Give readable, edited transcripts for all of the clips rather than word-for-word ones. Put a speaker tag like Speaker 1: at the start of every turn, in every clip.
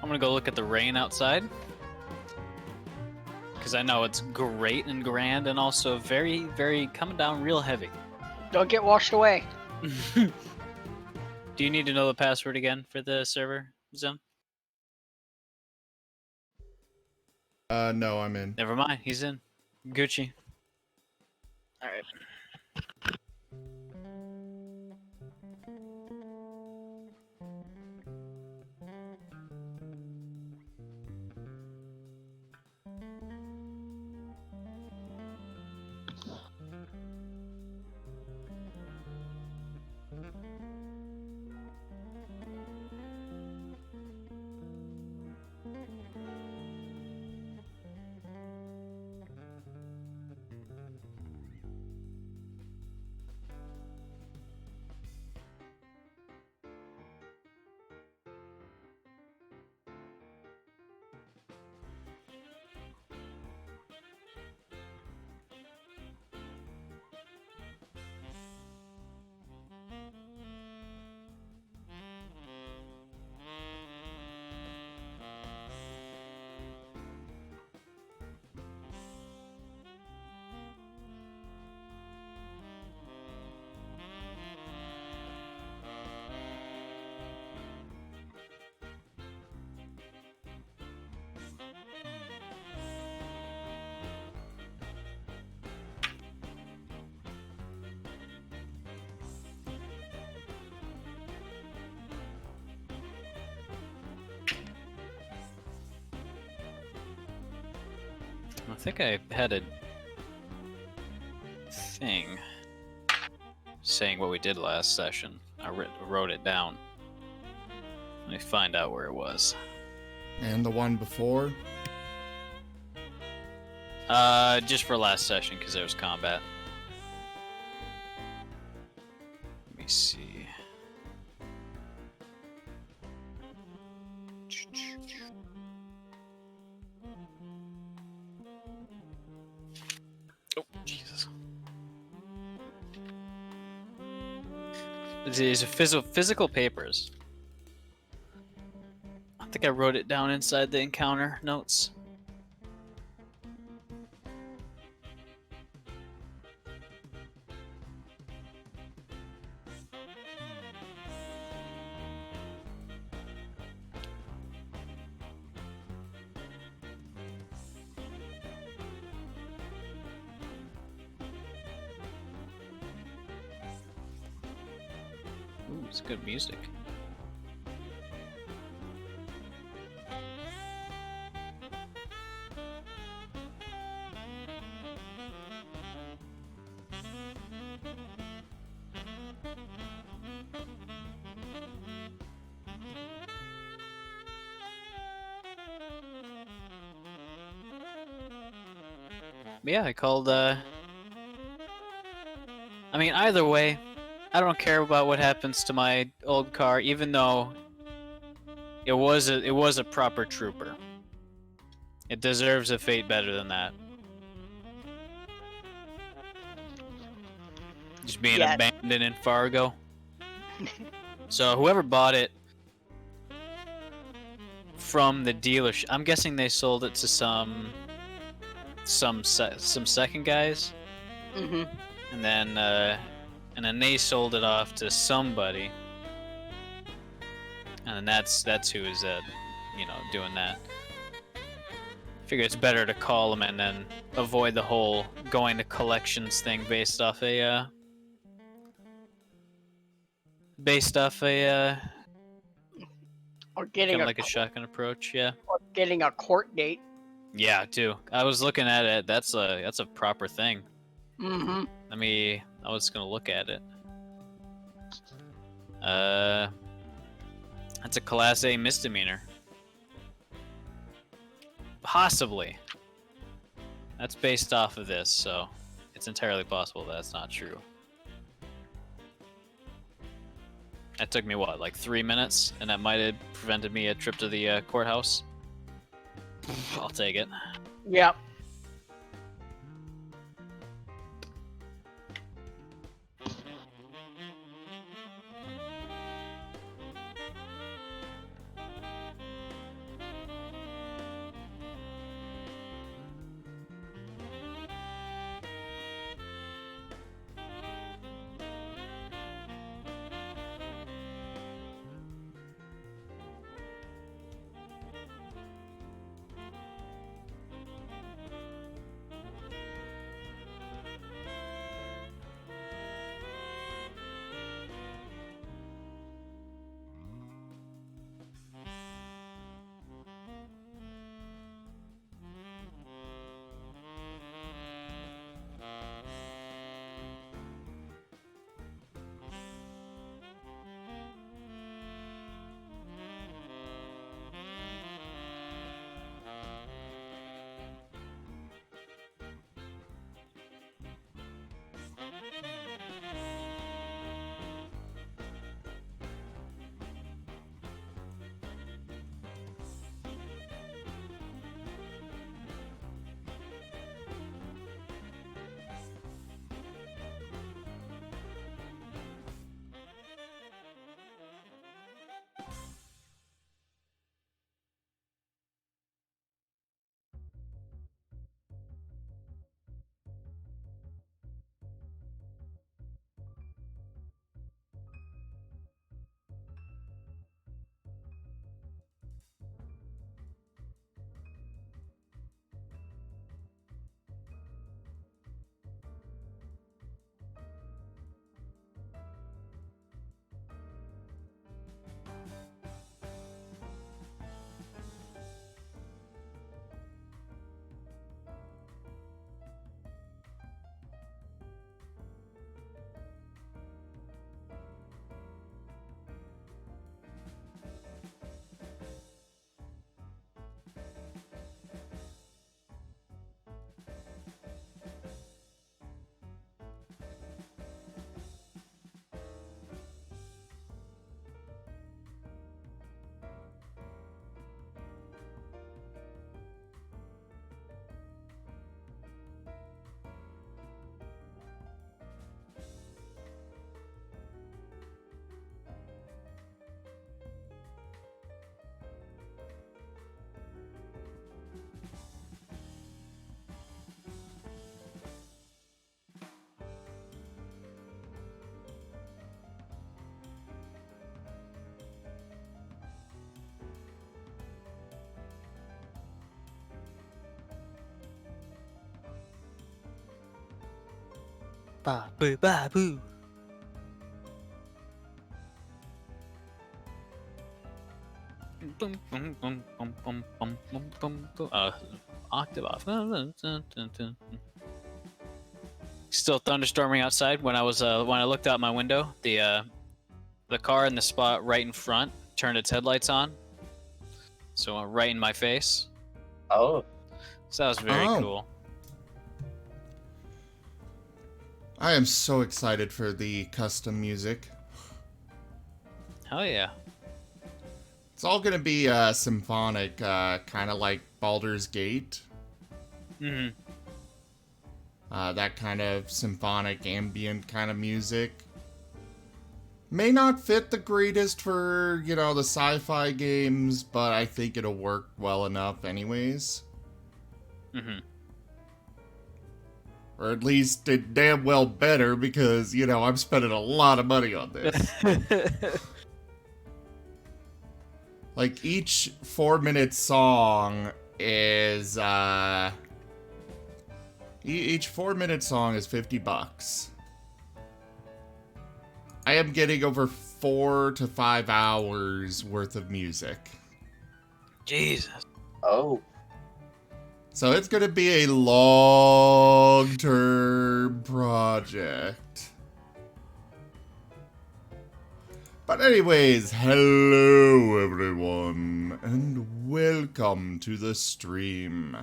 Speaker 1: I'm gonna go look at the rain outside. Because I know it's great and grand and also very, very coming down real heavy.
Speaker 2: Don't get washed away.
Speaker 1: Do you need to know the password again for the server, Zim?
Speaker 3: No, I'm in.
Speaker 1: Never mind, he's in. Gucci. Alright. I think I had a thing saying what we did last session. I wrote it down. Let me find out where it was.
Speaker 3: And the one before?
Speaker 1: Just for last session, because there was combat. Let me see. Oh, Jesus. These are physical papers. I think I wrote it down inside the encounter notes. Ooh, it's good music. Yeah, I called, I mean, either way, I don't care about what happens to my old car, even though it was a proper trooper. It deserves a fate better than that. Just being abandoned in Fargo. So whoever bought it from the dealership, I'm guessing they sold it to some second guys.
Speaker 2: Mm-hmm.
Speaker 1: And then they sold it off to somebody, and that's who is doing that. Figure it's better to call them and then avoid the whole going to collections thing based off a
Speaker 2: Or getting
Speaker 1: like a shotgun approach. Yeah.
Speaker 2: Or getting a court date.
Speaker 1: Yeah, too. I was looking at it. That's a proper thing.
Speaker 2: Mm-hmm.
Speaker 1: I was gonna look at it. That's a Class A misdemeanor. Possibly. That's based off of this, so it's entirely possible that's not true. That took me, what, like 3 minutes? And that might have prevented me a trip to the courthouse. I'll take it.
Speaker 2: Yep.
Speaker 1: Ba boo ba boo. Boom boom boom boom boom boom boom boom boom. Octave off. Still thunderstorming outside. When I looked out my window, the car in the spot right in front turned its headlights on, so right in my face.
Speaker 4: Oh,
Speaker 1: So that was very
Speaker 3: Oh.
Speaker 1: cool.
Speaker 3: I am so excited for the custom music.
Speaker 1: Hell yeah.
Speaker 3: It's all gonna be symphonic, kind of like Baldur's Gate.
Speaker 1: Mm-hmm.
Speaker 3: That kind of symphonic, ambient kind of music. May not fit the greatest for, the sci-fi games, but I think it'll work well enough anyways.
Speaker 1: Mm-hmm.
Speaker 3: Or at least it damn well better because, I'm spending a lot of money on this. Like, each 4-minute song is, each 4-minute song is $50. I am getting over 4 to 5 hours worth of music.
Speaker 1: Jesus.
Speaker 4: oh.
Speaker 3: So it's gonna be a long-term project. But anyways, hello everyone, and welcome to the stream.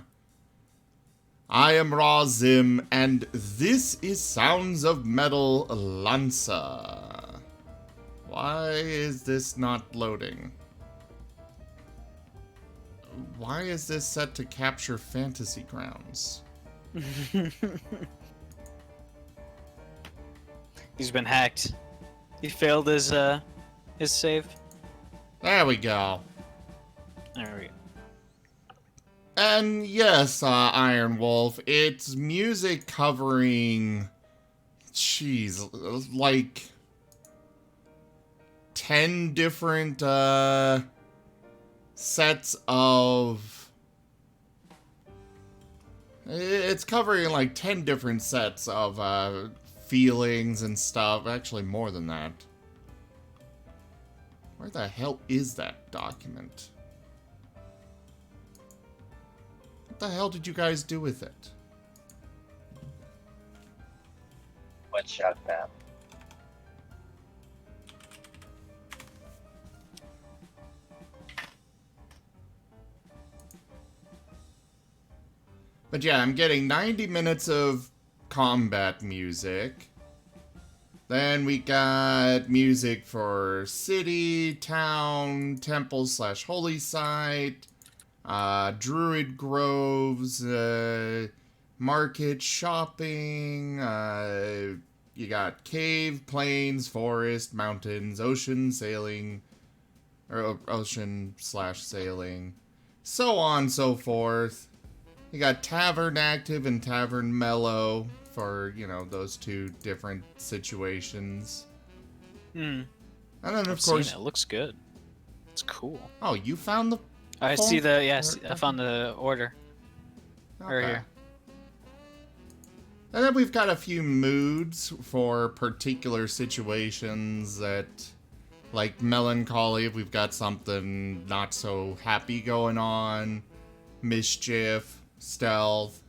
Speaker 3: I am Razim, and this is Sounds of Metal Lanza. Why is this not loading? Why is this set to capture fantasy grounds?
Speaker 1: He's been hacked. He failed his save.
Speaker 3: There we go.
Speaker 1: There we go.
Speaker 3: And yes, Iron Wolf, it's music covering, like 10 different sets of... It's covering like 10 different sets of feelings and stuff. Actually, more than that. Where the hell is that document? What the hell did you guys do with it?
Speaker 4: What shot map?
Speaker 3: But yeah, I'm getting 90 minutes of combat music. Then we got music for city, town, temple / holy site, druid groves, market, shopping, you got cave, plains, forest, mountains, ocean, sailing, or ocean / sailing, so on and so forth. You got tavern active and tavern mellow for, those two different situations. And then, of course...
Speaker 1: It looks good. It's cool.
Speaker 3: Oh, you found the...
Speaker 1: I
Speaker 3: phone?
Speaker 1: see the... Yes, I found the order. Right
Speaker 3: Okay.
Speaker 1: here.
Speaker 3: And then we've got a few moods for particular situations that... Like melancholy, if we've got something not so happy going on. Mischief, stealth,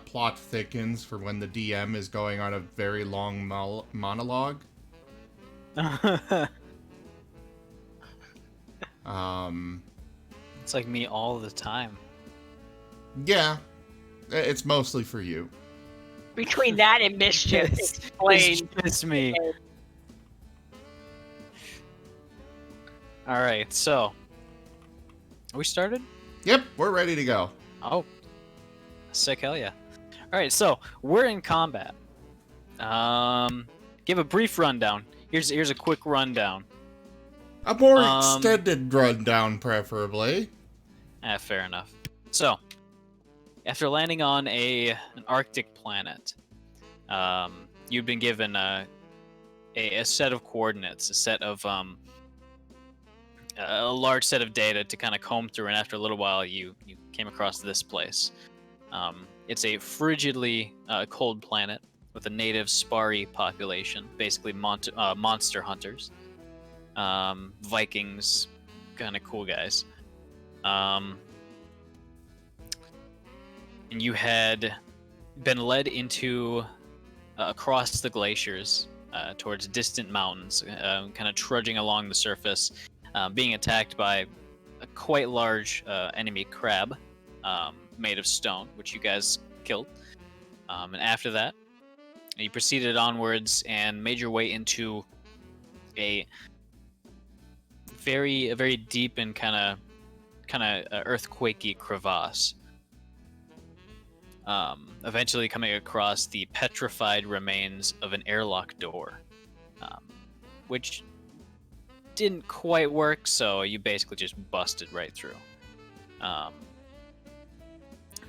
Speaker 3: plot thickens for when the DM is going on a very long monologue.
Speaker 1: It's like me all the time.
Speaker 3: Yeah, it's mostly for you.
Speaker 2: Between that and mischief, explain.
Speaker 1: It's me. Alright, so... Are we started?
Speaker 3: Yep, we're ready to go.
Speaker 1: Oh. Sick, hell yeah. Alright, so, we're in combat. Give a brief rundown. Here's a quick rundown.
Speaker 3: A more extended rundown, preferably.
Speaker 1: Fair enough. So, after landing on an Arctic planet, you've been given a set of coordinates, a set of a large set of data to kind of comb through, and after a little while, you came across this place. It's a frigidly cold planet with a native Spari population, basically monster hunters, Vikings, kind of cool guys. And you had been led into across the glaciers towards distant mountains, kind of trudging along the surface, being attacked by a quite large enemy crab made of stone, which you guys killed. And after that, you proceeded onwards and made your way into a very deep and kind of earthquakey crevasse. Eventually coming across the petrified remains of an airlock door, which didn't quite work, so you basically just busted right through.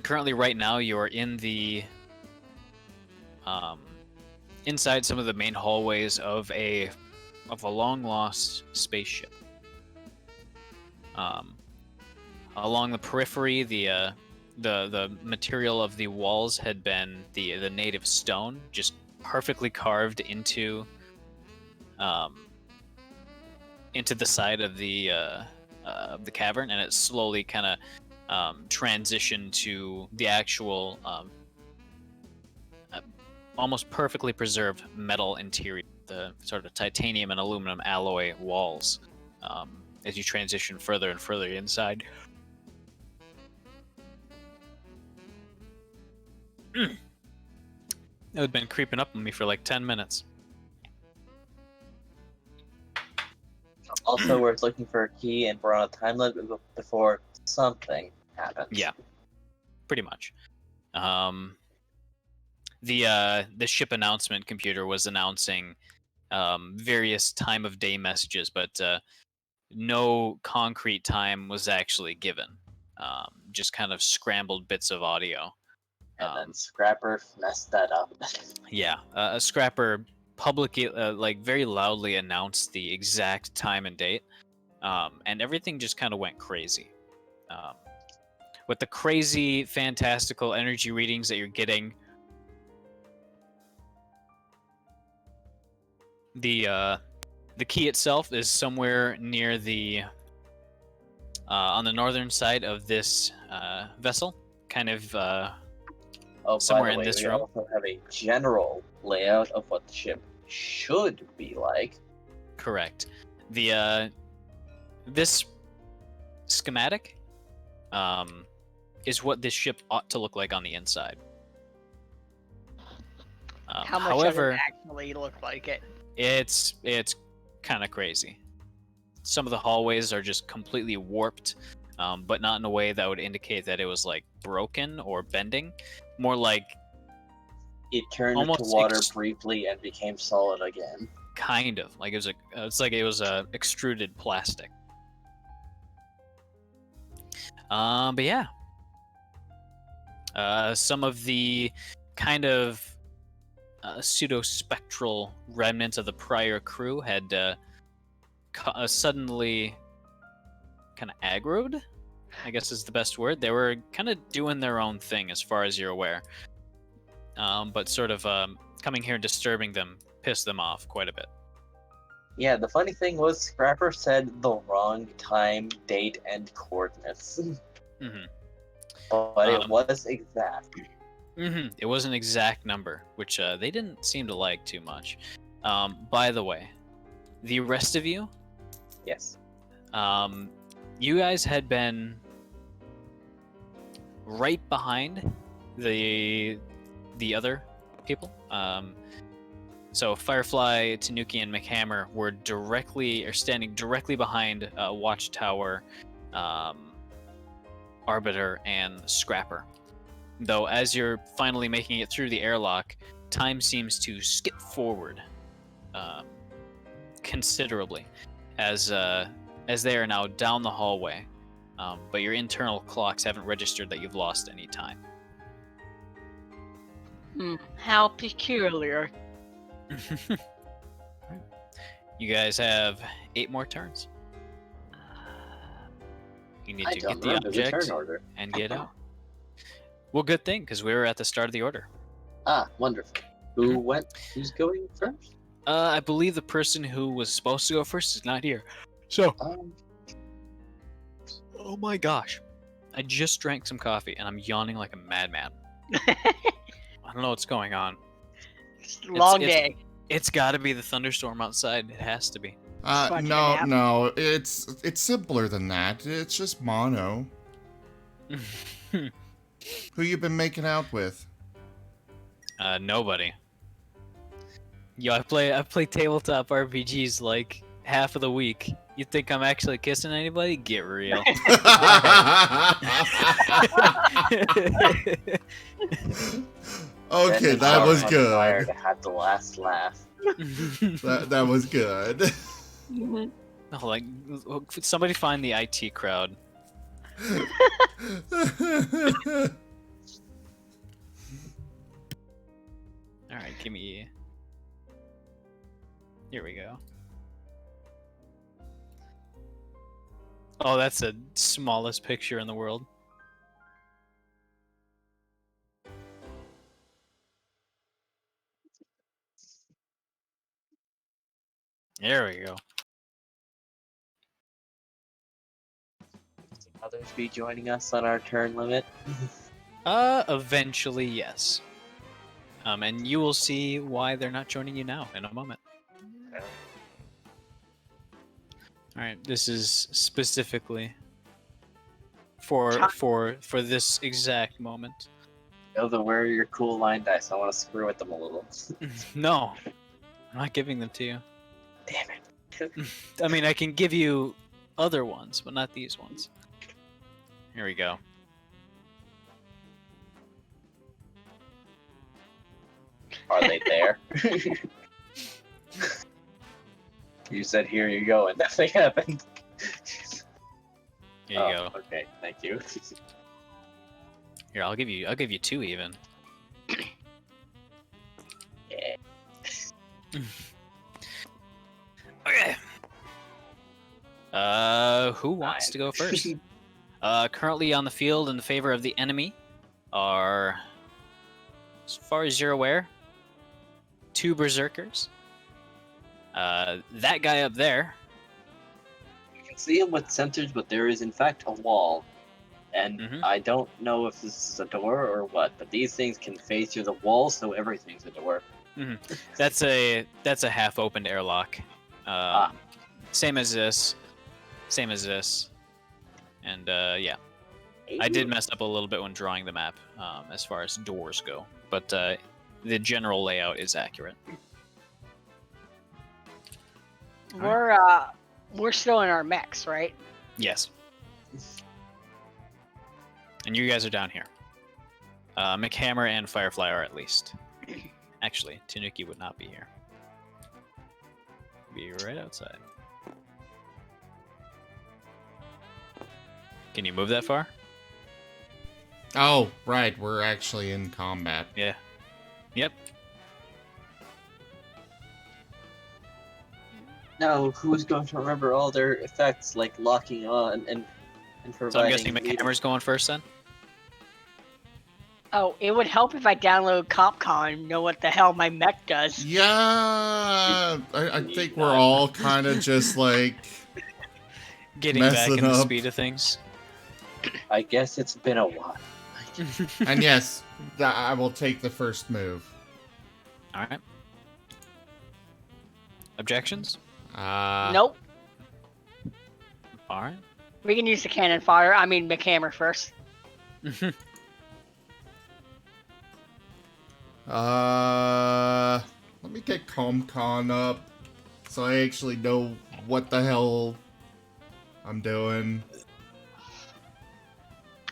Speaker 1: Currently, right now, you're in the inside some of the main hallways of a long-lost spaceship. Along the periphery, the material of the walls had been the native stone, just perfectly carved into the side of the cavern, and it slowly kind of transitioned to the actual almost perfectly preserved metal interior, the sort of titanium and aluminum alloy walls. As you transition further and further inside. It had been creeping up on me for like 10 minutes.
Speaker 4: Also, we're looking for a key, and we're on a time limit before something happens.
Speaker 1: Yeah, pretty much. The ship announcement computer was announcing various time of day messages, but no concrete time was actually given. Just kind of scrambled bits of audio.
Speaker 4: And then Scrapper messed that up.
Speaker 1: Yeah, a Scrapper publicly, like very loudly announced the exact time and date, and everything just kind of went crazy. With the crazy, fantastical energy readings that you're getting, the key itself is somewhere near the on the northern side of this vessel, kind of somewhere
Speaker 4: by the
Speaker 1: in
Speaker 4: way,
Speaker 1: this
Speaker 4: we
Speaker 1: room.
Speaker 4: also have a general layout of what the ship should be like.
Speaker 1: Correct. The this schematic is what this ship ought to look like on the inside.
Speaker 2: How much
Speaker 1: However,
Speaker 2: does it actually look like it?
Speaker 1: it's kind of crazy. Some of the hallways are just completely warped, but not in a way that would indicate that it was like broken or bending. More like
Speaker 4: It turned
Speaker 1: almost
Speaker 4: to water briefly and became solid again.
Speaker 1: kind of like it was a extruded plastic. But yeah, some of the kind of pseudo-spectral remnants of the prior crew had suddenly kind of aggroed, I guess is the best word. They were kind of doing their own thing as far as you're aware. But sort of coming here and disturbing them pissed them off quite a bit.
Speaker 4: Yeah, the funny thing was Scrapper said the wrong time, date, and coordinates.
Speaker 1: Mm-hmm.
Speaker 4: But it was exact.
Speaker 1: Mm-hmm. It was an exact number, which they didn't seem to like too much. By the way, the rest of you,
Speaker 4: Yes.
Speaker 1: you guys had been right behind the other people. So Firefly, Tanuki, and McHammer were standing directly behind Watchtower, Arbiter, and Scrapper. Though as you're finally making it through the airlock, time seems to skip forward considerably as they are now down the hallway, but your internal clocks haven't registered that you've lost any time.
Speaker 2: How peculiar.
Speaker 1: You guys have 8 more turns. You need to get the object and get out. Well, good thing, because we were at the start of the order.
Speaker 4: Ah, wonderful. Who went? Who's going first?
Speaker 1: I believe the person who was supposed to go first is not here. So,
Speaker 4: Um,
Speaker 1: oh my gosh. I just drank some coffee and I'm yawning like a madman. I don't know what's going on.
Speaker 2: It's a long
Speaker 1: it's-
Speaker 2: day.
Speaker 1: It's gotta be the thunderstorm outside. It has to be.
Speaker 2: Bunch of
Speaker 3: No,
Speaker 2: nap.
Speaker 3: no, it's simpler than that. It's just mono. Who you been making out with?
Speaker 1: Nobody. Yo, I play tabletop RPGs like half of the week. You think I'm actually kissing anybody? Get real.
Speaker 3: Okay,
Speaker 4: Then
Speaker 3: that
Speaker 4: the
Speaker 3: was
Speaker 4: power fire
Speaker 3: good.
Speaker 4: to have the last laugh.
Speaker 3: That was good.
Speaker 2: Mhm.
Speaker 1: Oh, like somebody find the IT crowd. All right, give me. Here we go. Oh, that's the smallest picture in the world. There we go.
Speaker 4: Others be joining us on our turn limit.
Speaker 1: Eventually, yes. And you will see why they're not joining you now in a moment. All right, this is specifically for this exact moment.
Speaker 4: Know the where are your cool line dice. I want to screw with them a little.
Speaker 1: No, I'm not giving them to you.
Speaker 4: Damn it.
Speaker 1: I mean, I can give you other ones, but not these ones. Here we go.
Speaker 4: Are they there? You said here you go, and nothing happened.
Speaker 1: Here you go.
Speaker 4: Okay, thank you.
Speaker 1: Here, I'll give you two even.
Speaker 4: Yeah.
Speaker 1: Okay. Who wants to go first? Currently on the field in the favor of the enemy are, as far as you're aware, 2 berserkers. That guy up there.
Speaker 4: You can see him with sensors, but there is in fact a wall. And
Speaker 1: Mhm.
Speaker 4: I don't know if this is a door or what, but these things can phase through the wall, so everything's a door.
Speaker 1: That's a half-opened airlock.
Speaker 4: Ah.
Speaker 1: Same as this. And yeah, I did mess up a little bit when drawing the map as far as doors go, but the general layout is accurate.
Speaker 2: We're still in our mechs, right?
Speaker 1: Yes. And you guys are down here. McHammer and Firefly are at least. Actually, Tanuki would not be here. Be right outside. Can you move that far?
Speaker 3: Oh, right, we're actually in combat.
Speaker 1: Yeah. Yep.
Speaker 4: Now, who's going to remember all their effects, like locking on and providing...
Speaker 1: So I'm guessing McHammer's going first then?
Speaker 2: Oh, it would help if I download CopCon and know what the hell my mech does.
Speaker 3: Yeah, I think we're all kind of just like
Speaker 1: Getting back
Speaker 3: messing
Speaker 1: in the
Speaker 3: up.
Speaker 1: speed of things.
Speaker 4: I guess it's been a while.
Speaker 3: And yes, I will take the first move.
Speaker 1: Alright. Objections?
Speaker 2: Nope.
Speaker 1: Alright.
Speaker 2: We can use the cannon fire. I mean, McHammer first.
Speaker 3: Let me get ComCon up so I actually know what the hell I'm doing.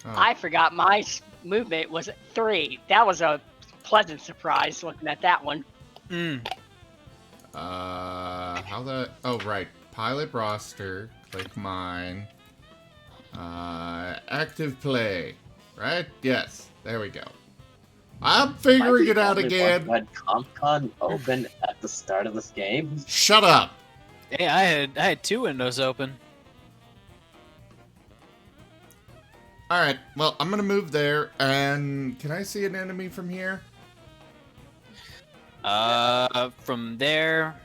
Speaker 3: Oh.
Speaker 2: I forgot my movement was 3. That was a pleasant surprise looking at that one.
Speaker 3: How the... Oh, right. Pilot roster. Click mine. Active play. Right? Yes. There we go. I'm figuring it out again.
Speaker 4: Had CompCon open at the start of this game.
Speaker 3: Shut up.
Speaker 1: Hey, I had 2 windows open.
Speaker 3: Alright, well, I'm gonna move there, and can I see an enemy from here?
Speaker 1: From there,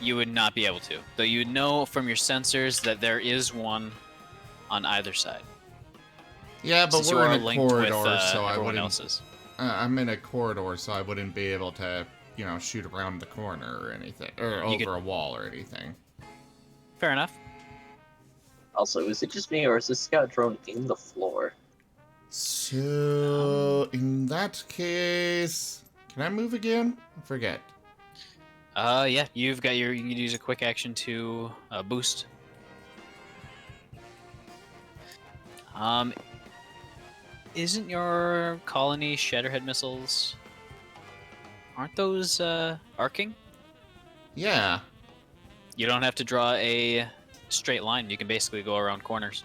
Speaker 1: you would not be able to. Though you would know from your sensors that there is one on either side.
Speaker 3: Yeah, but
Speaker 1: Since you
Speaker 3: we're
Speaker 1: are
Speaker 3: in a
Speaker 1: linked
Speaker 3: corridor,
Speaker 1: with
Speaker 3: so I
Speaker 1: everyone
Speaker 3: wouldn't.
Speaker 1: else's.
Speaker 3: I'm in a corridor, so I wouldn't be able to, shoot around the corner or anything, or over a wall or anything.
Speaker 1: Fair enough.
Speaker 4: Also, is it just me or is this scout drone in the floor?
Speaker 3: So, in that case, can I move again? I forget.
Speaker 1: Yeah, you can use a quick action to boost. Isn't your colony Shatterhead missiles? Aren't those arcing?
Speaker 3: Yeah.
Speaker 1: You don't have to draw a straight line. You can basically go around corners.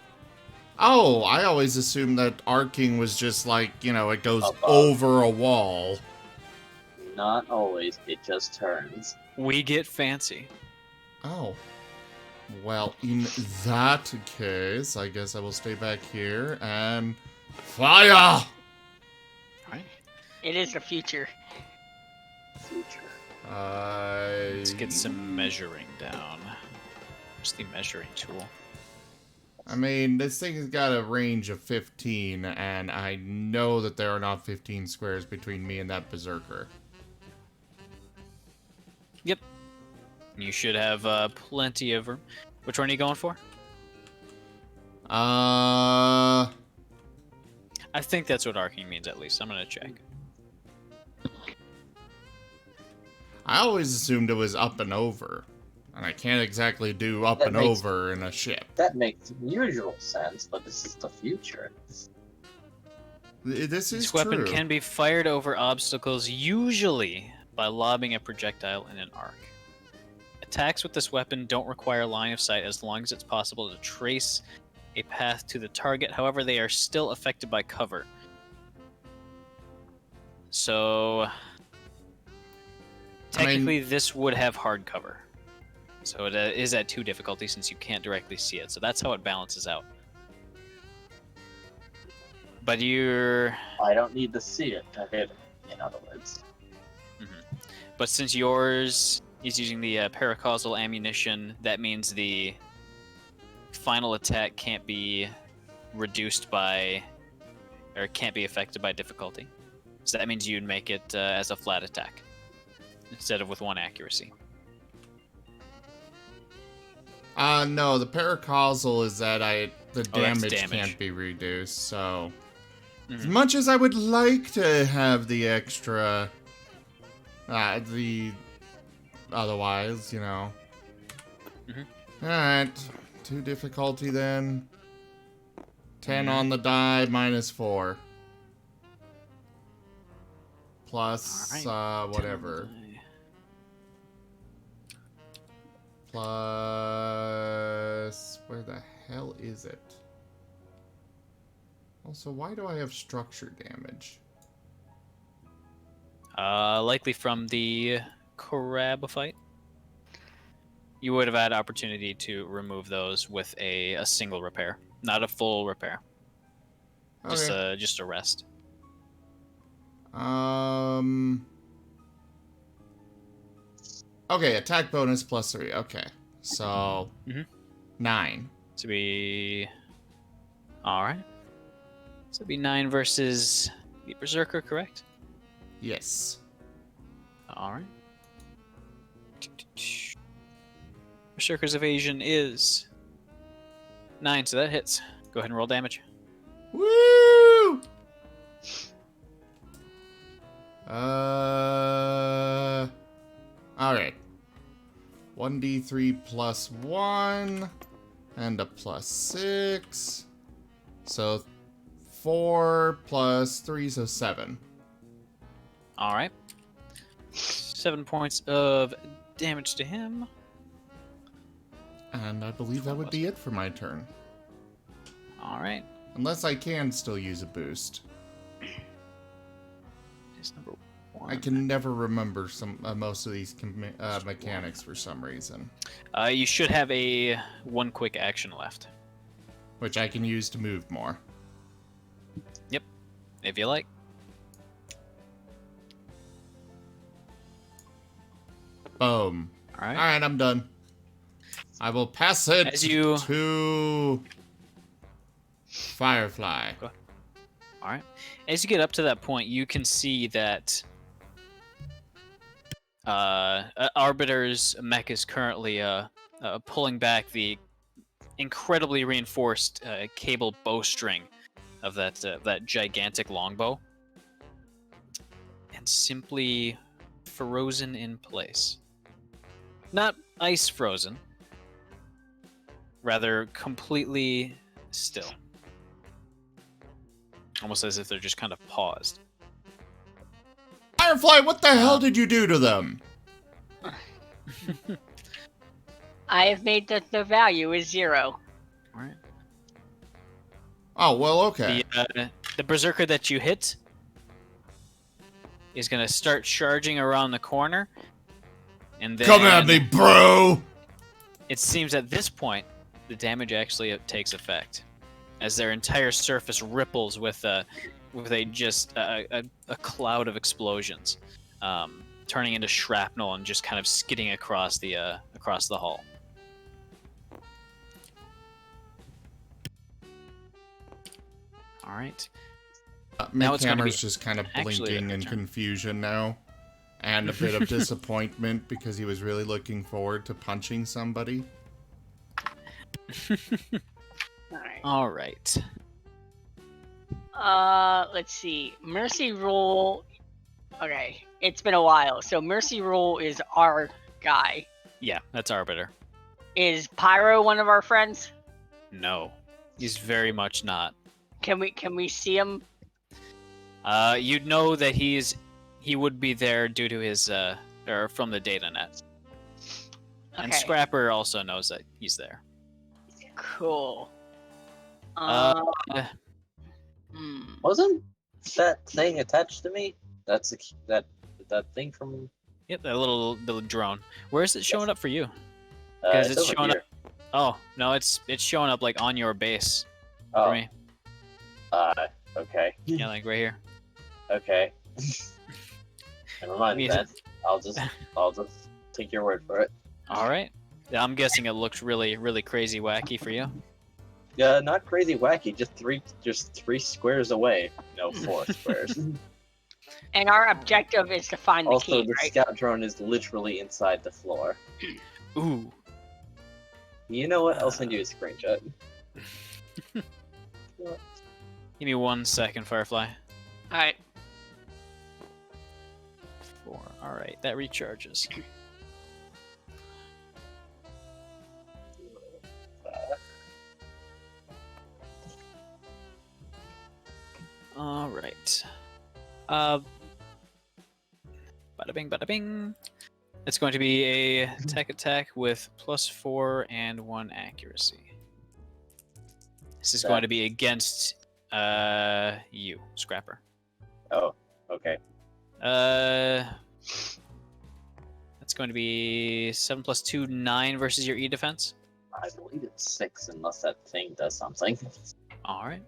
Speaker 3: Oh, I always assumed that arcing was just like, it goes
Speaker 4: Above.
Speaker 3: over a wall.
Speaker 4: Not always. It just turns.
Speaker 1: We get fancy.
Speaker 3: Oh. Well, in that case, I guess I will stay back here and fire!
Speaker 1: Right.
Speaker 2: It is the future.
Speaker 4: Future.
Speaker 1: Let's get some measuring down. Where's the measuring tool?
Speaker 3: I mean, this thing has got a range of 15, and I know that there are not 15 squares between me and that berserker.
Speaker 1: Yep. You should have plenty of room. Which one are you going for? I think that's what arcing means, at least. I'm gonna check.
Speaker 3: I always assumed it was up and over. And I can't exactly do up
Speaker 4: That
Speaker 3: and
Speaker 4: makes-
Speaker 3: over in a ship.
Speaker 4: That makes usual sense, but this is the future.
Speaker 3: This is
Speaker 1: This weapon
Speaker 3: true.
Speaker 1: can be fired over obstacles, usually by lobbing a projectile in an arc. Attacks with this weapon don't require line of sight as long as it's possible to trace a path to the target. However, they are still affected by cover. So, technically, this would have hard cover. So it is at 2 difficulty since you can't directly see it. So that's how it balances out. But
Speaker 4: I don't need to see it to hit it, in other words.
Speaker 1: But since yours is using the paracausal ammunition, that means the final attack can't be reduced by, or can't be affected by difficulty. So that means you'd make it as a flat attack instead of with 1 accuracy.
Speaker 3: No, the paracausal is that the
Speaker 1: that's
Speaker 3: damage
Speaker 1: damage.
Speaker 3: can't be reduced, so... As
Speaker 1: Mhm.
Speaker 3: much as I would like to have the extra... Otherwise,
Speaker 1: Mhm.
Speaker 3: Alright, 2 difficulty then. 10 on the die, -4. Plus,
Speaker 1: Alright.
Speaker 3: whatever. Plus... Where the hell is it? Also, why do I have structure damage?
Speaker 1: Likely from the crab fight. You would have had opportunity to remove those with a single repair, not a full repair.
Speaker 3: Okay.
Speaker 1: Just a rest.
Speaker 3: Okay, attack bonus +3. Okay. So...
Speaker 1: Mhm.
Speaker 3: 9.
Speaker 1: To be... Alright. So it'd be 9 versus the Berserker, correct?
Speaker 3: Yes.
Speaker 1: Alright. Berserker's evasion is 9, so that hits. Go ahead and roll damage.
Speaker 3: Woo! Alright. 1d3 plus 1. And a +6. So 4 plus 3, so 7.
Speaker 1: Alright. 7 points of damage to him.
Speaker 3: And I believe that would be it for my turn.
Speaker 1: Alright.
Speaker 3: Unless I can still use a boost.
Speaker 1: Is number 1.
Speaker 3: I can never remember most of these mechanics for some reason.
Speaker 1: You should have a 1 quick action left.
Speaker 3: Which I can use to move more.
Speaker 1: Yep. If you like.
Speaker 3: Boom.
Speaker 1: All right.
Speaker 3: Alright, I'm done. I will pass it
Speaker 1: As you-
Speaker 3: to Firefly.
Speaker 1: All right. As you get up to that point, you can see that Arbiter's mech is currently pulling back the incredibly reinforced cable bowstring of that gigantic longbow, and simply frozen in place. Not ice frozen, rather completely still. Almost as if they're just kind of paused.
Speaker 3: Firefly, what the hell did you do to them?
Speaker 2: I have made that the value is 0.
Speaker 1: All right.
Speaker 3: Oh, well, okay.
Speaker 1: The berserker that you hit is gonna start charging around the corner, and then
Speaker 3: Come at me, bro!
Speaker 1: it seems at this point the damage actually takes effect, as their entire surface ripples with a cloud of explosions, turning into shrapnel and just kind of skidding across the hull. All right. Now it's going to be
Speaker 3: Camera's just kind of
Speaker 1: actually
Speaker 3: blinking
Speaker 1: their
Speaker 3: in
Speaker 1: turn.
Speaker 3: confusion now. And a bit of disappointment because he was really looking forward to punching somebody.
Speaker 2: Alright.
Speaker 1: All right.
Speaker 2: Let's see. Mercy Rule. Okay, it's been a while. So Mercy Rule is our guy.
Speaker 1: Yeah, that's Arbiter.
Speaker 2: Is Pyro one of our friends?
Speaker 1: No, he's very much not.
Speaker 2: Can we see him?
Speaker 1: You'd know that he would be there due to his or from the data net. And
Speaker 2: Okay.
Speaker 1: Scrapper also knows that he's there.
Speaker 2: Cool.
Speaker 1: Uh,
Speaker 4: Wasn't that thing attached to me? That's that thing from.
Speaker 1: Yep, that little drone. Where is it showing up for you?
Speaker 4: It's
Speaker 1: it's
Speaker 4: over
Speaker 1: showing
Speaker 4: here.
Speaker 1: Oh no, it's showing up like on your base
Speaker 4: Oh,
Speaker 1: for me.
Speaker 4: okay.
Speaker 1: Yeah, like right here.
Speaker 4: Okay. Never mind
Speaker 1: Me-
Speaker 4: then. I'll just take your word for it.
Speaker 1: All right. Yeah, I'm guessing it looks really, really crazy wacky for you.
Speaker 4: Yeah, not crazy wacky. Just three squares away. No, 4 squares.
Speaker 2: And our objective is to find the
Speaker 4: Also,
Speaker 2: key,
Speaker 4: the
Speaker 2: right?
Speaker 4: scout drone is literally inside the floor.
Speaker 1: Ooh.
Speaker 4: You know what? I'll send you a screenshot.
Speaker 1: Give me 1 second, Firefly.
Speaker 2: Alright.
Speaker 1: 4. All right, that recharges. All right. Bada bing, bada bing. It's going to be a tech attack with +4 and 1 accuracy. This is going to be against you, Scrapper.
Speaker 4: Oh, okay.
Speaker 1: That's going to be 7 + 2, 9 versus your E defense.
Speaker 4: I believe it's 6 unless that thing does something.
Speaker 1: All right.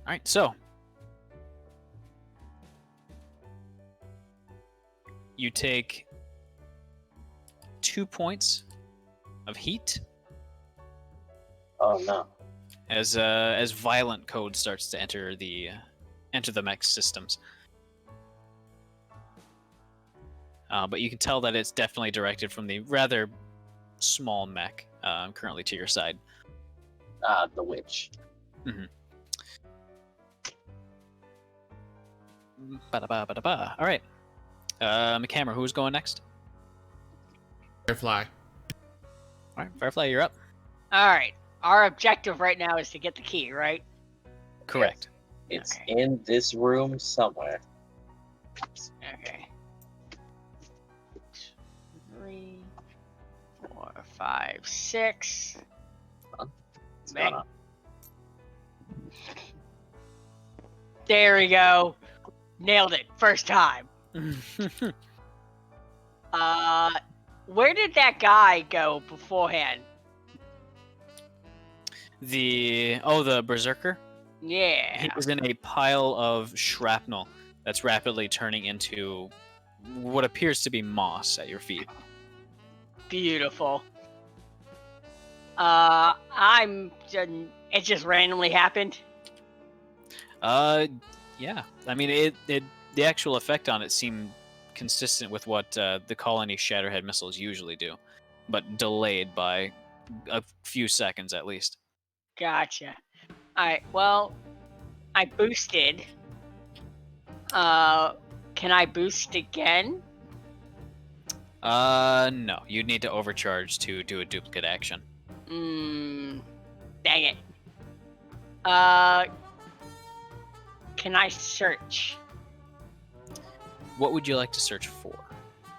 Speaker 1: All right, so you take 2 points of heat
Speaker 4: Oh no.
Speaker 1: as violent code starts to enter the mech systems. But you can tell that it's definitely directed from the rather small mech currently to your side.
Speaker 4: Ah, the witch.
Speaker 1: Ba-da-ba, ba-da-ba. All right. McHammer, who's going next?
Speaker 3: Firefly.
Speaker 1: All right, Firefly, you're up.
Speaker 2: Alright. Our objective right now is to get the key, right?
Speaker 1: Correct.
Speaker 4: It's
Speaker 2: Okay.
Speaker 4: in this room somewhere.
Speaker 2: Okay. 3, 4, 5, 6.
Speaker 4: It's
Speaker 2: Meg.
Speaker 4: gone up.
Speaker 2: There we go. Nailed it. First time. Where did that guy go beforehand?
Speaker 1: the berserker.
Speaker 2: Yeah.
Speaker 1: He was in a pile of shrapnel that's rapidly turning into what appears to be moss at your feet.
Speaker 2: Beautiful. It just randomly happened.
Speaker 1: Yeah. I mean, the actual effect on it seemed consistent with what the colony Shatterhead missiles usually do, but delayed by a few seconds at least.
Speaker 2: Gotcha. Alright, well, I boosted. Can I boost again?
Speaker 1: No. You'd need to overcharge to do a duplicate action.
Speaker 2: Dang it. Can I search?
Speaker 1: What would you like to search for?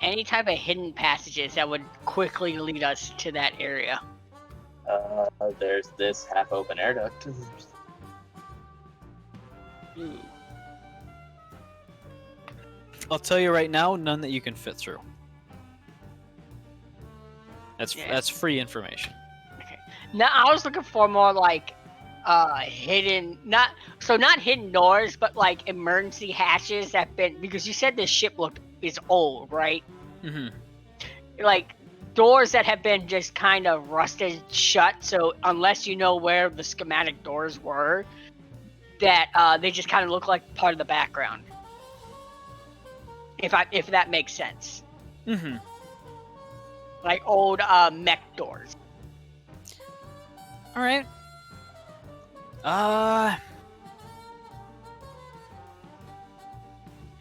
Speaker 2: Any type of hidden passages that would quickly lead us to that area.
Speaker 4: There's this half-open air duct.
Speaker 1: I'll tell you right now, none that you can fit through. That's free information.
Speaker 2: Okay. Now I was looking for more like hidden, not hidden doors, but like emergency hatches that been, because you said this ship is old, right?
Speaker 1: Mm-hmm.
Speaker 2: Like doors that have been just kind of rusted shut. So unless you know where the schematic doors were, that they just kind of look like part of the background. If that makes sense.
Speaker 1: Mm-hmm.
Speaker 2: Like old mech doors.
Speaker 1: All right.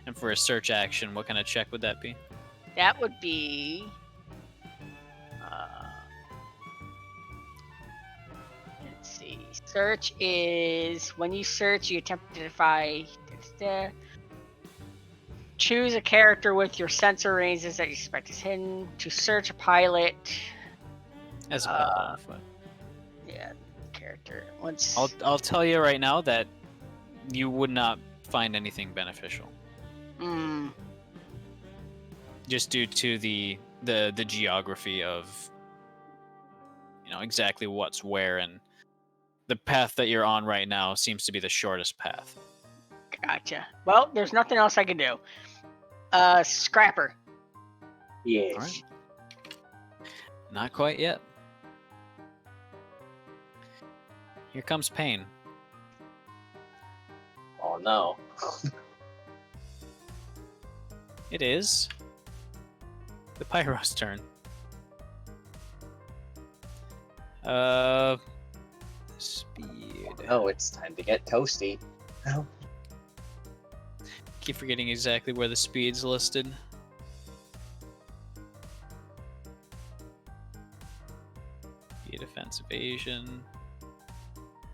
Speaker 1: And for a search action, what kind of check would that be?
Speaker 2: That would be. Let's see. Search is when you search, you attempt to identify. Choose a character with your sensor ranges that you expect is hidden. To search a pilot.
Speaker 1: As a pilot on foot.
Speaker 2: Yeah, character. Once.
Speaker 1: I'll tell you right now that you would not find anything beneficial. Just due to the geography of, exactly what's where, and the path that you're on right now seems to be the shortest path.
Speaker 2: Gotcha. Well, there's nothing else I can do. Scrapper.
Speaker 4: Yes.
Speaker 1: All right. Not quite yet. Here comes Pain.
Speaker 4: Oh no.
Speaker 1: It is the Pyro's turn. Speed.
Speaker 4: Oh, it's time to get toasty. Oh.
Speaker 1: Keep forgetting exactly where the speed's listed. Be defense evasion.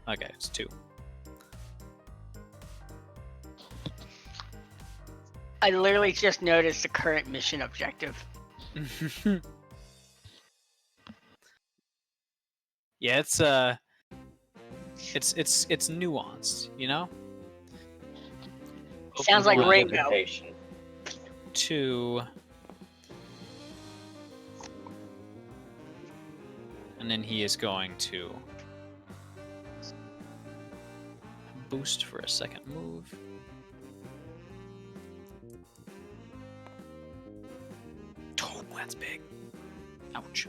Speaker 1: Okay, it's 2.
Speaker 2: I literally just noticed the current mission objective.
Speaker 1: Yeah, it's nuanced,
Speaker 2: Sounds like
Speaker 1: Open
Speaker 2: Ringo.
Speaker 4: Invitation.
Speaker 1: 2. And then he is going to boost for a second move. Oh, that's big. Ouch.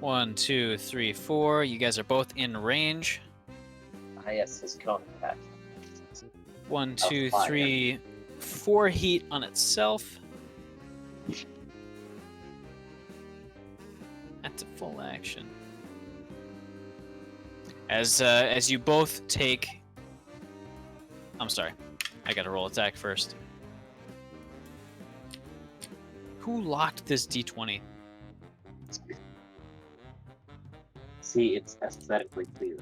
Speaker 1: One, 2, 3, 4. You guys are both in range.
Speaker 4: Ah, yes, his contact.
Speaker 1: 1, 2,
Speaker 4: fire.
Speaker 1: 3, 4 heat on itself. That's a full action. As you both take. I'm sorry. I gotta roll attack first. Who locked this D20?
Speaker 4: See, it's aesthetically pleasing.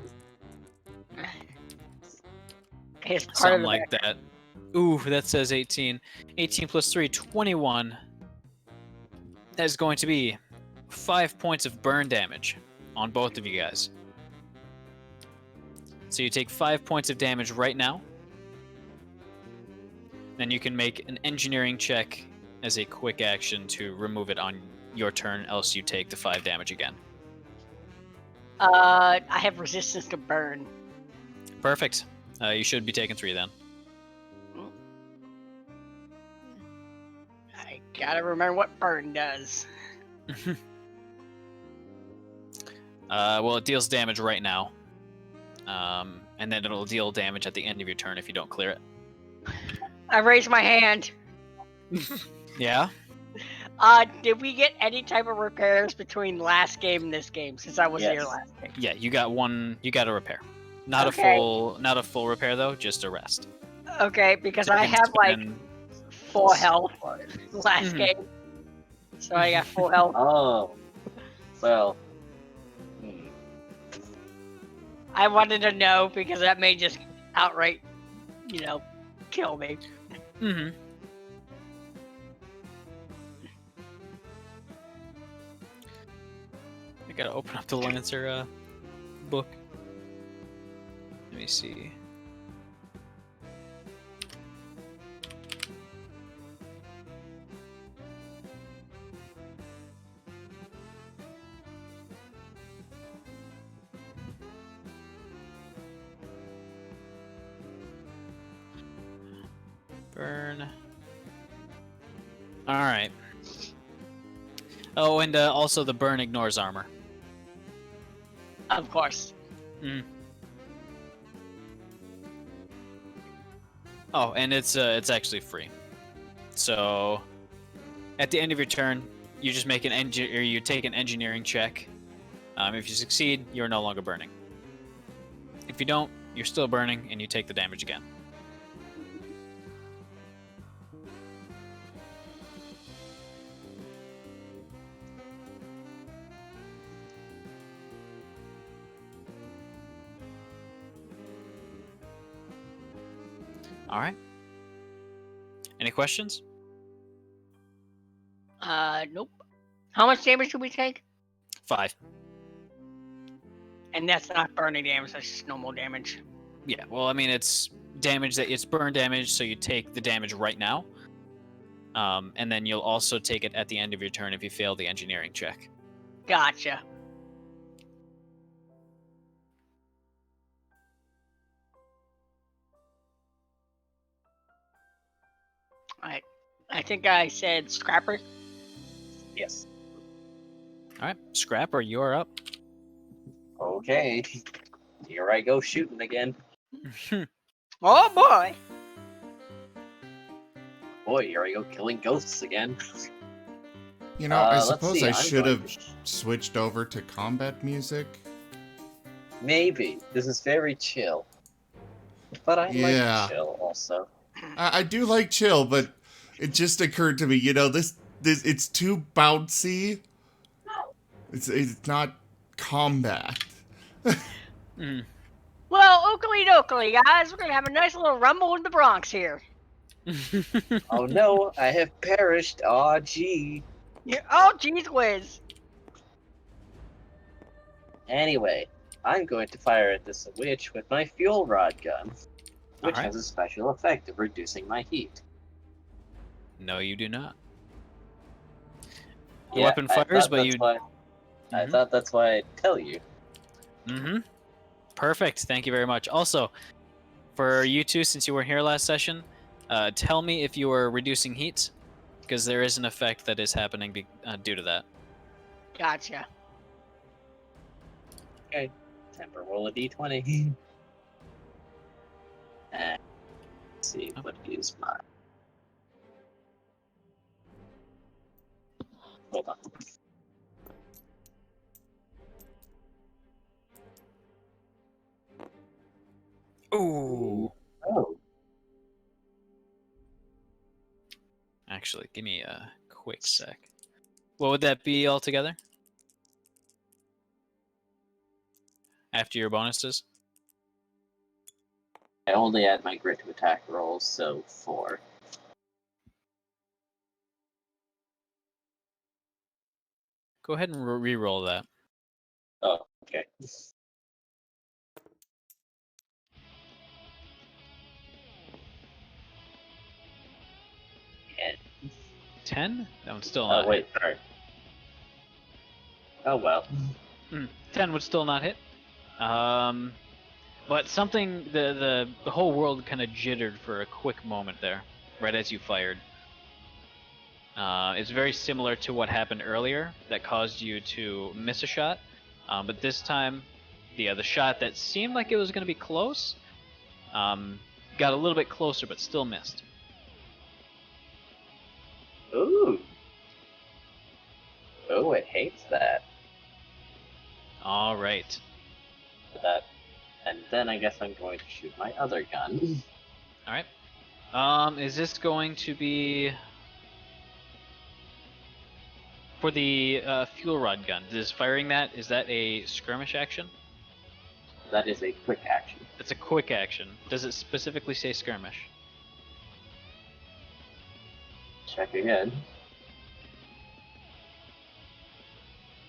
Speaker 2: It's part of
Speaker 1: Something
Speaker 2: the
Speaker 1: like that. Ooh, that says 18. 18 plus 3, 21. That is going to be 5 points of burn damage on both of you guys. So you take 5 points of damage right now. Then you can make an engineering check as a quick action to remove it on your turn, else you take the 5 damage again.
Speaker 2: I have resistance to burn.
Speaker 1: Perfect. You should be taking 3 then.
Speaker 2: I gotta remember what burn does.
Speaker 1: Well, it deals damage right now. And then it'll deal damage at the end of your turn if you don't clear it.
Speaker 2: I raised my hand.
Speaker 1: Yeah?
Speaker 2: Did we get any type of repairs between last game and this game since I was here
Speaker 4: Yes.
Speaker 2: last game?
Speaker 1: Yeah, you got a repair. Not
Speaker 2: Okay.
Speaker 1: not a full repair though, just a rest.
Speaker 2: Okay, because
Speaker 1: So you
Speaker 2: I
Speaker 1: can
Speaker 2: have like
Speaker 1: spend-
Speaker 2: full health last
Speaker 1: Mhm.
Speaker 2: game. So I got full health.
Speaker 4: Oh. Well.
Speaker 2: I wanted to know because that may just outright, kill me.
Speaker 1: Mm-hmm. I gotta open up the Lancer book. Let me see. Burn. Alright. Oh, and also the burn ignores armor.
Speaker 2: Of course.
Speaker 1: Mm. Oh, and it's actually free. So, at the end of your turn, you just make you take an engineering check. If you succeed, you're no longer burning. If you don't, you're still burning, and you take the damage again. All right. Any questions?
Speaker 2: Nope. How much damage do we take?
Speaker 1: 5.
Speaker 2: And that's not burning damage, that's just normal damage.
Speaker 1: Yeah. Well, I mean, it's burn damage, so you take the damage right now, and then you'll also take it at the end of your turn if you fail the engineering check.
Speaker 2: Gotcha. Alright. I think I said scrapper.
Speaker 4: Yes.
Speaker 1: All right, Scrapper, you're up.
Speaker 4: Okay. Here I go shooting again.
Speaker 2: Oh boy!
Speaker 4: Boy, here I go killing ghosts again.
Speaker 3: You know, I
Speaker 4: let's
Speaker 3: suppose
Speaker 4: see,
Speaker 3: I
Speaker 4: I'm
Speaker 3: should
Speaker 4: going
Speaker 3: have
Speaker 4: to-
Speaker 3: switched over to combat music.
Speaker 4: Maybe. This is very chill. But I
Speaker 3: Yeah.
Speaker 4: like chill also.
Speaker 3: I do like chill, but it just occurred to me, this it's too bouncy. It's not combat.
Speaker 1: Mm.
Speaker 2: Well, oakley dokley, guys. We're gonna have a nice little rumble in the Bronx here.
Speaker 4: Oh no, I have perished. Aw, gee.
Speaker 2: Oh, geez whiz.
Speaker 4: Anyway, I'm going to fire at this witch with my fuel rod gun, which
Speaker 1: Alright.
Speaker 4: has a special effect of reducing my heat.
Speaker 1: No, you do not. The
Speaker 4: Yeah,
Speaker 1: weapon
Speaker 4: I
Speaker 1: fires,
Speaker 4: thought
Speaker 1: but
Speaker 4: that's
Speaker 1: you.
Speaker 4: why- I
Speaker 1: Mhm.
Speaker 4: thought that's why I'd tell you.
Speaker 1: Mm-hmm. Perfect. Thank you very much. Also, for you two, since you weren't here last session, tell me if you are reducing heat, because there is an effect that is happening due to that.
Speaker 2: Gotcha.
Speaker 4: Okay, temper roll a d20. And let's see, what is mine? Hold on.
Speaker 1: Ooh.
Speaker 4: Oh,
Speaker 1: Actually, give me a quick sec. What would that be altogether? After your bonuses?
Speaker 4: I only add my grit to attack rolls, so 4.
Speaker 1: Go ahead and re-roll that.
Speaker 4: Oh, okay. And,
Speaker 1: 10? That would still not
Speaker 4: oh, wait, sorry. Oh, well.
Speaker 1: hit. 10 would still not hit. But something, the whole world kind of jittered for a quick moment there, right as you fired. It's very similar to what happened earlier that caused you to miss a shot, but this time, the shot that seemed like it was going to be close, got a little bit closer but still missed.
Speaker 4: Ooh. Oh, it hates that.
Speaker 1: All right.
Speaker 4: That. And then I guess I'm going to shoot my other gun.
Speaker 1: All right. Is this going to be for the fuel rod gun? Is firing that? Is that a skirmish action?
Speaker 4: That is a quick action.
Speaker 1: It's a quick action. Does it specifically say skirmish?
Speaker 4: Check again.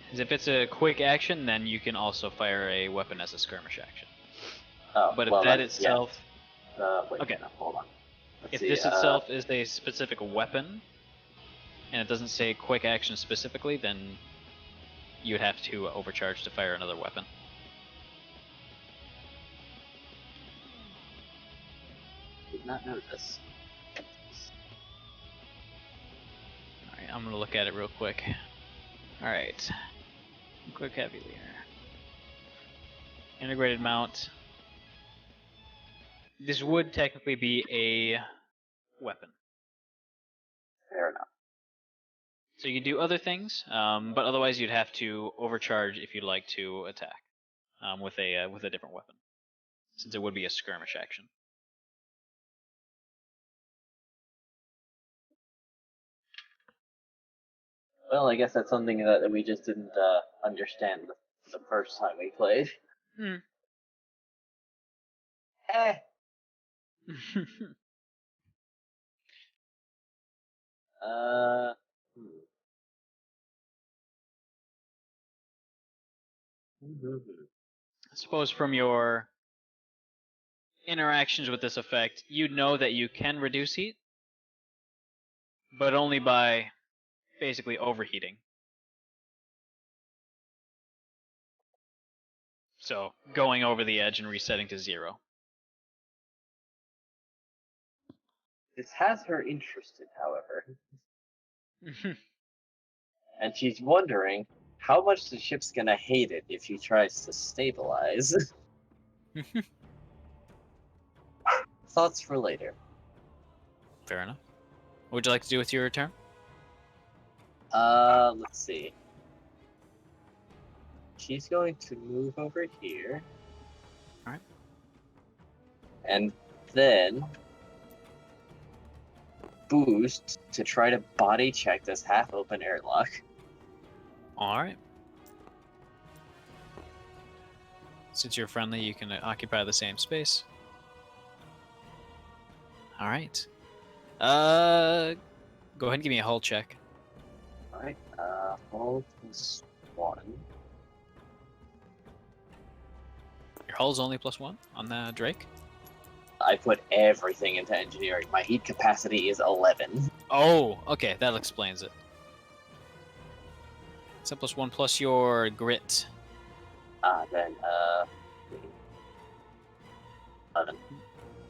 Speaker 1: Because if it's a quick action, then you can also fire a weapon as a skirmish action.
Speaker 4: Oh,
Speaker 1: But if
Speaker 4: well,
Speaker 1: that
Speaker 4: that's-
Speaker 1: itself,
Speaker 4: Wait,
Speaker 1: okay.
Speaker 4: no, hold on. Let's
Speaker 1: if
Speaker 4: see,
Speaker 1: this itself is a specific weapon, and it doesn't say quick action specifically, then you would have to overcharge to fire another weapon.
Speaker 4: Did not notice.
Speaker 1: Alright, I'm gonna look at it real quick. Alright. Quick heavy here. Integrated mount. This would technically be a weapon.
Speaker 4: Fair enough.
Speaker 1: So you can do other things, but otherwise you'd have to overcharge if you'd like to attack with a different weapon, since it would be a skirmish action.
Speaker 4: Well, I guess that's something that we just didn't understand the first time we played.
Speaker 1: Hmm.
Speaker 4: Eh. Hmm.
Speaker 1: I suppose from your interactions with this effect, you know that you can reduce heat, but only by basically overheating. So going over the edge and resetting to 0.
Speaker 4: This has her interested, however, and she's wondering how much the ship's gonna hate it if she tries to stabilize. Thoughts for later.
Speaker 1: Fair enough. What would you like to do with your turn?
Speaker 4: Let's see. She's going to move over here.
Speaker 1: Alright.
Speaker 4: And then boost to try to body check this half-open airlock.
Speaker 1: Alright. Since you're friendly, you can occupy the same space. Alright. Go ahead and give me a hull check.
Speaker 4: Alright, hull +1.
Speaker 1: Your hull's only +1 on the Drake.
Speaker 4: I put everything into engineering. My heat capacity is 11.
Speaker 1: Oh, okay, that explains it. So +1 plus your grit.
Speaker 4: Then, 11.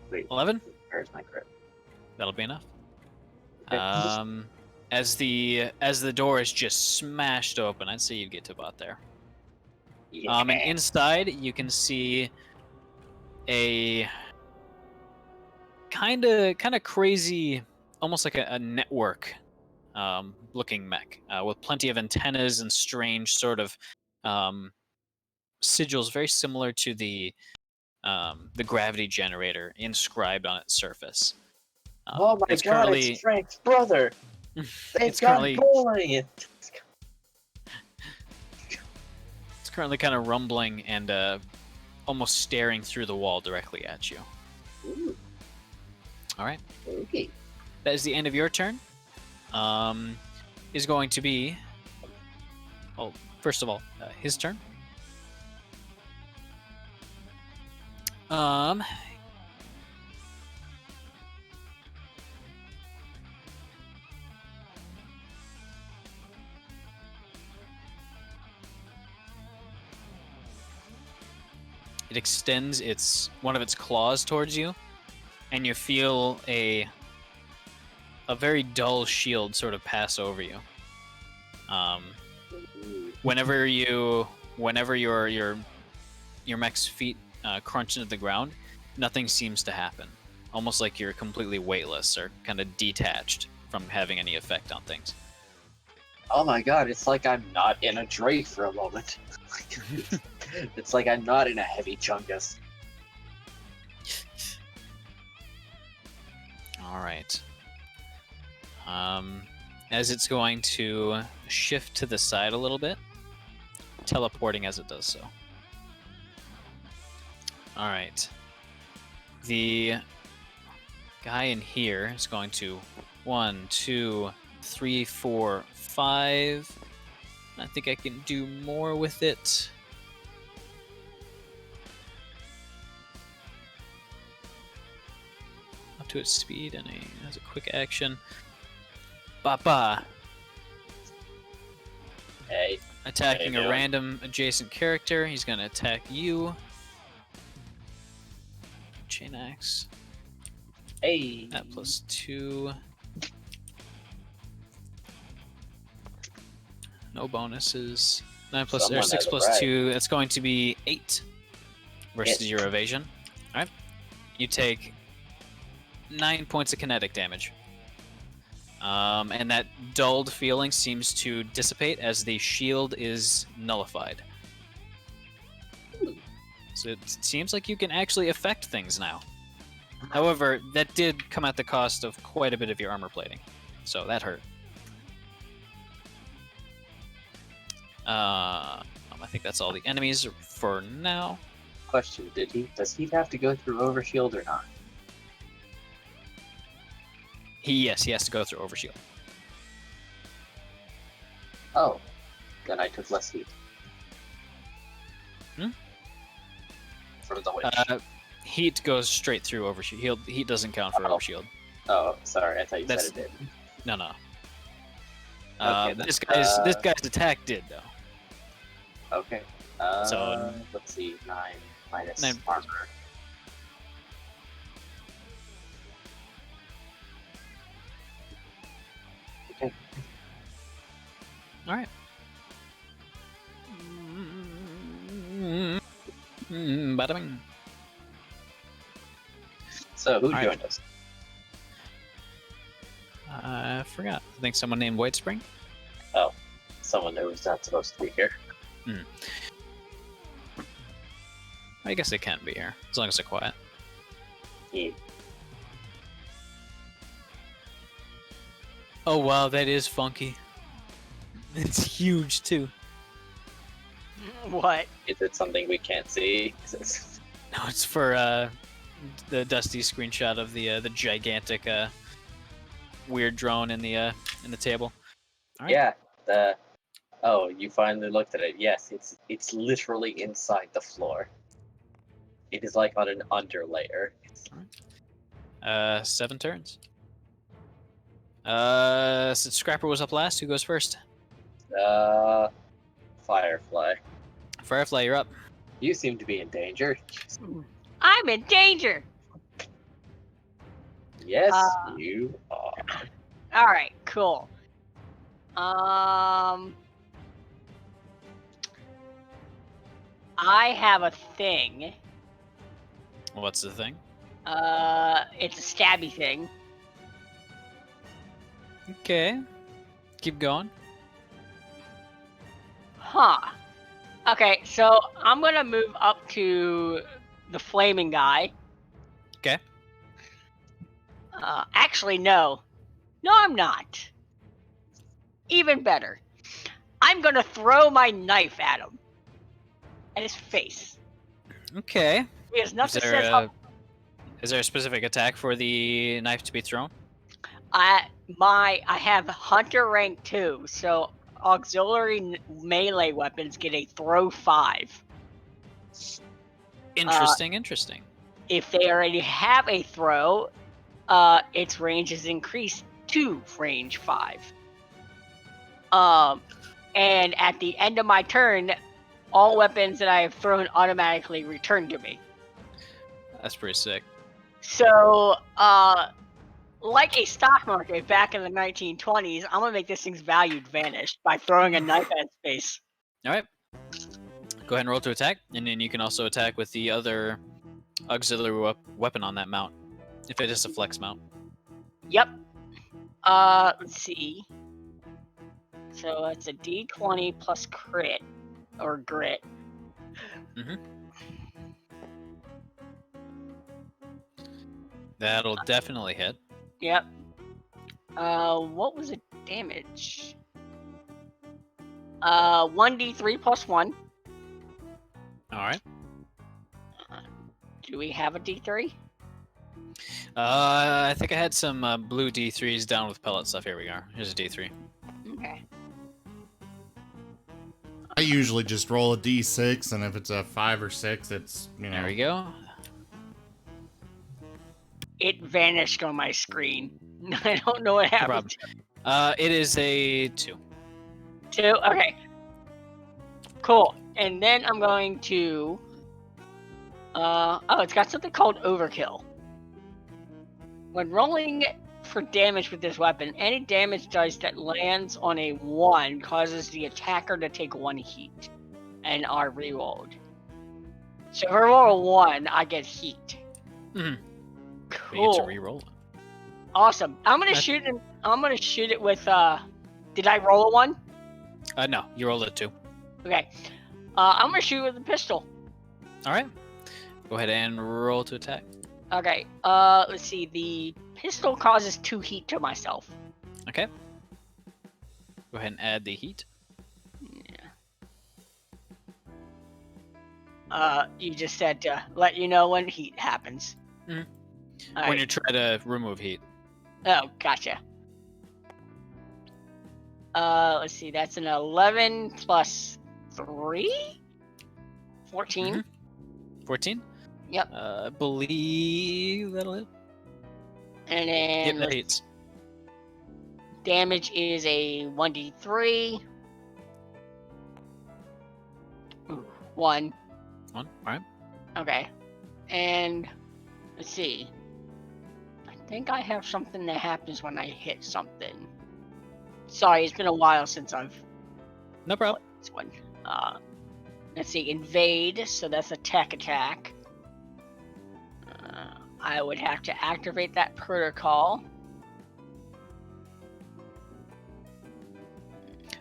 Speaker 4: Wait,
Speaker 1: 11?
Speaker 4: where's my crit?
Speaker 1: That'll be enough.
Speaker 4: Okay.
Speaker 1: As the door is just smashed open, I'd say you'd get to about there.
Speaker 4: Yeah.
Speaker 1: And inside you can see a kind of crazy, almost like a network looking mech with plenty of antennas and strange sort of sigils, very similar to the gravity generator inscribed on its surface.
Speaker 4: Oh my
Speaker 1: it's
Speaker 4: god,
Speaker 1: currently,
Speaker 4: it's Frank's brother! They've
Speaker 1: it's
Speaker 4: got
Speaker 1: currently
Speaker 4: boy!
Speaker 1: it's currently kind of rumbling and almost staring through the wall directly at you.
Speaker 4: Ooh,
Speaker 1: All right.
Speaker 4: okay.
Speaker 1: That is the end of your turn. Is going to be, well, first of all, his turn. it extends one of its claws towards you, and you feel a very dull shield sort of pass over you. Whenever your mech's feet crunch into the ground, nothing seems to happen. Almost like you're completely weightless or kind of detached from having any effect on things.
Speaker 4: Oh my god, it's like I'm not in a Drake for a moment. It's like I'm not in a heavy chungus.
Speaker 1: Alright. As it's going to shift to the side a little bit, teleporting as it does so. Alright. The guy in here is going to 1, 2, 3, 4, 5. I think I can do more with it. Up to its speed, and has a quick action. Bapa!
Speaker 4: Hey.
Speaker 1: Attacking
Speaker 4: How you
Speaker 1: a
Speaker 4: doing?
Speaker 1: random adjacent character. He's going to attack you. Chain axe.
Speaker 4: Hey.
Speaker 1: That +2. No bonuses. 9 plus
Speaker 4: Someone
Speaker 1: 6
Speaker 4: has a
Speaker 1: plus
Speaker 4: brag.
Speaker 1: 2. That's going to be 8 versus
Speaker 4: Hit.
Speaker 1: your evasion. All right. You take 9 points of kinetic damage. And that dulled feeling seems to dissipate as the shield is nullified. So it seems like you can actually affect things now. However, that did come at the cost of quite a bit of your armor plating. So that hurt. I think that's all the enemies for now.
Speaker 4: Question: Does he have to go through Overshield or not?
Speaker 1: Yes, he has to go through Overshield.
Speaker 4: Oh, then I took less heat.
Speaker 1: Hmm?
Speaker 4: For the witch.
Speaker 1: Heat goes straight through Overshield. Heat doesn't count for
Speaker 4: Oh.
Speaker 1: Overshield.
Speaker 4: Oh, sorry, I thought you
Speaker 1: That's-
Speaker 4: said it did.
Speaker 1: No.
Speaker 4: Okay,
Speaker 1: This
Speaker 4: then,
Speaker 1: guy's attack did though.
Speaker 4: Okay.
Speaker 1: So-
Speaker 4: let's see, 9 minus
Speaker 1: 9.
Speaker 4: armor. Okay.
Speaker 1: All right. Bada bing.
Speaker 4: So who
Speaker 1: Alright.
Speaker 4: joined us?
Speaker 1: I forgot. I think someone named White Spring.
Speaker 4: Someone who was not supposed to be here.
Speaker 1: I guess they can be here as long as they're quiet.
Speaker 4: Yeah.
Speaker 1: Oh wow, that is funky. It's huge too.
Speaker 2: What?
Speaker 4: Is it something we can't see?
Speaker 1: No, it's for the dusty screenshot of the gigantic weird drone in the table. All right.
Speaker 4: Yeah. Oh, you finally looked at it. Yes, it's literally inside the floor. It is like on an underlayer.
Speaker 1: 7 turns. Since Scrapper was up last, who goes first?
Speaker 4: Firefly.
Speaker 1: Firefly, you're up.
Speaker 4: You seem to be in danger.
Speaker 2: I'm in danger.
Speaker 4: Yes,
Speaker 2: Uh,
Speaker 4: you are.
Speaker 2: All right, cool. I have a thing.
Speaker 1: What's the thing?
Speaker 2: It's a stabby thing.
Speaker 1: Okay. Keep going.
Speaker 2: Huh. Okay, so I'm gonna move up to the flaming guy.
Speaker 1: Okay.
Speaker 2: Actually, no. No, I'm not. Even better. I'm gonna throw my knife at him. At his face.
Speaker 1: Okay.
Speaker 2: Because nothing
Speaker 1: Is
Speaker 2: says how
Speaker 1: there a specific attack for the knife to be thrown?
Speaker 2: I have Hunter rank 2, so auxiliary melee weapons get a throw 5.
Speaker 1: Interesting.
Speaker 2: If they already have a throw, its range is increased to range 5. And at the end of my turn, all weapons that I have thrown automatically return to me.
Speaker 1: That's pretty sick.
Speaker 2: So, like a stock market back in the 1920s, I'm gonna make this thing's value vanish by throwing a knife at its face.
Speaker 1: All right. Go ahead and roll to attack, and then you can also attack with the other auxiliary weapon on that mount, if it is a flex mount.
Speaker 2: Yep. Let's see. So it's a D20 plus crit or grit.
Speaker 1: That'll definitely hit.
Speaker 2: Yep. What was the damage? 1d3 plus 1.
Speaker 1: All right.
Speaker 2: Do we have a d3?
Speaker 1: I think I had some blue D3s down with pellet stuff. Here we are. Here's a D3.
Speaker 2: Okay.
Speaker 3: I usually just roll a d6, and if it's a 5 or 6, it's, you know.
Speaker 1: There we go.
Speaker 2: It vanished on my screen. I don't know what happened.
Speaker 1: It is a 2.
Speaker 2: 2? Okay. Cool. And then I'm going to... oh, it's got something called overkill. When rolling for damage with this weapon, any damage dice that lands on a 1 causes the attacker to take 1 heat and are rerolled. So if I roll a 1, I get heat.
Speaker 1: Mm-hmm.
Speaker 2: Cool.
Speaker 1: We get to reroll it.
Speaker 2: Awesome. I'm gonna shoot it. I'm gonna shoot it with. Did I roll a 1?
Speaker 1: No, you rolled a 2.
Speaker 2: Okay. I'm gonna shoot it with a pistol.
Speaker 1: All right. Go ahead and roll to attack.
Speaker 2: Okay. Let's see. The pistol causes 2 heat to myself.
Speaker 1: Okay. Go ahead and add the heat.
Speaker 2: Yeah. You just said to let you know when heat happens.
Speaker 1: Mhm.
Speaker 2: All
Speaker 1: When
Speaker 2: right.
Speaker 1: you try to remove heat.
Speaker 2: Oh, gotcha. Let's see. That's an 11 plus 3? 14?
Speaker 1: Mhm. 14?
Speaker 2: Yep.
Speaker 1: I believe that'll hit.
Speaker 2: And then
Speaker 1: Yep, that hits.
Speaker 2: damage is a 1d3. Ooh, 1.
Speaker 1: 1. All right.
Speaker 2: Okay. And let's see. I think I have something that happens when I hit something. Sorry, it's been a while since I've
Speaker 1: No problem.
Speaker 2: this one. Let's see, invade, so that's a tech attack. I would have to activate that protocol.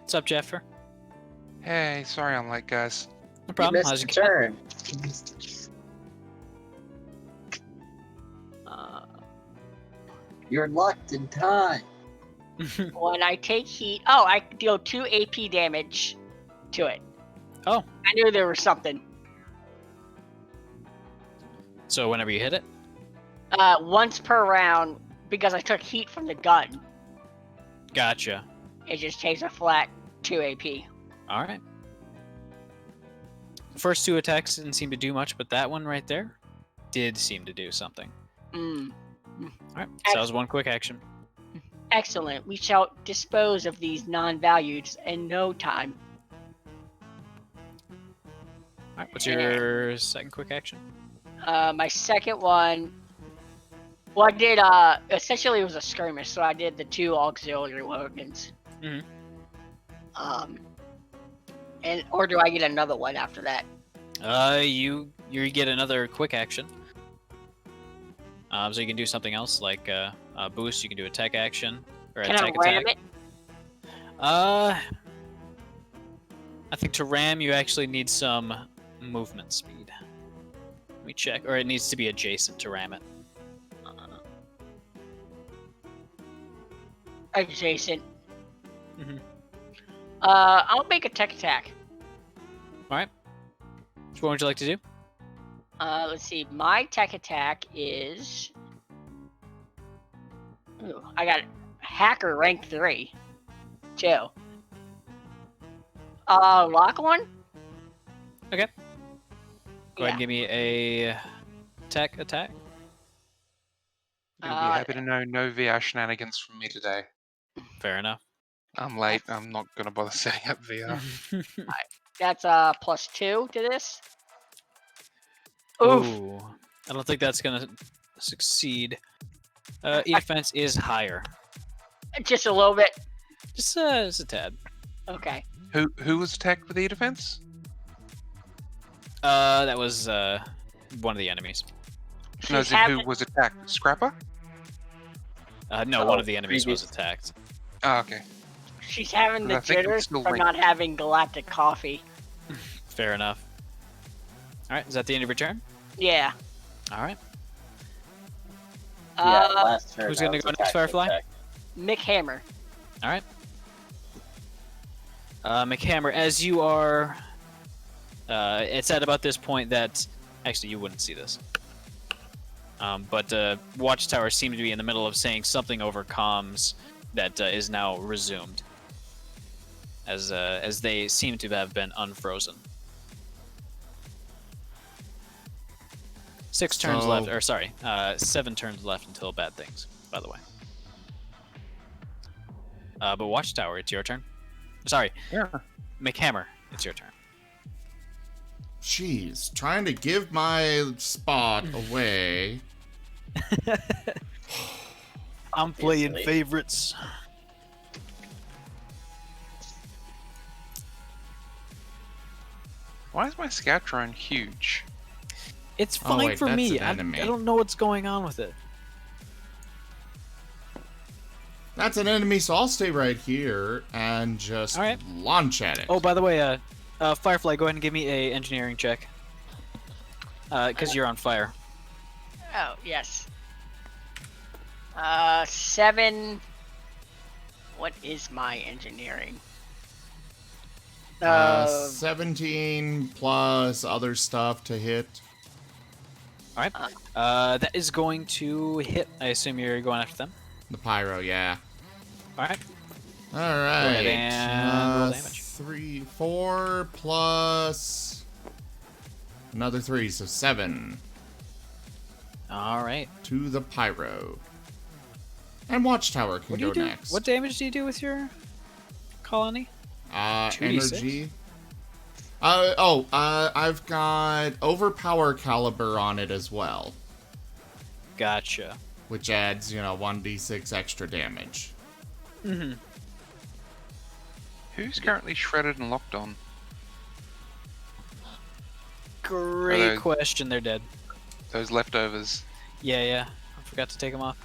Speaker 1: What's up, Jeffer?
Speaker 5: Hey, sorry I'm late, guys.
Speaker 1: No
Speaker 4: You
Speaker 1: problem.
Speaker 4: missed
Speaker 1: How's
Speaker 4: your
Speaker 1: your
Speaker 4: turn. You're locked in time.
Speaker 2: When I take heat, oh, I deal 2 AP damage to it.
Speaker 1: Oh.
Speaker 2: I knew there was something.
Speaker 1: So whenever you hit it?
Speaker 2: Once per round, because I took heat from the gun,
Speaker 1: Gotcha.
Speaker 2: it just takes a flat 2 AP.
Speaker 1: All right. The first 2 attacks didn't seem to do much, but that one right there did seem to do something.
Speaker 2: Mm.
Speaker 1: All right. So that was 1 quick action.
Speaker 2: Excellent. We shall dispose of these non-values in no time.
Speaker 1: All right. What's your second quick action?
Speaker 2: My second one, well, I did, essentially it was a skirmish, so I did the 2 auxiliary weapons.
Speaker 1: Mhm.
Speaker 2: Or do I get another one after that?
Speaker 1: You get another quick action. So you can do something else like a boost. You can do a tech action or a
Speaker 2: Can I
Speaker 1: tech
Speaker 2: ram
Speaker 1: attack.
Speaker 2: it?
Speaker 1: I think to ram you actually need some movement speed. Let me check, or it needs to be adjacent to ram it.
Speaker 2: Adjacent.
Speaker 1: Mhm.
Speaker 2: I'll make a tech attack.
Speaker 1: All right. Which one would you like to do?
Speaker 2: Let's see. My tech attack is. Ooh, I got hacker rank 3. 2. Lock one?
Speaker 1: Okay. Go ahead
Speaker 2: Yeah.
Speaker 1: and give me a tech attack.
Speaker 5: You'll be happy to know no VR shenanigans from me today.
Speaker 1: Fair enough.
Speaker 5: I'm late. I'm not going to bother setting up VR.
Speaker 2: That's +2 to this. Oof.
Speaker 1: Ooh, I don't think that's gonna succeed. E-defense is higher.
Speaker 2: Just a little bit.
Speaker 1: Just a tad.
Speaker 2: Okay.
Speaker 5: Who was attacked with e-defense?
Speaker 1: That was one of the enemies.
Speaker 5: No,
Speaker 2: She's
Speaker 5: who
Speaker 2: having-
Speaker 5: was attacked? Scrapper?
Speaker 1: No, one of the enemies was
Speaker 4: previous-
Speaker 1: attacked.
Speaker 5: Oh, okay.
Speaker 2: She's having the
Speaker 5: I think it's
Speaker 2: jitters
Speaker 5: still
Speaker 2: from
Speaker 5: linked.
Speaker 2: not having galactic coffee.
Speaker 1: Fair enough. All right, is that the end of your turn?
Speaker 2: Yeah.
Speaker 1: All right.
Speaker 4: Yeah,
Speaker 2: Uh,
Speaker 4: last turn.
Speaker 1: who's
Speaker 4: I
Speaker 1: gonna
Speaker 4: was
Speaker 1: go next,
Speaker 4: attacked with
Speaker 1: Firefly?
Speaker 4: tech.
Speaker 2: Mick Hammer.
Speaker 1: All right. McHammer, as you are, it's at about this point that actually you wouldn't see this. But Watchtower seemed to be in the middle of saying something over comms that is now resumed, as they seem to have been unfrozen. 6 turns
Speaker 3: So-
Speaker 1: left, or sorry, 7 turns left until bad things. By the way. But Watchtower, it's your turn. Sorry,
Speaker 5: Yeah.
Speaker 1: McHammer, it's your turn.
Speaker 3: Jeez, trying to give my spot away.
Speaker 1: I'm playing
Speaker 4: Obviously.
Speaker 1: favorites.
Speaker 5: Why is my scout drone huge?
Speaker 1: It's
Speaker 3: Oh,
Speaker 1: fine
Speaker 3: wait,
Speaker 1: for
Speaker 3: that's
Speaker 1: me.
Speaker 3: an enemy.
Speaker 1: I don't know what's going on with it.
Speaker 3: That's an enemy, so I'll stay right here and just
Speaker 1: All right.
Speaker 3: launch at it.
Speaker 1: Oh, by the way, Firefly, go ahead and give me a engineering check. Because you're on fire.
Speaker 2: Oh, yes. 7. What is my engineering?
Speaker 3: 17 plus other stuff to hit.
Speaker 1: All right. That is going to hit. I assume you're going after them.
Speaker 3: The pyro, yeah.
Speaker 1: All right.
Speaker 3: All right.
Speaker 1: ahead and roll damage.
Speaker 3: 4 plus another 3, so 7
Speaker 1: All right.
Speaker 3: to the pyro. And Watchtower can
Speaker 1: What do you
Speaker 3: go
Speaker 1: do?
Speaker 3: next.
Speaker 1: What damage do you do with your colony? 2d6?
Speaker 3: Energy. I've got overpower caliber on it as well,
Speaker 1: Gotcha.
Speaker 3: which adds, 1d6 extra damage.
Speaker 1: Mm-hmm.
Speaker 5: Who's currently shredded and locked on?
Speaker 1: Great
Speaker 5: Hello.
Speaker 1: question. They're dead.
Speaker 5: Those leftovers.
Speaker 1: Yeah. I forgot to take them off.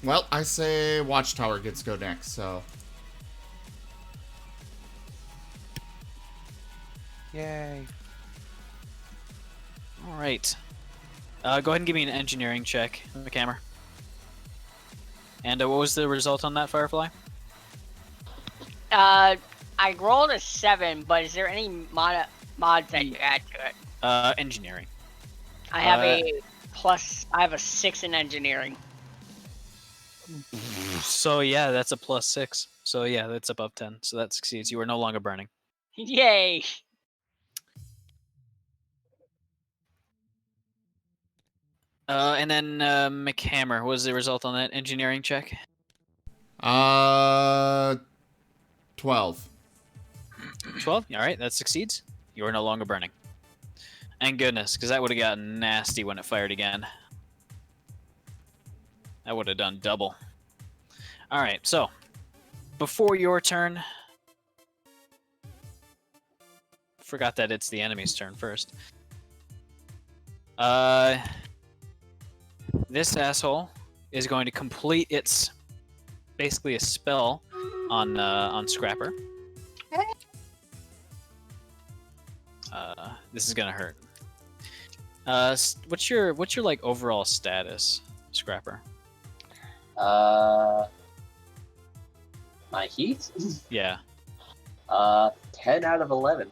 Speaker 3: Well, I say Watchtower gets go next, so.
Speaker 5: Yay.
Speaker 1: All right. Go ahead and give me an engineering check, McHammer. And what was the result on that, Firefly?
Speaker 2: I rolled a 7, but is there any mods that you add to it?
Speaker 1: Engineering.
Speaker 2: I have I have a 6 in engineering.
Speaker 1: So yeah, that's a +6. So yeah, that's above 10. So that succeeds. You are no longer burning.
Speaker 2: Yay!
Speaker 1: And then McHammer, what was the result on that engineering check?
Speaker 3: 12.
Speaker 1: 12. All right, that succeeds. You are no longer burning. And goodness, because that would have gotten nasty when it fired again. That would have done double. All right, so before your turn, forgot that it's the enemy's turn first. This asshole is going to complete its basically a spell on Scrapper. This is gonna hurt. What's your like overall status, Scrapper?
Speaker 4: My heat?
Speaker 1: Yeah.
Speaker 4: 10 out of 11.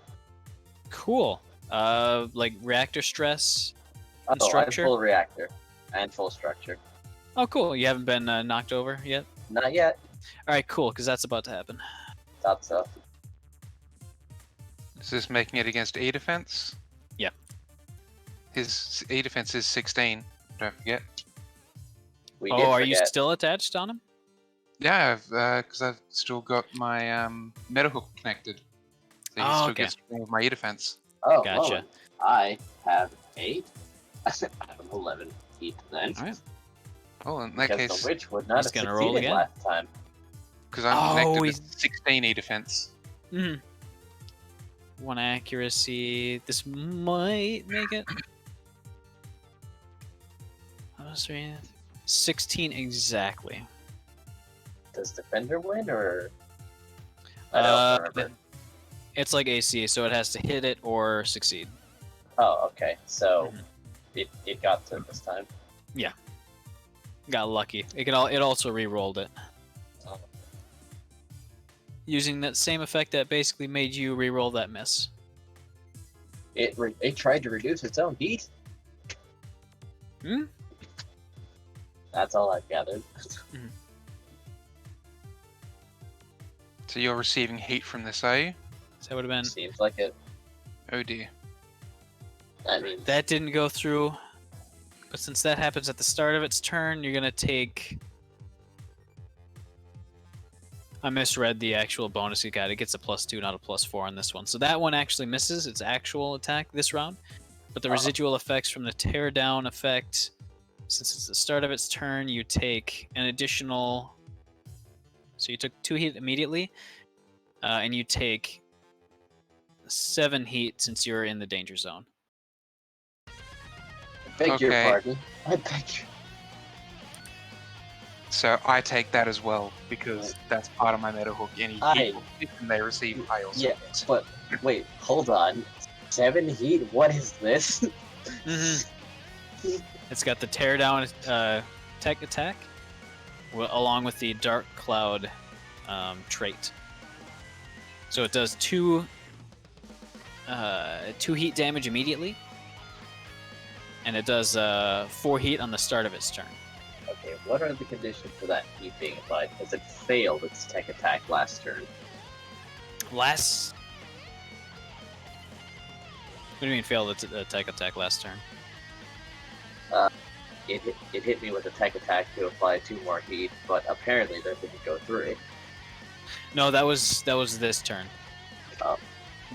Speaker 1: Cool. Like reactor stress and
Speaker 4: Oh,
Speaker 1: structure.
Speaker 4: I'm full reactor and full structure.
Speaker 1: Oh, cool. You haven't been knocked over yet.
Speaker 4: Not yet.
Speaker 1: All right, cool. Because that's about to happen.
Speaker 4: Thought so.
Speaker 5: Is this making it against E defense?
Speaker 1: Yeah.
Speaker 5: His E defense is 16. Don't forget.
Speaker 4: We
Speaker 1: Oh,
Speaker 4: did
Speaker 1: are you
Speaker 4: forget.
Speaker 1: still attached on him?
Speaker 5: Yeah, because I've still got my meta hook connected. So he
Speaker 1: Oh,
Speaker 5: still
Speaker 1: okay.
Speaker 5: gets one of my ear defense.
Speaker 4: Oh,
Speaker 1: Gotcha.
Speaker 4: Rowan, I have 8. I have 11 heat then.
Speaker 1: All right.
Speaker 5: Well, in that
Speaker 4: Because
Speaker 5: case,
Speaker 4: the witch would not
Speaker 1: He's
Speaker 4: have
Speaker 1: gonna roll
Speaker 4: succeeded
Speaker 1: again.
Speaker 4: last time.
Speaker 5: because I'm
Speaker 1: Oh,
Speaker 5: connected
Speaker 1: he's-
Speaker 5: to 16 e defense.
Speaker 1: Mhm. 1 accuracy. This might make it. Oh, sorry. 16 exactly.
Speaker 4: Does Defender win, or... I don't remember.
Speaker 1: It's like AC, so it has to hit it or succeed.
Speaker 4: Oh, okay. So,
Speaker 1: Mhm.
Speaker 4: it got to this time.
Speaker 1: Got lucky. It also re-rolled it.
Speaker 4: Oh.
Speaker 1: Using that same effect that basically made you re-roll that miss.
Speaker 4: It tried to reduce its own heat?
Speaker 1: Hmm?
Speaker 4: That's all I've gathered.
Speaker 5: So you're receiving heat from this, are you?
Speaker 1: So that would have been.
Speaker 4: Seems like it.
Speaker 5: Oh dear.
Speaker 4: I mean,
Speaker 1: That didn't go through. But since that happens at the start of its turn, you're gonna take. I misread the actual bonus you got. It gets a +2, not a +4 on this one. So that one actually misses its actual attack this round. But the residual effects from the tear down effect, since it's the start of its turn, you take an additional. So you took 2 heat immediately, and you take 7 heat since you're in the danger zone.
Speaker 4: I beg your
Speaker 5: Okay.
Speaker 4: pardon. I beg your...
Speaker 5: So I take that as well, because that's part of my meta hook. Any heat and they receive, I also
Speaker 4: Yeah,
Speaker 5: get.
Speaker 4: but wait, hold on. 7 heat? What is this?
Speaker 1: It's got the tear down tech attack, along with the dark cloud trait. So it does 2 heat damage immediately, and it does 4 heat on the start of its turn.
Speaker 4: Okay, what are the conditions for that heat being applied? Because it failed its tech attack last turn.
Speaker 1: What do you mean failed its tech attack last turn?
Speaker 4: It hit me with a tech attack to apply 2 more heat, but apparently that didn't go through.
Speaker 1: No, that was this turn.
Speaker 4: Oh.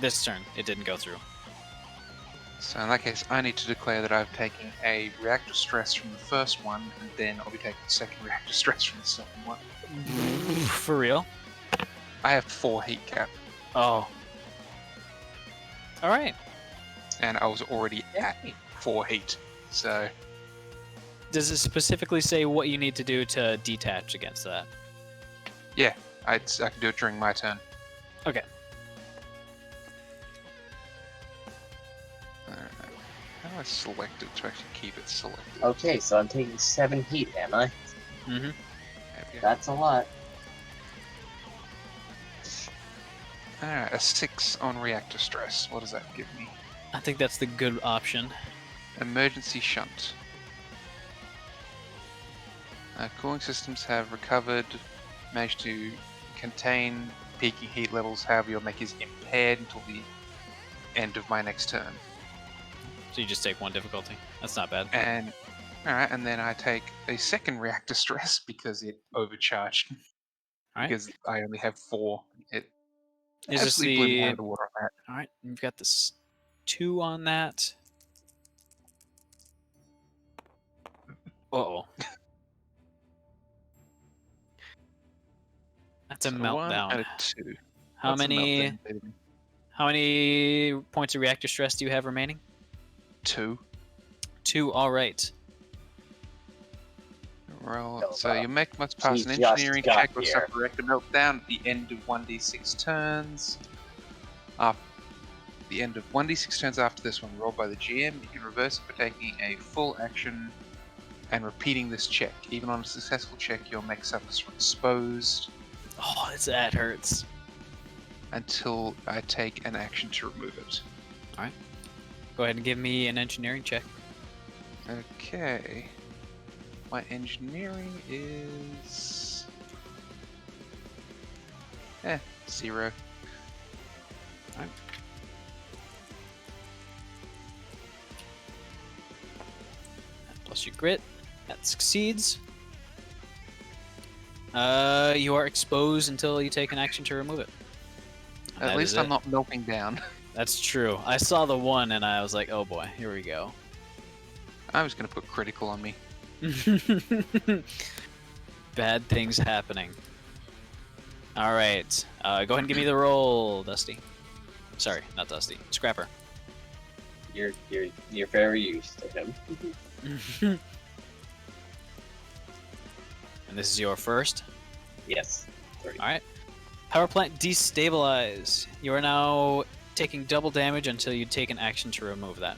Speaker 1: This turn, it didn't go through.
Speaker 5: So in that case, I need to declare that I've taken a reactor stress from the first one, and then I'll be taking the second reactor stress from the second one.
Speaker 1: For real?
Speaker 5: I have 4 heat cap,
Speaker 1: Oh. All right.
Speaker 5: and I was already at 4 heat. So
Speaker 1: Does it specifically say what you need to do to detach against that?
Speaker 5: yeah, I can do it during my turn.
Speaker 1: Okay.
Speaker 5: How do I select it to actually keep it selected?
Speaker 4: Okay, so I'm taking 7 heat, am I?
Speaker 1: Mm-hmm.
Speaker 5: There we go.
Speaker 4: That's a lot.
Speaker 5: Alright, a 6 on reactor stress. What does that give me?
Speaker 1: I think that's the good option.
Speaker 5: Emergency shunt. Cooling systems have recovered, managed to contain peaking heat levels, however your mech is impaired until the end of my next turn.
Speaker 1: So you just take 1 difficulty. That's not bad.
Speaker 5: And alright, and then I take a second reactor stress because it overcharged.
Speaker 1: Alright.
Speaker 5: Because I only have 4. It
Speaker 1: Is this
Speaker 5: absolutely blew me out
Speaker 1: the...
Speaker 5: of the water on that.
Speaker 1: All right, you've got this 2 on that. Uh-oh. That's a
Speaker 5: So 1
Speaker 1: meltdown.
Speaker 5: and a 2.
Speaker 1: How
Speaker 5: What's a
Speaker 1: many
Speaker 5: meltdown, baby?
Speaker 1: how many points of reactor stress do you have remaining?
Speaker 5: 2.
Speaker 1: 2, all right.
Speaker 5: Roll.
Speaker 4: Oh,
Speaker 5: So
Speaker 4: wow.
Speaker 5: your mech must pass
Speaker 4: He
Speaker 5: an
Speaker 4: just
Speaker 5: engineering
Speaker 4: got
Speaker 5: check or
Speaker 4: here.
Speaker 5: suffer a reactor meltdown at the end of 1d6 turns. The end of 1d6 turns after this one, rolled by the GM. You can reverse it by taking a full action and repeating this check. Even on a successful check, your mech suffers from exposed
Speaker 1: Oh, that hurts.
Speaker 5: until I take an action to remove it.
Speaker 1: Go ahead and give me an engineering check.
Speaker 5: Okay. My engineering is... 0.
Speaker 1: Plus your grit. That succeeds. You are exposed until you take an action to remove it. And
Speaker 5: At
Speaker 1: that
Speaker 5: least
Speaker 1: is
Speaker 5: I'm
Speaker 1: it.
Speaker 5: not melting down.
Speaker 1: That's true. I saw the one and I was like, oh boy, here we go.
Speaker 5: I was going to put critical on me.
Speaker 1: Bad things happening. All right, go ahead and give me the roll, Dusty. Sorry, not Dusty. Scrapper.
Speaker 4: You're very used to him.
Speaker 1: And this is your first.
Speaker 4: Yes. 30.
Speaker 1: All right. Power plant destabilize. You are now taking double damage until you take an action to remove that.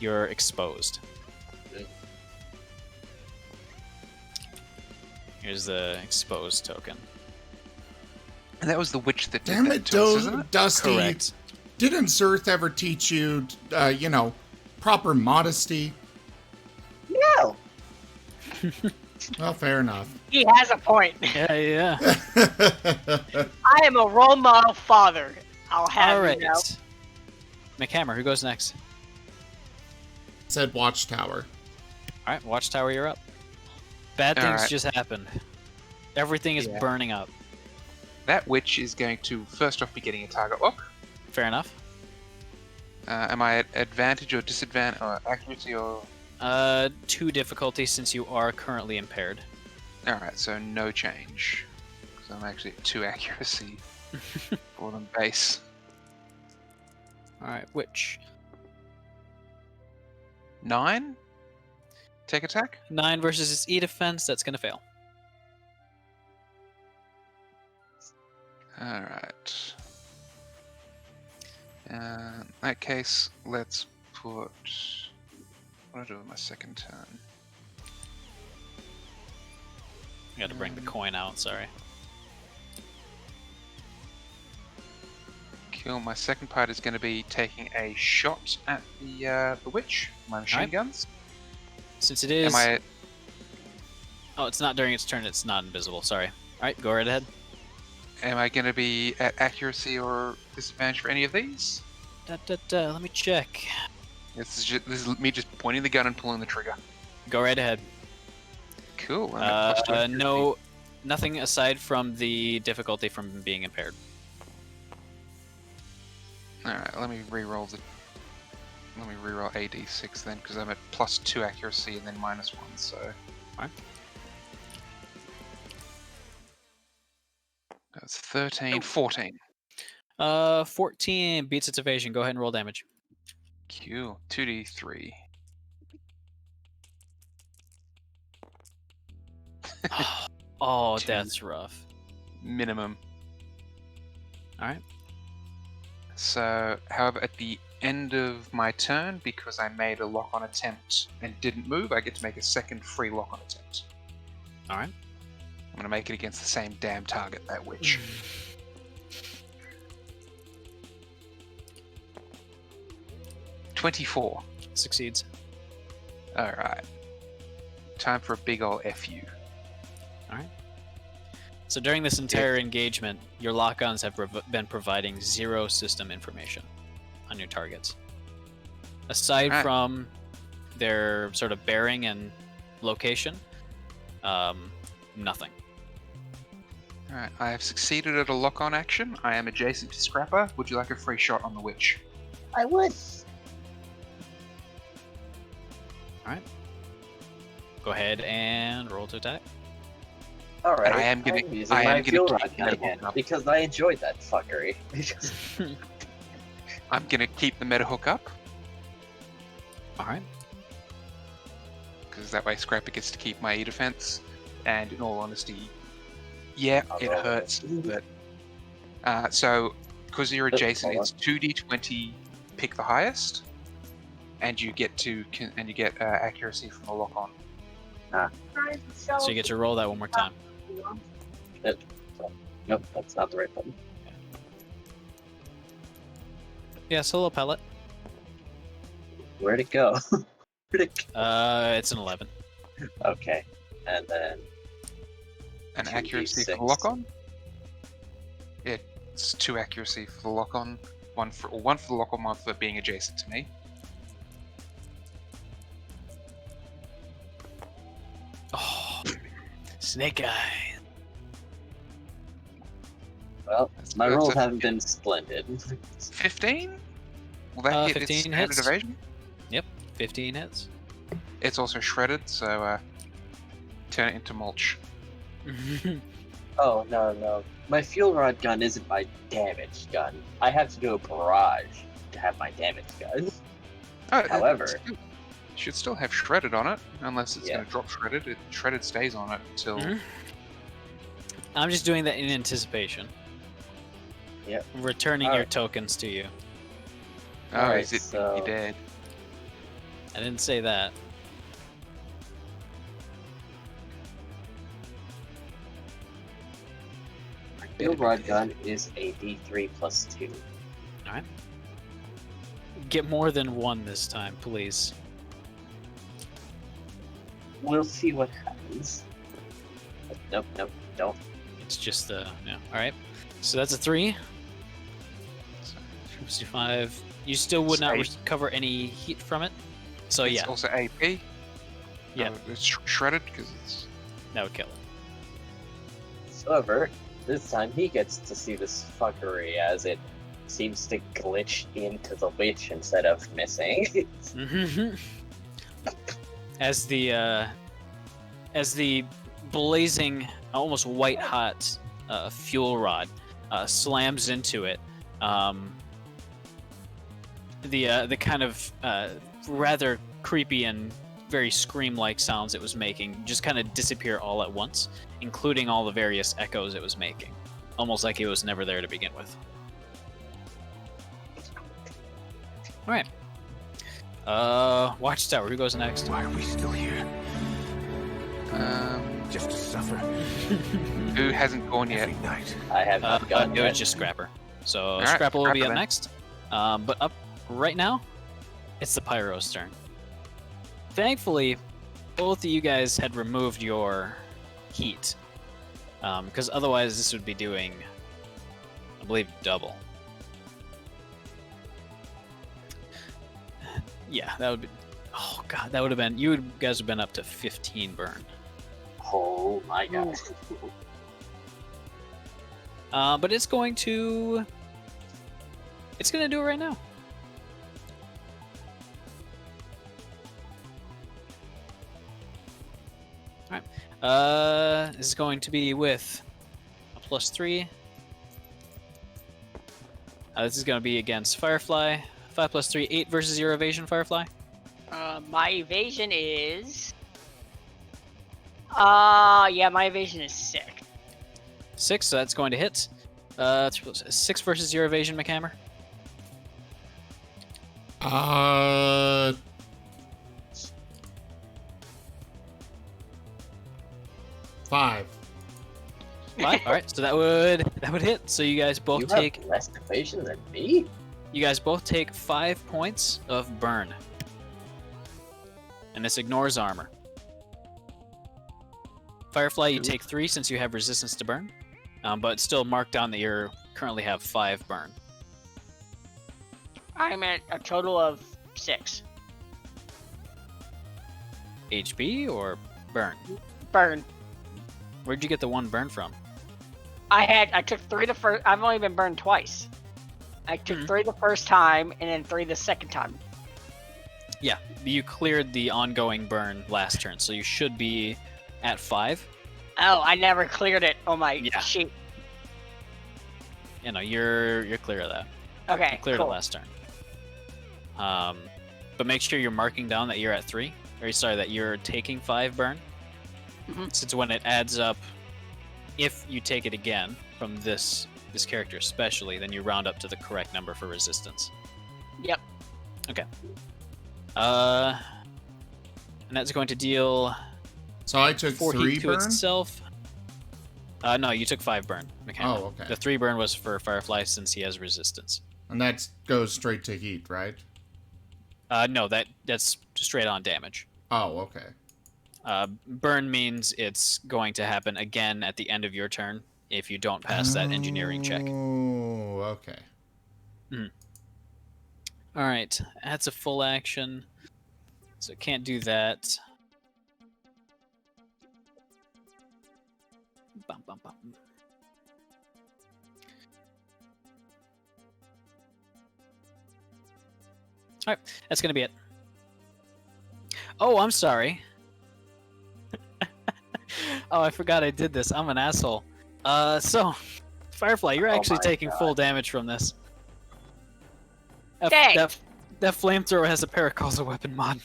Speaker 1: You're exposed.
Speaker 4: Mm.
Speaker 1: Here's the exposed token.
Speaker 5: And that was the witch that did
Speaker 3: Damn
Speaker 5: that
Speaker 3: it,
Speaker 5: to us, isn't it?
Speaker 3: Dusty.
Speaker 1: Correct.
Speaker 3: Didn't Zerth ever teach you, proper modesty?
Speaker 4: No.
Speaker 3: Well, fair enough.
Speaker 2: He has a point.
Speaker 1: Yeah.
Speaker 2: I am a role model father. I'll have
Speaker 1: All right.
Speaker 2: you know.
Speaker 1: McHammer, who goes next?
Speaker 3: Said Watchtower.
Speaker 1: All right, Watchtower, you're up. Bad
Speaker 5: All
Speaker 1: things
Speaker 5: right.
Speaker 1: just happened. Everything is
Speaker 5: Yeah.
Speaker 1: burning up.
Speaker 5: That witch is going to first off be getting a target lock.
Speaker 1: Fair enough.
Speaker 5: Am I at advantage or disadvantage or accuracy or?
Speaker 1: 2 difficulty since you are currently impaired.
Speaker 5: Alright, so no change. Because I'm actually at 2 accuracy for them base.
Speaker 1: All right, which
Speaker 5: 9? Take attack?
Speaker 1: 9 versus its E defense. That's gonna fail.
Speaker 5: Alright. In that case, let's put... What do I do with my second turn?
Speaker 1: I got to bring the coin out. Sorry.
Speaker 5: Cool, my second part is going to be taking a shot at the witch, my machine
Speaker 1: Alright.
Speaker 5: guns.
Speaker 1: Since it is.
Speaker 5: Am I...
Speaker 1: Oh, it's not during its turn. It's not invisible. Sorry. All right, go right ahead.
Speaker 5: Am I going to be at accuracy or disadvantage for any of these?
Speaker 1: Let me check.
Speaker 5: This is me just pointing the gun and pulling the trigger.
Speaker 1: Go right ahead.
Speaker 5: Cool. I'm at plus 2 accuracy.
Speaker 1: No, nothing aside from the difficulty from being impaired.
Speaker 5: Alright, let me re-roll AD6 then, because I'm at plus 2 accuracy and then minus 1, so...
Speaker 1: Alright.
Speaker 5: That's 13, 14.
Speaker 1: 14 beats its evasion. Go ahead and roll damage.
Speaker 5: Cool. 2d3.
Speaker 1: Oh,
Speaker 5: 2.
Speaker 1: that's rough.
Speaker 5: Minimum.
Speaker 1: Alright.
Speaker 5: So, however, at the end of my turn, because I made a lock-on attempt and didn't move, I get to make a second free lock-on attempt.
Speaker 1: Alright.
Speaker 5: I'm going to make it against the same damn target, that witch. 24.
Speaker 1: Succeeds.
Speaker 5: Alright. Time for a big ol' FU.
Speaker 1: So during this entire engagement, your lock-ons have been providing 0 system information on your targets. Aside
Speaker 5: Alright.
Speaker 1: from their sort of bearing and location, nothing.
Speaker 5: Alright, I have succeeded at a lock-on action. I am adjacent to Scrapper. Would you like a free shot on the witch?
Speaker 4: I would.
Speaker 1: Go ahead and roll to attack.
Speaker 4: All right.
Speaker 5: I am gonna-
Speaker 4: I'm using
Speaker 5: I am
Speaker 4: my
Speaker 5: gonna
Speaker 4: fuel
Speaker 5: keep
Speaker 4: rod
Speaker 5: that
Speaker 4: again
Speaker 5: up.
Speaker 4: because I enjoyed that fuckery.
Speaker 5: I'm gonna keep the meta hook up,
Speaker 1: Alright.
Speaker 5: because that way Scrapper gets to keep my E defense. And in all honesty, yeah, it hurts, but... so, because you're adjacent, it's 2d20, pick the highest, and you get accuracy from the lock-on.
Speaker 1: So you get to roll that one more time.
Speaker 4: Nope, that's not the right button.
Speaker 1: Yeah, solo pellet.
Speaker 4: Where'd it go? Where'd it
Speaker 1: It's an 11.
Speaker 4: go? Okay, and then
Speaker 5: An accuracy for the
Speaker 4: 2d6.
Speaker 5: lock-on? It's 2 accuracy for the lock-on, one for the lock-on, one for being adjacent to me.
Speaker 1: Oh, Snake Eye.
Speaker 4: Well,
Speaker 5: That's-
Speaker 4: my
Speaker 5: that's
Speaker 4: rolls
Speaker 5: a-
Speaker 4: haven't been splendid.
Speaker 5: 15? Will that hit its
Speaker 1: 15
Speaker 5: standard
Speaker 1: hits.
Speaker 5: evasion?
Speaker 1: 15 hits.
Speaker 5: It's also shredded, so turn it into mulch.
Speaker 4: Oh, no. My fuel rod gun isn't my damage gun. I have to do a barrage to have my damage gun.
Speaker 5: Oh,
Speaker 4: However-
Speaker 5: it should still have shredded on it, unless it's
Speaker 4: Yeah.
Speaker 5: going to drop shredded. Shredded stays on it until.
Speaker 1: Mhm. I'm just doing that in anticipation.
Speaker 4: Yep.
Speaker 1: Returning your
Speaker 4: Alright.
Speaker 1: tokens to you.
Speaker 5: Oh,
Speaker 4: Alright,
Speaker 5: is it
Speaker 4: so-
Speaker 5: you dead?
Speaker 1: I didn't say that.
Speaker 4: My fuel rod gun is a D3 plus 2.
Speaker 1: Get more than one this time, please.
Speaker 4: We'll see what happens. Nope, don't.
Speaker 1: It's just yeah. All right. So that's a 3. 5. You still would not
Speaker 5: Straight.
Speaker 1: recover any heat from it. So
Speaker 5: It's
Speaker 1: yeah,
Speaker 5: also AP.
Speaker 1: Yeah.
Speaker 5: It's shredded because it's.
Speaker 1: that would kill it.
Speaker 4: However, this time he gets to see this fuckery as it seems to glitch into the witch instead of missing.
Speaker 1: Mhm. As the blazing, almost white hot fuel rod slams into it, the kind of rather creepy and very scream-like sounds it was making just kind of disappear all at once, including all the various echoes it was making, almost like it was never there to begin with. All right. Watchtower. Who goes next?
Speaker 6: Why are we still here? Just to suffer
Speaker 5: Who hasn't gone yet?
Speaker 6: every night.
Speaker 4: I have not gotten
Speaker 1: It was
Speaker 4: yet.
Speaker 1: just Scrapper. So
Speaker 5: Alright,
Speaker 1: Scrapper will be
Speaker 5: Scrapper
Speaker 1: up
Speaker 5: then.
Speaker 1: next. But up right now, it's the Pyro's turn. Thankfully, both of you guys had removed your heat. Because otherwise this would be doing, I believe, double. Yeah, that would be... Oh god, that would have been... You guys would have been up to 15 burn.
Speaker 4: Oh my god.
Speaker 1: But it's going to... It's going to do it right now. Alright. This is going to be with a +3. This is going to be against Firefly. 5 + 3, 8 versus your evasion, Firefly.
Speaker 2: My evasion is. Yeah, my evasion is 6.
Speaker 1: 6, so that's going to hit. 6 versus your evasion, McHammer.
Speaker 3: 5.
Speaker 1: 5. All right, so that would hit. So you guys both
Speaker 4: You
Speaker 1: take
Speaker 4: have less evasion than me?
Speaker 1: 5 points of burn. And this ignores armor. Firefly, you take 3 since you have resistance to burn, but it's still marked down that you currently have 5 burn.
Speaker 2: I'm at a total of 6.
Speaker 1: HP or burn?
Speaker 2: Burn.
Speaker 1: Where'd you get the 1 burn from?
Speaker 2: I took 3 the first. I've only been burned twice. I took 3 the first time and then 3 the second time.
Speaker 1: Yeah, you cleared the ongoing burn last turn, so you should be at 5.
Speaker 2: Oh, I never cleared it on my
Speaker 1: Yeah.
Speaker 2: sheet.
Speaker 1: You know, you're clear of that.
Speaker 2: Okay,
Speaker 1: You cleared
Speaker 2: cool.
Speaker 1: it last turn. But make sure you're marking down that you're at 3. Or sorry, that you're taking 5 burn.
Speaker 2: Mhm.
Speaker 1: Since when it adds up, if you take it again from this character especially, then you round up to the correct number for resistance.
Speaker 2: Yep.
Speaker 1: Okay. And that's going to deal
Speaker 3: So I took
Speaker 1: 4
Speaker 3: 3
Speaker 1: heat to
Speaker 3: burn?
Speaker 1: itself. No, you took 5 burn. Mechanical.
Speaker 3: Oh, okay.
Speaker 1: The 3 burn was for Firefly since he has resistance.
Speaker 3: And that goes straight to heat, right?
Speaker 1: No, that's straight on damage.
Speaker 3: Oh, okay.
Speaker 1: Burn means it's going to happen again at the end of your turn if you don't pass that engineering check.
Speaker 3: Oh, okay.
Speaker 1: All right, that's a full action, so it can't do that. Bum, bum, bum. All right, that's gonna be it. Oh, I'm sorry. Oh, I forgot I did this. I'm an asshole. So, Firefly, you're
Speaker 4: Oh
Speaker 1: actually
Speaker 4: my
Speaker 1: taking
Speaker 4: God.
Speaker 1: full damage from this.
Speaker 2: Dang.
Speaker 1: That flamethrower has a Paracausal weapon mod.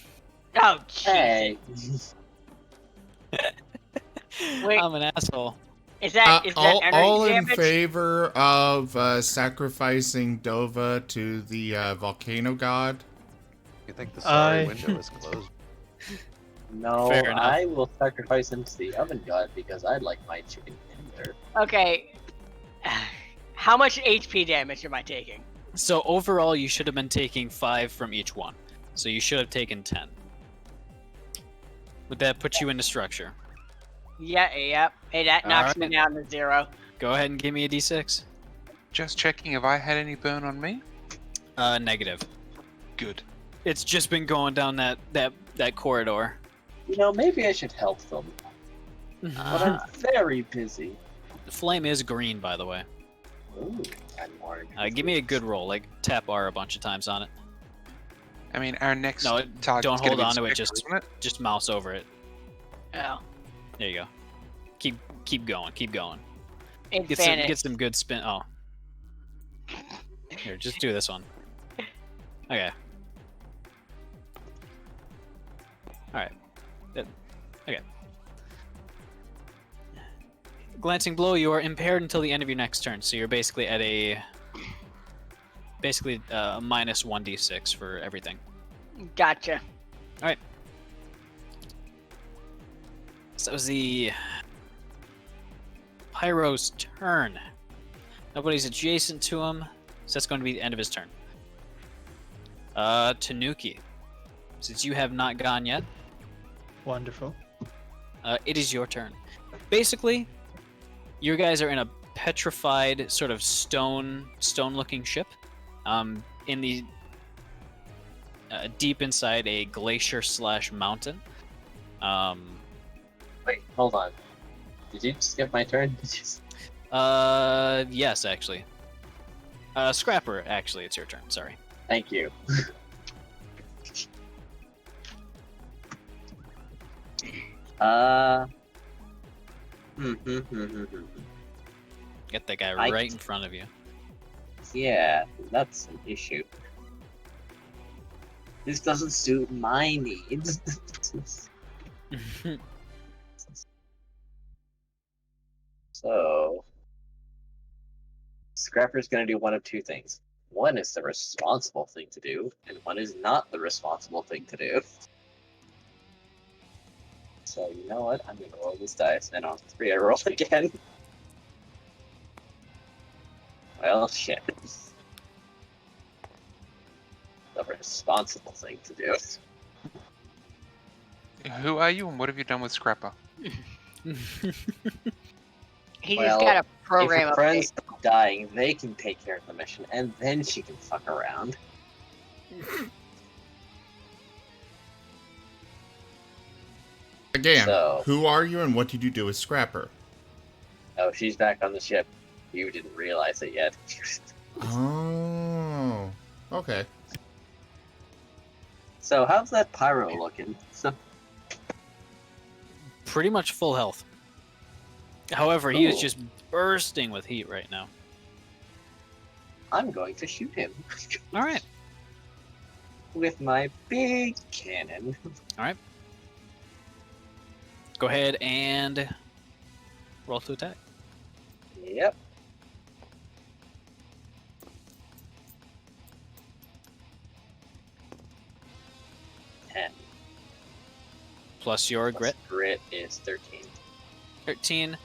Speaker 2: Oh, jeez.
Speaker 4: Hey.
Speaker 2: Wait.
Speaker 1: I'm an asshole.
Speaker 2: Is that energy
Speaker 3: all in
Speaker 2: damage?
Speaker 3: favor of sacrificing Dova to the volcano god?
Speaker 6: You think the sorry
Speaker 7: I-
Speaker 6: window is closed?
Speaker 4: No,
Speaker 1: Fair enough.
Speaker 4: I will sacrifice him to the oven god because I like my chicken tender.
Speaker 2: Okay. How much HP damage am I taking?
Speaker 1: So overall, you should have been taking 5 from each one. So you should have taken 10. Would that put you into structure?
Speaker 2: Yeah, yep. Hey, that knocks me down to 0.
Speaker 1: Go ahead and give me a d6.
Speaker 5: Just checking if I had any burn on me.
Speaker 1: Negative.
Speaker 5: Good.
Speaker 1: It's just been going down that corridor.
Speaker 4: You know, maybe I should help them. But I'm very busy.
Speaker 1: The flame is green, by the way.
Speaker 4: Ooh, I'm more
Speaker 1: Give me a good roll. Like tap R a bunch of times on it.
Speaker 5: I mean, our next
Speaker 1: No,
Speaker 5: target's
Speaker 1: don't
Speaker 5: gonna
Speaker 1: hold
Speaker 5: be
Speaker 1: on to it.
Speaker 5: Spectre, isn't it?
Speaker 1: Just mouse over it.
Speaker 2: Oh.
Speaker 1: There you go. Keep going. Keep going.
Speaker 2: Advantage.
Speaker 1: Get some good spin. Oh. Here, just do this one. Okay. Alright. Okay. Glancing blow, you are impaired until the end of your next turn, so you're basically at a minus 1d6 for everything.
Speaker 2: Gotcha.
Speaker 1: So that was the Pyro's turn. Nobody's adjacent to him, so that's going to be the end of his turn. Tanuki, since you have not gone yet,
Speaker 7: Wonderful.
Speaker 1: it is your turn. Basically, you guys are in a petrified sort of stone-looking ship, in the deep inside a glacier/mountain.
Speaker 4: Wait, hold on. Did you skip my turn?
Speaker 1: Yes, actually. Scrapper, actually, it's your turn. Sorry.
Speaker 4: Thank you.
Speaker 1: Get that guy
Speaker 4: I-
Speaker 1: right in front of you.
Speaker 4: Yeah, that's an issue. This doesn't suit my needs. So, Scrapper's gonna do one of two things. One is the responsible thing to do, and one is not the responsible thing to do. So, you know what? I'm gonna roll this dice, and on 3 I roll again. Well, shit. The responsible thing to do.
Speaker 5: Who are you and what have you done with Scrapper?
Speaker 2: He
Speaker 4: Well,
Speaker 2: just got a
Speaker 4: If
Speaker 2: program
Speaker 4: her
Speaker 2: update.
Speaker 4: friends are dying, they can take care of the mission, and then she can fuck around.
Speaker 3: Again,
Speaker 4: So-
Speaker 3: who are you and what did you do with Scrapper?
Speaker 4: Oh, she's back on the ship. You didn't realize it yet.
Speaker 3: Oh, okay.
Speaker 4: So, how's that pyro looking? So,
Speaker 1: Pretty much full health. However, he is
Speaker 4: Cool.
Speaker 1: just bursting with heat right now.
Speaker 4: I'm going to shoot him
Speaker 1: All right.
Speaker 4: with my big cannon.
Speaker 1: Go ahead and roll to attack.
Speaker 4: Yep.
Speaker 1: Plus your grit.
Speaker 4: Grit is 13.
Speaker 1: 13.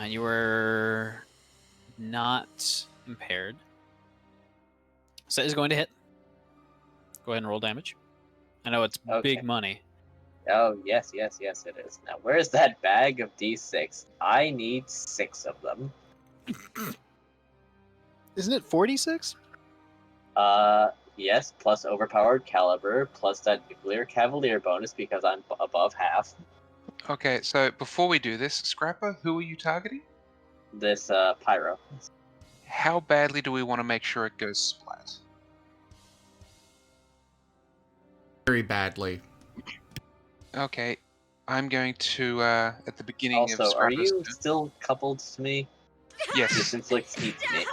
Speaker 1: You were not impaired. So that is going to hit. Go ahead and roll damage. I know it's
Speaker 4: Okay.
Speaker 1: big money.
Speaker 4: Oh, yes, it is. Now, where's that bag of D6? I need 6 of them.
Speaker 1: Isn't it 46?
Speaker 4: Yes, plus overpowered caliber, plus that nuclear cavalier bonus because I'm above half.
Speaker 5: Okay, so before we do this, Scrapper, who are you targeting?
Speaker 4: This pyro.
Speaker 5: How badly do we want to make sure it goes splat?
Speaker 3: Very badly.
Speaker 5: Okay, I'm going to, at the beginning of
Speaker 4: Also, are
Speaker 5: Scrapper's
Speaker 4: you
Speaker 5: turn.
Speaker 4: still coupled to me?
Speaker 5: Yes.
Speaker 4: This inflicts heat to me.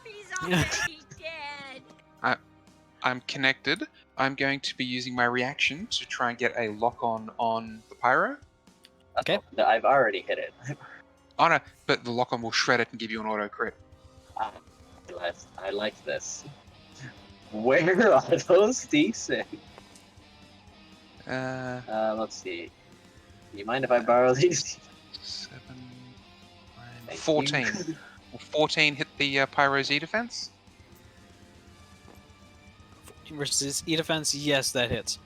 Speaker 8: He's already dead.
Speaker 5: I'm connected. I'm going to be using my reaction to try and get a lock-on on the pyro.
Speaker 1: Okay.
Speaker 4: No, I've already hit it.
Speaker 5: Oh no, but the lock-on will shred it and give you an auto crit.
Speaker 4: I like this. Where are those decent? Let's see. Do you mind if I borrow these?
Speaker 5: 7, 9,
Speaker 4: Thank
Speaker 5: 14.
Speaker 4: you.
Speaker 5: Will 14 hit the pyro's E defense?
Speaker 1: Versus E defense, yes, that hits.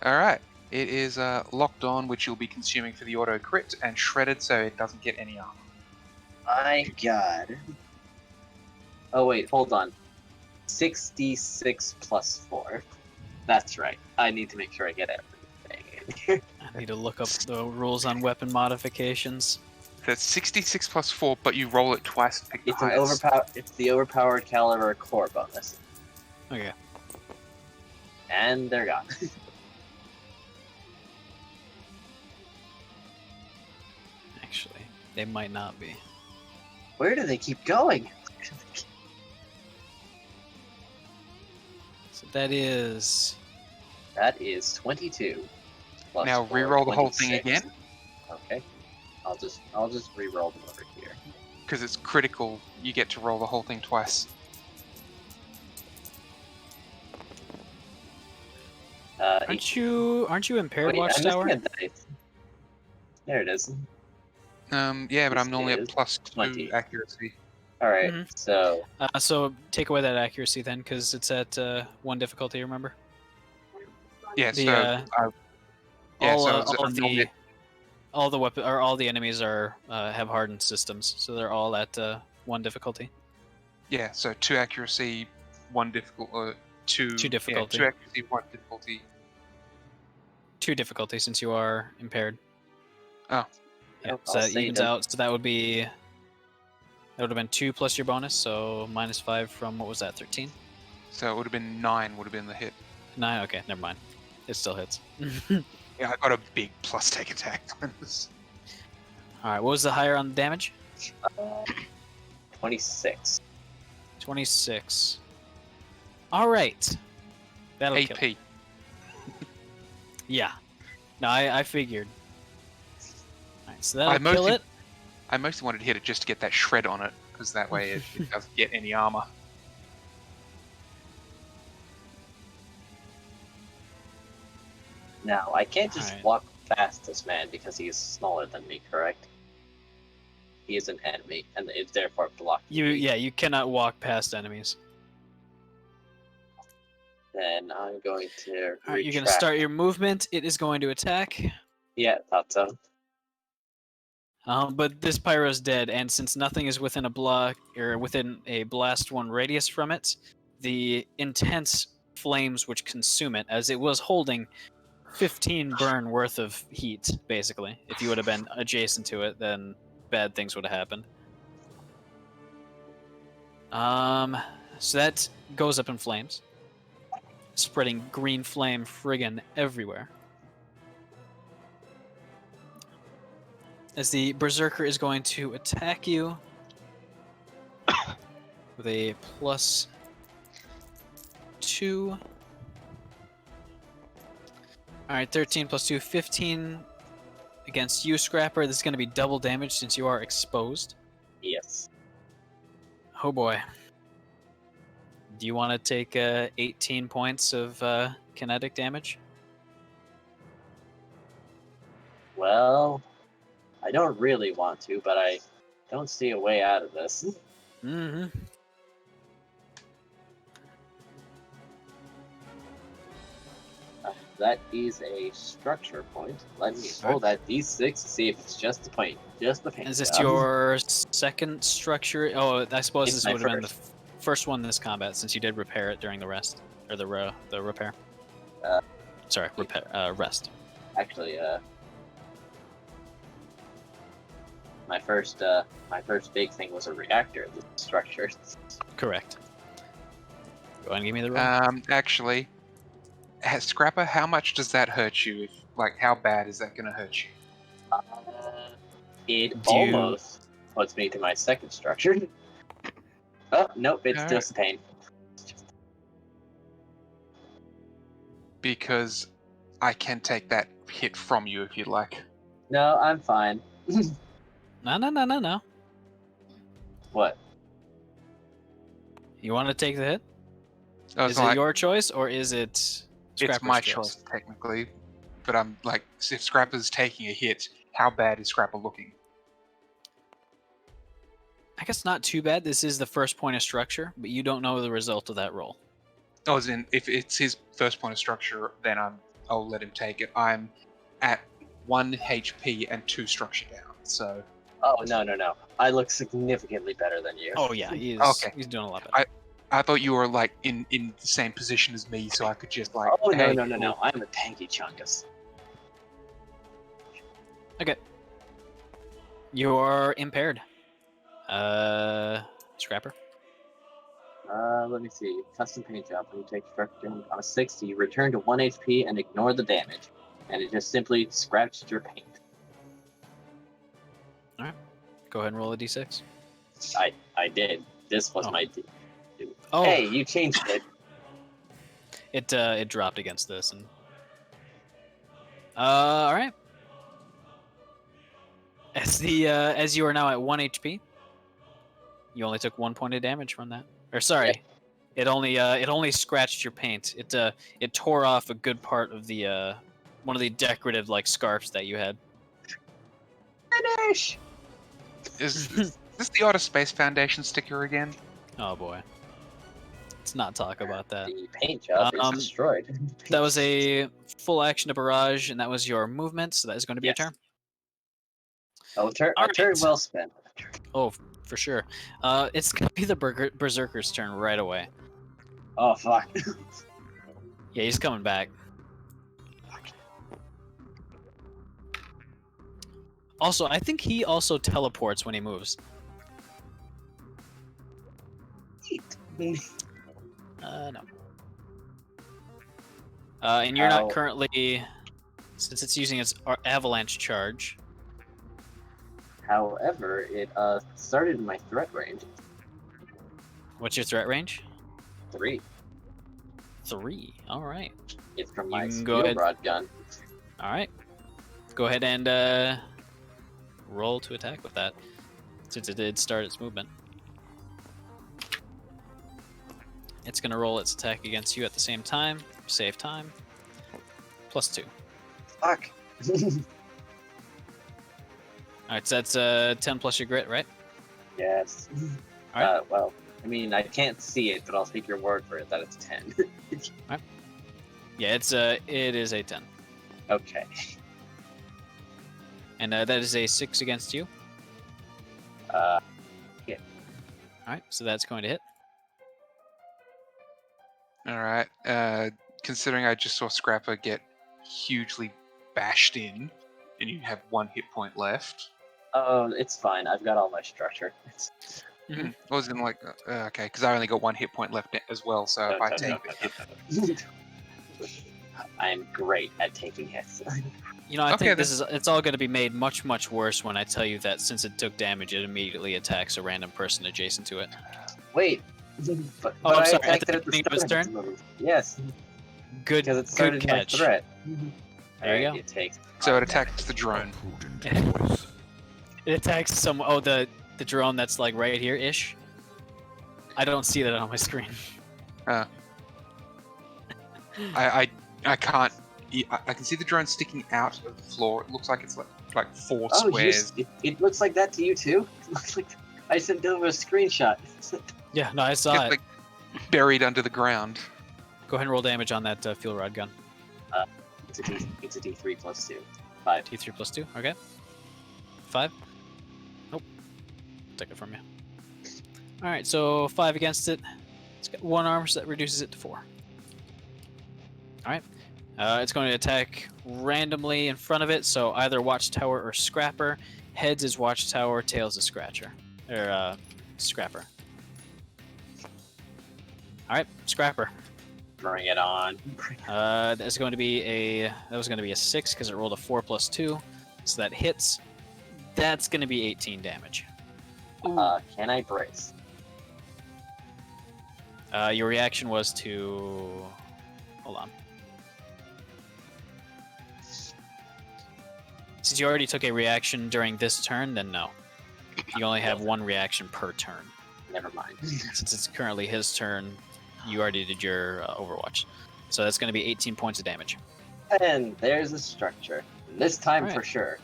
Speaker 5: Alright. It is locked on, which you'll be consuming for the auto crit, and shredded so it doesn't get any armor.
Speaker 4: My god. Oh wait, hold on. 66 plus 4. That's right. I need to make sure I get everything in here.
Speaker 1: I need to look up the rules on weapon modifications.
Speaker 5: That's 66 plus 4, but you roll it twice and pick the highest.
Speaker 4: It's the overpowered caliber core bonus.
Speaker 1: Okay.
Speaker 4: And they're gone.
Speaker 1: Actually, they might not be.
Speaker 4: Where do they keep going?
Speaker 1: So that is...
Speaker 4: That is 22. Plus
Speaker 5: Now
Speaker 4: 4,
Speaker 5: reroll the whole thing
Speaker 4: 26.
Speaker 5: again,
Speaker 4: Okay. I'll just re-roll them over here.
Speaker 5: because it's critical. You get to roll the whole thing twice.
Speaker 1: Aren't you impaired,
Speaker 4: wait, I'm
Speaker 1: Watchtower?
Speaker 4: missing a dice. There it is.
Speaker 5: Yeah, but
Speaker 4: This
Speaker 5: I'm normally
Speaker 4: is
Speaker 5: at plus 2
Speaker 4: 20.
Speaker 5: accuracy.
Speaker 4: Alright,
Speaker 1: Mhm.
Speaker 4: so
Speaker 1: So take away that accuracy then, because it's at 1 difficulty, remember?
Speaker 5: Yeah,
Speaker 1: The,
Speaker 5: so yeah,
Speaker 1: all,
Speaker 5: so
Speaker 1: all
Speaker 5: normally
Speaker 1: the weapon or all the enemies are have hardened systems, so they're all at 1 difficulty.
Speaker 5: yeah, so 2 accuracy, 1 2
Speaker 1: 2 difficulty.
Speaker 5: Yeah, 2 accuracy, 1 difficulty.
Speaker 1: 2 difficulty since you are impaired.
Speaker 5: Oh.
Speaker 1: Yeah,
Speaker 4: I'll
Speaker 1: so that
Speaker 4: say
Speaker 1: evens
Speaker 4: that-
Speaker 1: out. So that would have been 2 plus your bonus, so minus 5 from what was that, 13?
Speaker 5: So it would have been 9 would have been the hit.
Speaker 1: 9. Okay, never mind. It still hits.
Speaker 5: Yeah, I got a big plus take attack.
Speaker 1: All right, what was the higher on the damage?
Speaker 4: 26.
Speaker 1: 26. All right, that'll kill.
Speaker 5: AP.
Speaker 1: Yeah. No, I figured. All right, so that'll kill it.
Speaker 5: I mostly wanted to hit it just to get that shred on it, because that way it doesn't get any armor.
Speaker 4: Now, I can't just
Speaker 1: Alright.
Speaker 4: walk past this man because he is smaller than me, correct? He is an enemy, and is therefore blocking me.
Speaker 1: You cannot walk past enemies.
Speaker 4: Then I'm going to
Speaker 1: All right, you're gonna
Speaker 4: retract.
Speaker 1: start your movement. It is going to attack.
Speaker 4: Yeah, thought so.
Speaker 1: But this pyro's dead, and since nothing is within a block or within a blast 1 radius from it, the intense flames which consume it, as it was holding 15 burn worth of heat, basically. If you would have been adjacent to it, then bad things would have happened. So that goes up in flames, spreading green flame friggin' everywhere. As the Berserker is going to attack you with a plus 2. Alright, 13 plus 2, 15 against you, Scrapper. This is going to be double damage since you are exposed.
Speaker 4: Yes.
Speaker 1: Oh boy. Do you want to take 18 points of kinetic damage?
Speaker 4: Well, I don't really want to, but I don't see a way out of this.
Speaker 1: Mm-hmm.
Speaker 4: That is a structure point. Let me roll that d6 to see if it's just the point. Just the paint.
Speaker 1: Is this
Speaker 4: job.
Speaker 1: your second structure? Oh, I suppose
Speaker 4: It's
Speaker 1: this
Speaker 4: my
Speaker 1: would have been the
Speaker 4: first.
Speaker 1: first one in this combat, since you did repair it during the rest, or the repair.
Speaker 4: Uh,
Speaker 1: Sorry, repair. Rest.
Speaker 4: Actually, my first big thing was a reactor structure.
Speaker 1: Correct. Go ahead and give me the roll.
Speaker 5: Actually, Scrapper, how much does that hurt you? Like, how bad is that gonna hurt you?
Speaker 4: It
Speaker 1: Do you-
Speaker 4: almost puts me to my second structure. Oh, nope, it's
Speaker 5: Alright.
Speaker 4: just pain.
Speaker 5: Because I can take that hit from you if you'd like.
Speaker 4: No, I'm fine.
Speaker 1: No.
Speaker 4: What?
Speaker 1: You want to take the hit?
Speaker 5: I was
Speaker 1: Is it
Speaker 5: like,
Speaker 1: your choice or is it
Speaker 5: it's
Speaker 1: Scrapper's
Speaker 5: my
Speaker 1: choice?
Speaker 5: choice, technically. But I'm like, if Scrapper's taking a hit, how bad is Scrapper looking?
Speaker 1: I guess not too bad. This is the first point of structure, but you don't know the result of that roll.
Speaker 5: Oh, as in, if it's his first point of structure, then I'll let him take it. I'm at 1 HP and 2 structure down, so...
Speaker 4: Oh, no. I look significantly better than you.
Speaker 1: Oh yeah, he's
Speaker 5: Okay.
Speaker 1: he's doing a lot better.
Speaker 5: I thought you were, like, in the same position as me, so I could just, like...
Speaker 4: Oh,
Speaker 5: hey,
Speaker 4: no. I'm a tanky chungus.
Speaker 1: You're impaired. Scrapper.
Speaker 4: Let me see. Custom paint job. When you take structure damage on a 60, you return to 1 HP and ignore the damage. And it just simply scratched your paint.
Speaker 1: Go ahead and roll a d6.
Speaker 4: I did. This was
Speaker 1: Oh.
Speaker 4: my...
Speaker 1: Oh,
Speaker 4: Hey, you changed it.
Speaker 1: it dropped against this and. All right. As you are now at 1 HP, you only took 1 point of damage from that. Or sorry, it only scratched your paint. It tore off a good part of the one of the decorative like scarves that you had.
Speaker 4: Finish!
Speaker 5: Is this the Outer Space Foundation sticker again?
Speaker 1: Oh boy. Let's not talk about that.
Speaker 4: The paint job is destroyed.
Speaker 1: That was a full action to barrage, and that was your movement, so that is going to be
Speaker 4: Yes.
Speaker 1: a turn.
Speaker 4: A turn
Speaker 1: Alright.
Speaker 4: well spent.
Speaker 1: Oh, for sure. It's going to be the Berserker's turn right away.
Speaker 4: Oh, fuck.
Speaker 1: Yeah, he's coming back. Also, I think he also teleports when he moves. No. And you're
Speaker 4: Ow.
Speaker 1: not currently, since it's using its avalanche charge.
Speaker 4: However, it started in my threat range.
Speaker 1: What's your threat range?
Speaker 4: 3.
Speaker 1: 3. All right.
Speaker 4: It's from
Speaker 1: You
Speaker 4: my
Speaker 1: can go
Speaker 4: steel
Speaker 1: ahead.
Speaker 4: rod gun.
Speaker 1: All right. Go ahead and roll to attack with that, since it did start its movement. It's going to roll its attack against you at the same time. Save time. +2.
Speaker 4: Fuck.
Speaker 1: Alright, so that's 10 plus your grit, right?
Speaker 4: Yes.
Speaker 1: Alright.
Speaker 4: Well, I mean, I can't see it, but I'll take your word for it that it's 10.
Speaker 1: Yeah, it is a 10.
Speaker 4: Okay.
Speaker 1: And that is a 6 against you.
Speaker 4: Yeah.
Speaker 1: Alright, so that's going to hit.
Speaker 5: Alright, considering I just saw Scrapper get hugely bashed in, and you have 1 hit point left.
Speaker 4: Oh, it's fine. I've got all my structure.
Speaker 1: Mhm.
Speaker 5: I was in like, okay, because I only got 1 hit point left as well, so if I take the hit,
Speaker 4: I'm great at taking hits.
Speaker 1: You know, I
Speaker 5: Okay,
Speaker 1: think it's all going to be made much, much worse when I tell you that since it took damage, it immediately attacks a random person adjacent to it.
Speaker 4: Wait. But
Speaker 1: Oh, I'm
Speaker 4: I
Speaker 1: sorry, at
Speaker 4: attacked
Speaker 1: the
Speaker 4: it at the
Speaker 1: beginning of its
Speaker 4: start of its move. Yes,
Speaker 1: Good,
Speaker 4: because it
Speaker 1: good
Speaker 4: started my
Speaker 1: catch.
Speaker 4: threat.
Speaker 1: There you
Speaker 4: Alright,
Speaker 1: go.
Speaker 4: It takes.
Speaker 5: so it attacks the drone.
Speaker 1: It attacks some. Oh, the drone that's like right here ish. I don't see that on my screen.
Speaker 5: I can't. I can see the drone sticking out of the floor. It looks like it's like 4
Speaker 4: Oh,
Speaker 5: squares.
Speaker 4: it looks like that to you too. It looks like I sent over a screenshot.
Speaker 1: Yeah, no, I saw
Speaker 5: It's
Speaker 1: it.
Speaker 5: like buried under the ground.
Speaker 1: Go ahead and roll damage on that fuel rod gun.
Speaker 4: It's a D3 plus 2. 5.
Speaker 1: T3 plus 2. Okay. 5. Nope. Take it from you. All right, so 5 against it. It's got 1 armor, so that reduces it to 4. All right. It's going to attack randomly in front of it, so either Watchtower or Scrapper. Heads is Watchtower, tails is Scratcher. Or, Scrapper. Alright, Scrapper.
Speaker 4: Bring it on.
Speaker 1: That's going to be a 6 because it rolled a 4 plus 2, so that hits. That's going to be 18 damage.
Speaker 4: Can I brace?
Speaker 1: Your reaction was to... Hold on. Since you already took a reaction during this turn, then no. You only have one reaction per turn.
Speaker 4: Never mind.
Speaker 1: Since it's currently his turn, you already did your Overwatch. So that's going to be 18 points of damage.
Speaker 4: And there's the structure. This time
Speaker 1: Alright.
Speaker 4: for sure.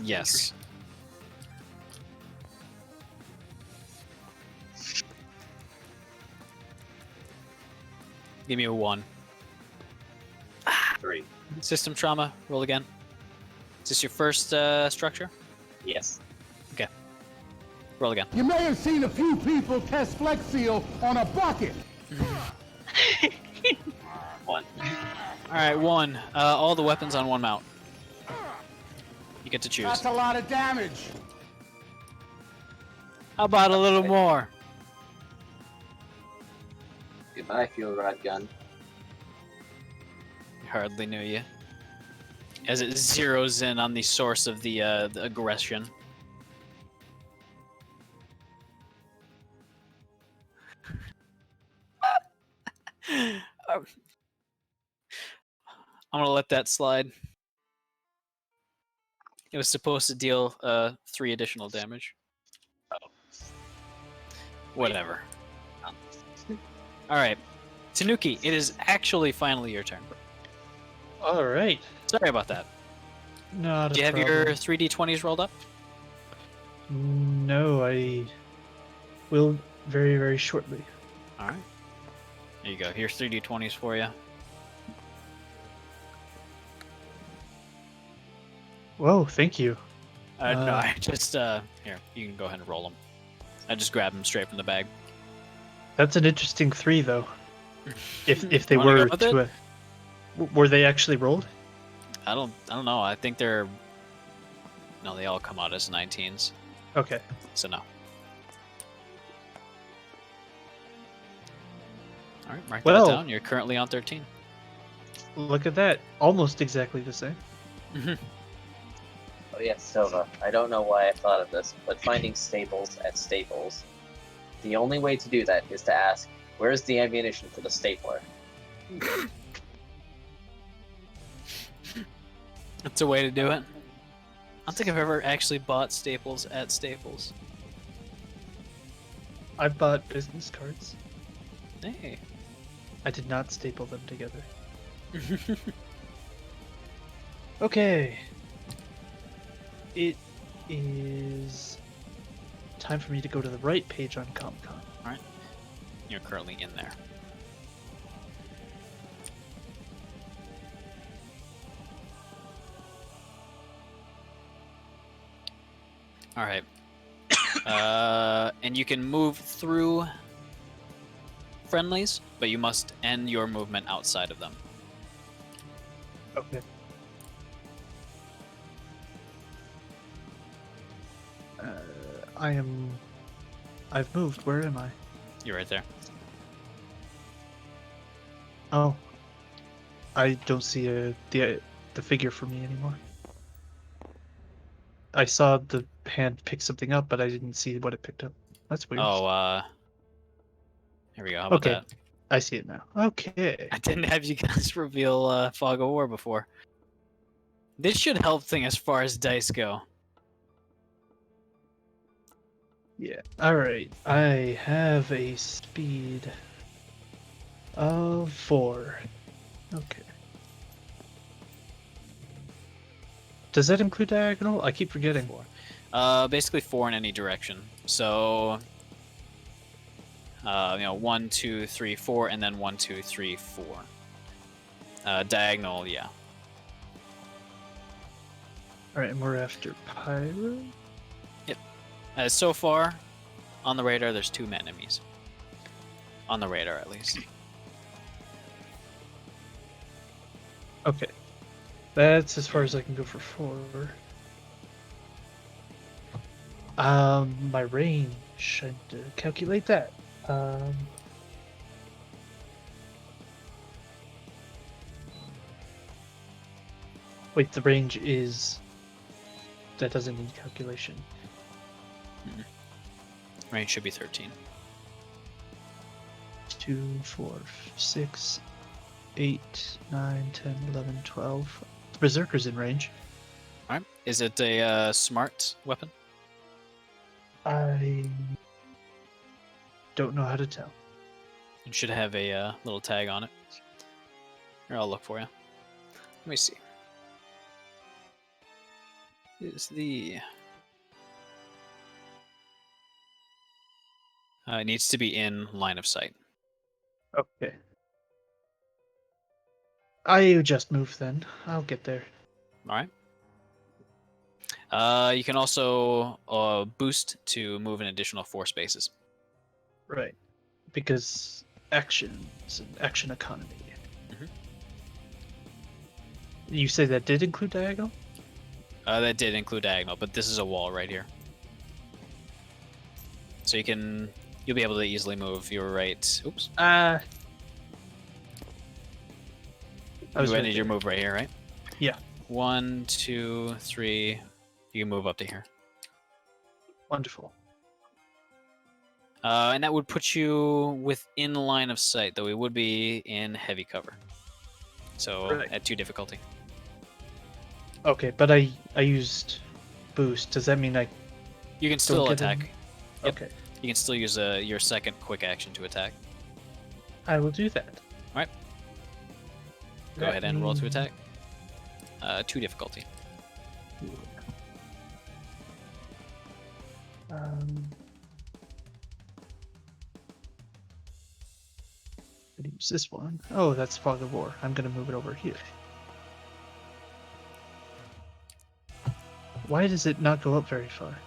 Speaker 1: Yes. Give me a 1.
Speaker 4: 3.
Speaker 1: System trauma, roll again. Is this your first structure?
Speaker 4: Yes.
Speaker 1: Roll again.
Speaker 9: You may have seen a few people test Flex Seal on a bucket.
Speaker 4: 1.
Speaker 1: Alright, 1. All the weapons on one mount. You get to choose.
Speaker 9: That's a lot of damage.
Speaker 1: How about a little more?
Speaker 4: Goodbye, fuel rod gun.
Speaker 1: Hardly knew you. As it zeroes in on the source of the aggression. I'm gonna let that slide. It was supposed to deal 3 additional damage.
Speaker 4: Oh.
Speaker 1: Whatever. Alright. Tanuki, it is actually finally your turn.
Speaker 7: All right.
Speaker 1: Sorry about that.
Speaker 7: Not a
Speaker 1: Do you have
Speaker 7: problem.
Speaker 1: your 3d20s rolled up?
Speaker 7: No, I will very, very shortly.
Speaker 1: Alright. There you go. Here's 3d20s for you.
Speaker 7: Whoa, thank you.
Speaker 1: No, I just, here, you can go ahead and roll them. I just grabbed them straight from the bag.
Speaker 7: That's an interesting 3, though. If they
Speaker 1: Wanna
Speaker 7: were
Speaker 1: go with
Speaker 7: to
Speaker 1: it?
Speaker 7: were they actually rolled?
Speaker 1: I don't know. I think they're... No, they all come out as 19s.
Speaker 7: Okay.
Speaker 1: So no. Alright, mark
Speaker 7: Well-
Speaker 1: that down. You're currently on 13.
Speaker 7: Look at that. Almost exactly the same.
Speaker 4: Oh yes, Silva. I don't know why I thought of this, but finding staples at Staples, the only way to do that is to ask, where's the ammunition for the stapler?
Speaker 1: That's a way to do it. I don't think I've ever actually bought staples at Staples.
Speaker 7: I bought business cards.
Speaker 1: Hey.
Speaker 7: I did not staple them together. Okay. It is time for me to go to the right page on Comic-Con.
Speaker 1: Alright. You're currently in there. Alright. And you can move through friendlies, but you must end your movement outside of them.
Speaker 7: Okay. I've moved. Where am I?
Speaker 1: You're right there.
Speaker 7: Oh. I don't see the figure for me anymore. I saw the hand pick something up, but I didn't see what it picked up. That's weird.
Speaker 1: Oh, here we go. How about
Speaker 7: Okay.
Speaker 1: that?
Speaker 7: I see it now. Okay.
Speaker 1: I didn't have you guys reveal Fog of War before. This should help thing as far as dice go.
Speaker 7: Yeah. Alright. I have a speed of 4. Okay. Does that include diagonal? I keep forgetting.
Speaker 1: Basically 4 in any direction. So, 1, 2, 3, 4, and then 1, 2, 3, 4. Diagonal, yeah.
Speaker 7: Alright, and we're after Pyro?
Speaker 1: So far, on the radar, there's 2 enemies. On the radar, at least.
Speaker 7: Okay. That's as far as I can go for 4. My range. I had to calculate that. Wait, the range is. That doesn't need calculation.
Speaker 1: Range should be 13.
Speaker 7: 2, 4, 6, 8, 9, 10, 11, 12. The Berserker's in range.
Speaker 1: Alright. Is it a smart weapon?
Speaker 7: I don't know how to tell.
Speaker 1: It should have a little tag on it. Here, I'll look for you. Let me see. Is the... it needs to be in line of sight.
Speaker 7: Okay. I just moved then. I'll get there.
Speaker 1: Alright. You can also boost to move an additional 4 spaces.
Speaker 7: Right. Because actions and action economy.
Speaker 1: Mhm.
Speaker 7: You say that did include diagonal?
Speaker 1: That did include diagonal, but this is a wall right here. So you'll be able to easily move your right. Oops.
Speaker 7: I was
Speaker 1: You
Speaker 7: right
Speaker 1: ended your
Speaker 7: there.
Speaker 1: move right here, right?
Speaker 7: Yeah.
Speaker 1: 1, 2, 3. You can move up to here.
Speaker 7: Wonderful.
Speaker 1: And that would put you within line of sight, though we would be in heavy cover. So
Speaker 7: Right.
Speaker 1: at 2 difficulty.
Speaker 7: Okay, but I used boost. Does that mean I
Speaker 1: You can still
Speaker 7: don't get
Speaker 1: attack. Yep.
Speaker 7: Okay.
Speaker 1: You can still use your second quick action to attack.
Speaker 7: I will do that.
Speaker 1: Alright. Go ahead and roll to attack. 2 difficulty.
Speaker 7: Could use this one. Oh, that's Fog of War. I'm gonna move it over here. Why does it not go up very far?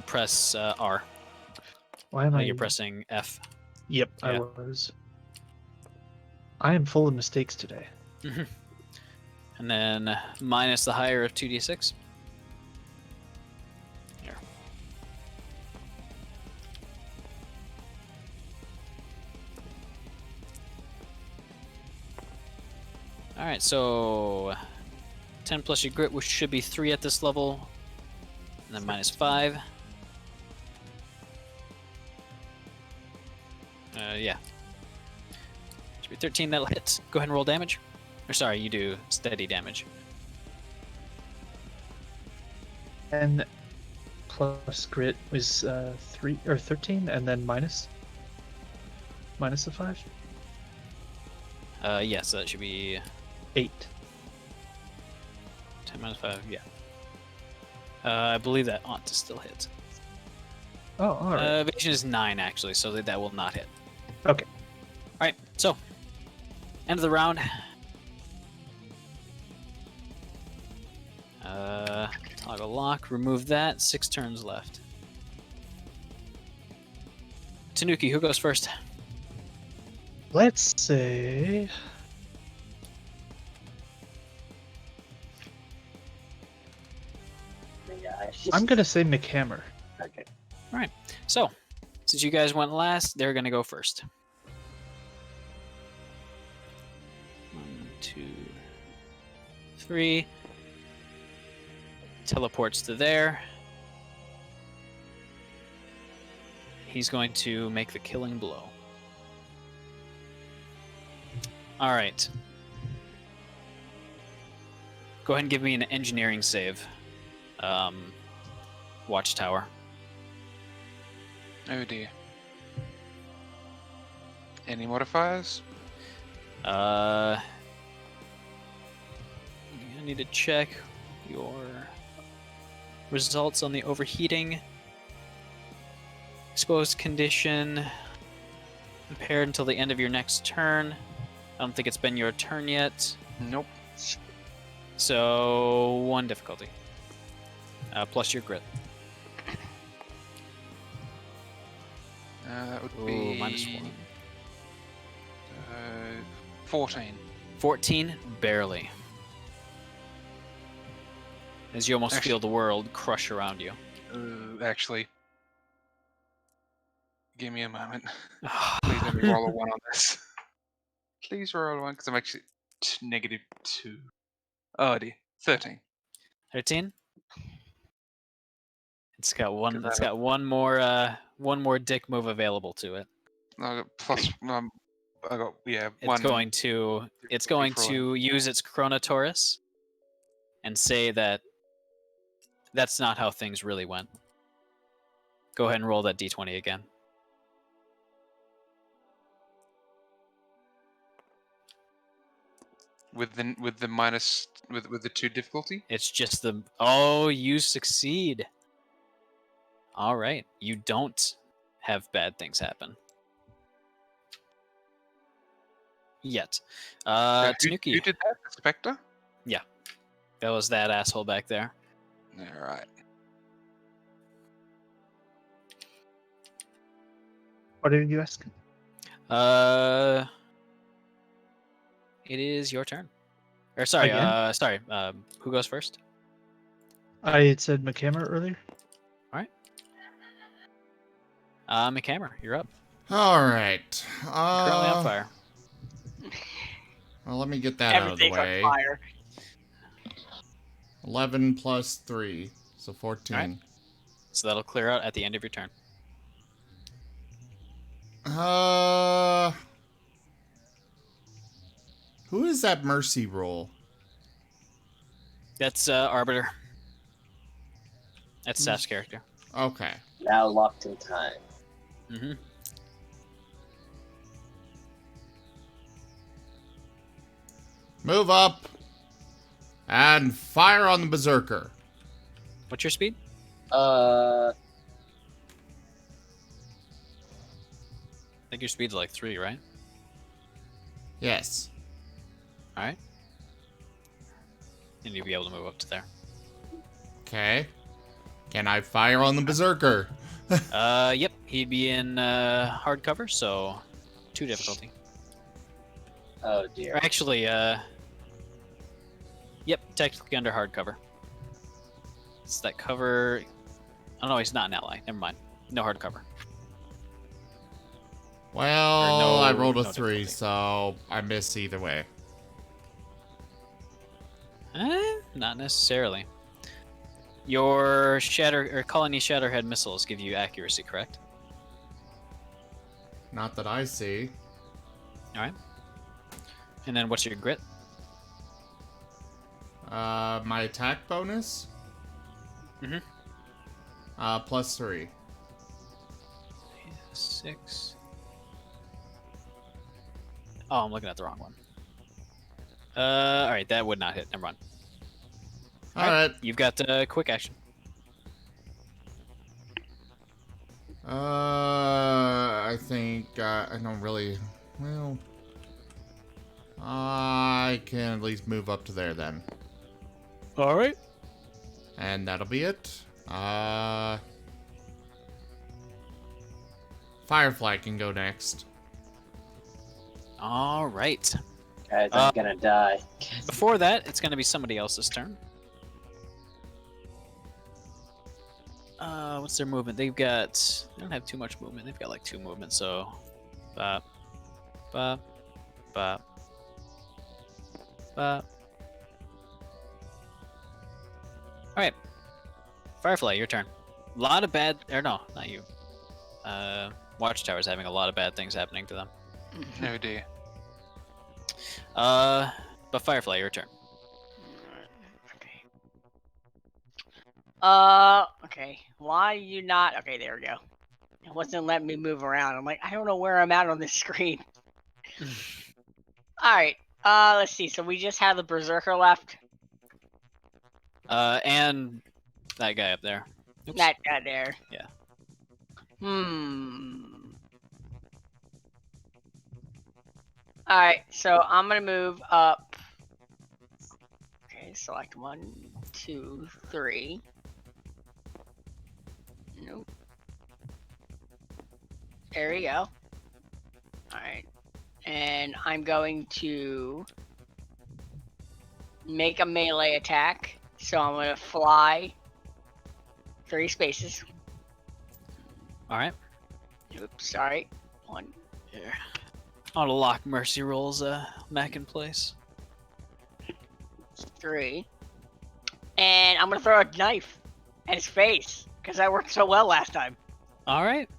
Speaker 1: Press R.
Speaker 7: Why am I?
Speaker 1: You're pressing F.
Speaker 7: Yep, I
Speaker 1: Yeah.
Speaker 7: was. I am full of mistakes today.
Speaker 1: And then minus the higher of 2d6. Here. Alright, so 10 plus your grit, which should be 3 at this level. And then minus 5. Yeah. Should be 13, that'll hit. Go ahead and roll damage. Or sorry, you do steady damage.
Speaker 7: 10 plus grit was 3 or 13, and then minus the 5.
Speaker 1: Yes, that should be
Speaker 7: 8.
Speaker 1: 10 minus 5, yeah. I believe that ought to still hit.
Speaker 7: Oh, all right.
Speaker 1: Evasion is 9, actually, so that will not hit.
Speaker 7: Okay.
Speaker 1: Alright, so, end of the round. Toggle lock, remove that, 6 turns left. Tanuki, who goes first?
Speaker 7: Let's say. I'm gonna say McHammer.
Speaker 4: Okay.
Speaker 1: Alright, so, since you guys went last, they're gonna go first. 1, 2, 3. Teleports to there. He's going to make the killing blow. Alright. Go ahead and give me an engineering save. Watchtower.
Speaker 5: Oh dear. Any modifiers?
Speaker 1: I need to check your results on the overheating. Exposed condition. Impaired until the end of your next turn. I don't think it's been your turn yet.
Speaker 5: Nope.
Speaker 1: So, 1 difficulty. Plus your grit.
Speaker 5: That would
Speaker 1: Ooh,
Speaker 5: be
Speaker 1: minus 1.
Speaker 5: 14.
Speaker 1: 14, barely. As you almost feel the world crush around you.
Speaker 5: Actually, give me a moment. Please let me roll a 1 on this. Please roll a 1, because I'm actually -2. Oh dear. 13.
Speaker 1: 13. It's got one.
Speaker 5: Good
Speaker 1: It's
Speaker 5: lad.
Speaker 1: got one more dick move available to it.
Speaker 5: I got plus. I got
Speaker 1: It's
Speaker 5: one.
Speaker 1: going to. It's going to use its Chronotaurus and say that that's not how things really went. Go ahead and roll that d20 again.
Speaker 5: With the minus with the 2 difficulty.
Speaker 1: It's just the. Oh, you succeed. All right, you don't have bad things happen yet. Tanuki.
Speaker 5: Who did that? Spectre?
Speaker 1: Yeah, that was that asshole back there.
Speaker 5: All right.
Speaker 7: What are you asking?
Speaker 1: It is your turn. Or sorry,
Speaker 7: Again?
Speaker 1: who goes first?
Speaker 7: I had said McCammer earlier.
Speaker 1: McHammer, you're up.
Speaker 3: All right.
Speaker 1: You're currently on fire.
Speaker 3: Well, let me get that out of the
Speaker 2: Everything's on
Speaker 3: way.
Speaker 2: fire.
Speaker 3: 11 plus 3, so 14.
Speaker 1: Alright. So that'll clear out at the end of your turn.
Speaker 3: Who is that mercy roll?
Speaker 1: That's Arbiter. That's Seth's character.
Speaker 3: Okay.
Speaker 4: Now locked in time.
Speaker 1: Mm-hmm.
Speaker 3: Move up and fire on the berserker.
Speaker 1: What's your speed?
Speaker 4: Uh,
Speaker 1: I think your speed's like 3, right?
Speaker 3: Yes.
Speaker 1: Alright. And you'll be able to move up to there.
Speaker 3: Okay. Can I fire on the berserker?
Speaker 1: Yep. He'd be in hard cover, so 2 difficulty.
Speaker 4: oh dear.
Speaker 1: Or actually, yep, technically under hard cover. It's that cover. Oh no, he's not an ally. Never mind. No hard cover.
Speaker 3: Well,
Speaker 1: no-
Speaker 3: I rolled a
Speaker 1: no
Speaker 3: 3,
Speaker 1: difficulty.
Speaker 3: so I miss either way.
Speaker 1: Not necessarily. Your colony Shatterhead missiles give you accuracy, correct?
Speaker 3: Not that I see.
Speaker 1: All right. And then what's your grit?
Speaker 3: My attack bonus?
Speaker 1: Mhm.
Speaker 3: Plus 3.
Speaker 1: 6. Oh, I'm looking at the wrong one. All right, that would not hit. Never mind.
Speaker 3: Alright.
Speaker 1: You've got quick action.
Speaker 3: I think I don't really. Well, I can at least move up to there then.
Speaker 1: All right.
Speaker 3: And that'll be it. Firefly can go next.
Speaker 1: All right.
Speaker 4: Guys, I'm gonna die.
Speaker 1: Before that, it's going to be somebody else's turn. What's their movement? They don't have too much movement. They've got like 2 movements, so bop, bop, bop, bop. Alright. Firefly, your turn. A lot of bad no, not you. Watchtower's having a lot of bad things happening to them.
Speaker 5: Oh dear.
Speaker 1: But Firefly, your turn.
Speaker 2: Okay. Why you not? Okay, there we go. It wasn't letting me move around. I'm like, I don't know where I'm at on this screen. All right. Let's see. So we just have the Berserker left.
Speaker 1: And that guy up there. Oops.
Speaker 2: That guy there.
Speaker 1: Yeah.
Speaker 2: All right. So I'm gonna move up. Okay. Select 1, 2, 3. Nope. There we go. Alright. And I'm going to make a melee attack. So I'm gonna fly 3 spaces.
Speaker 1: All right.
Speaker 2: Oops, sorry. 1.
Speaker 1: Here. Auto lock mercy rolls back in place.
Speaker 2: 3. And I'm gonna throw a knife at his face because that worked so well last time.
Speaker 1: All right.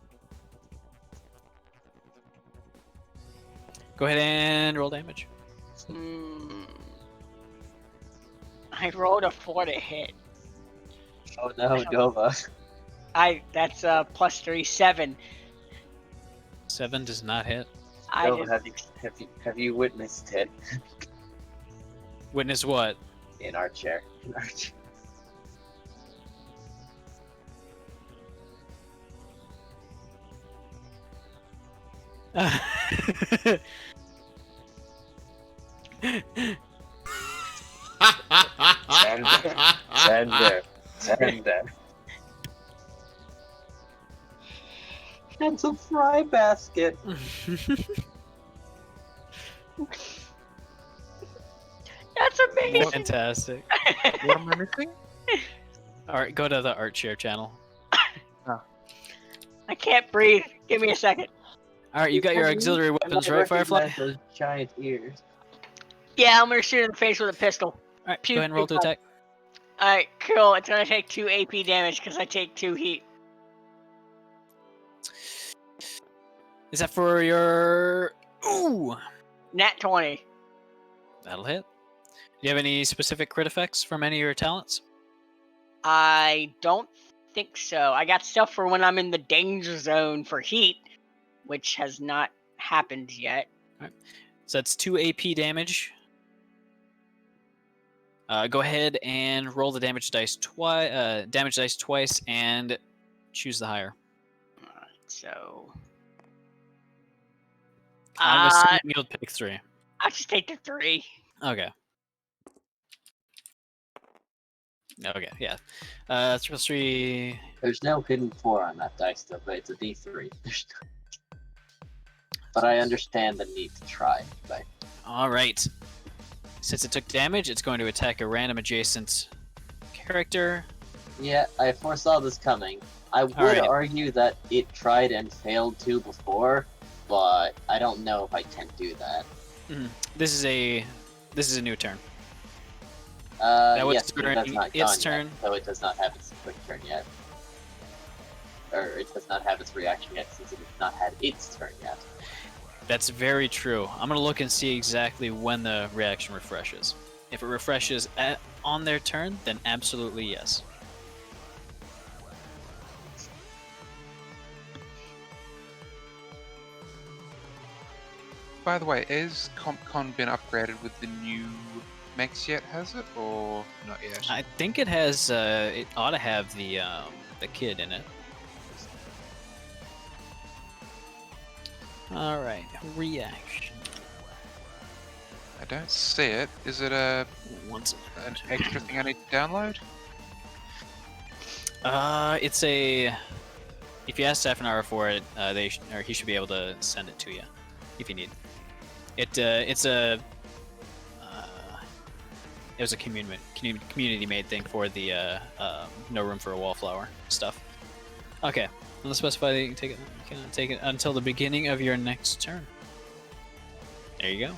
Speaker 1: Go ahead and roll damage.
Speaker 2: I rolled a 4 to hit.
Speaker 4: Oh no, Nova.
Speaker 2: That's +3, 7.
Speaker 1: 7 does not hit.
Speaker 4: Nova, have you witnessed it
Speaker 1: Witness what?
Speaker 4: in our chair? In our chair. Sender. That's a fry basket.
Speaker 2: That's amazing.
Speaker 1: Fantastic.
Speaker 5: What am I missing?
Speaker 1: All right, go to the art share channel.
Speaker 2: I can't breathe. Give me a second.
Speaker 1: All right, you got your auxiliary weapons, right, Firefly?
Speaker 4: Those giant ears.
Speaker 2: Yeah, I'm gonna shoot in the face with a pistol.
Speaker 1: All right, go ahead and roll to attack.
Speaker 2: Alright, cool. It's gonna take 2 AP damage because I take 2 heat.
Speaker 1: Is that for your... Ooh!
Speaker 2: Nat 20.
Speaker 1: That'll hit. Do you have any specific crit effects from any of your talents?
Speaker 2: I don't think so. I got stuff for when I'm in the danger zone for heat, which has not happened yet.
Speaker 1: Alright. So that's 2 AP damage. Go ahead and roll the damage dice twice and choose the higher.
Speaker 2: Alright, so...
Speaker 1: I'm assuming you'll pick 3.
Speaker 2: I'll just take the 3.
Speaker 1: Okay. Okay, yeah. 3+3.
Speaker 4: There's no hidden 4 on that dice though, but it's a D3. But I understand the need to try. But...
Speaker 1: Alright. Since it took damage, it's going to attack a random adjacent character.
Speaker 4: Yeah, I foresaw this coming. I would
Speaker 1: Alright.
Speaker 4: argue that it tried and failed to before, but I don't know if I can do that.
Speaker 1: This is a new turn.
Speaker 4: Yes,
Speaker 1: was
Speaker 4: but it
Speaker 1: during
Speaker 4: does not
Speaker 1: its
Speaker 4: gone
Speaker 1: turn.
Speaker 4: Yet, so it does not have its quick turn yet. Or it does not have its reaction yet, since it has not had its turn yet.
Speaker 1: That's very true. I'm gonna look and see exactly when the reaction refreshes. If it refreshes on their turn, then absolutely yes.
Speaker 5: By the way, has CompCon been upgraded with the new mechs yet, has it? Or not yet?
Speaker 1: I think it has. It ought to have the kid in it. All right, reaction.
Speaker 5: I don't see it. Is it an extra thing I need to download?
Speaker 1: It's a. If you ask Stefan for it, he should be able to send it to you, if you need. It's a. It was a community made thing for the no room for a wallflower stuff. Okay, let's specify that you cannot take it until the beginning of your next turn. There you go.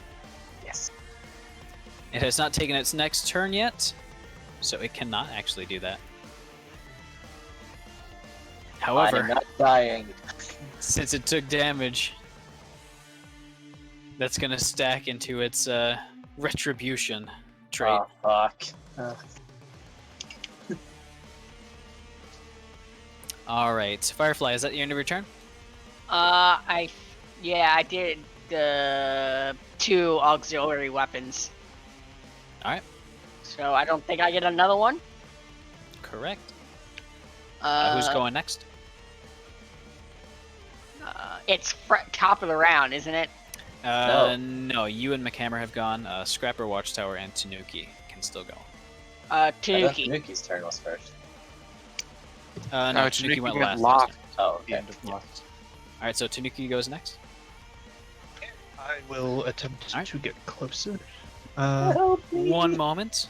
Speaker 4: Yes.
Speaker 1: It has not taken its next turn yet, so it cannot actually do that. However,
Speaker 4: I'm not dying.
Speaker 1: since it took damage, that's gonna stack into its retribution trait.
Speaker 4: Oh, fuck.
Speaker 1: All right, Firefly, is that the end of your turn?
Speaker 2: I did the 2 auxiliary weapons.
Speaker 1: All right,
Speaker 2: So I don't think I get another one.
Speaker 1: correct. Who's going next?
Speaker 2: It's top of the round, isn't it?
Speaker 1: No, you and McHammer have gone. Scrapper, Watchtower, and Tanuki can still go.
Speaker 4: I thought
Speaker 2: Tanuki.
Speaker 4: Tanuki's turn was first.
Speaker 1: No, Tanuki went last.
Speaker 4: Oh,
Speaker 5: The
Speaker 4: okay.
Speaker 5: end of last.
Speaker 1: All right, so Tanuki goes next.
Speaker 7: I will attempt
Speaker 1: Alright.
Speaker 7: to get closer. Uh,
Speaker 1: One moment.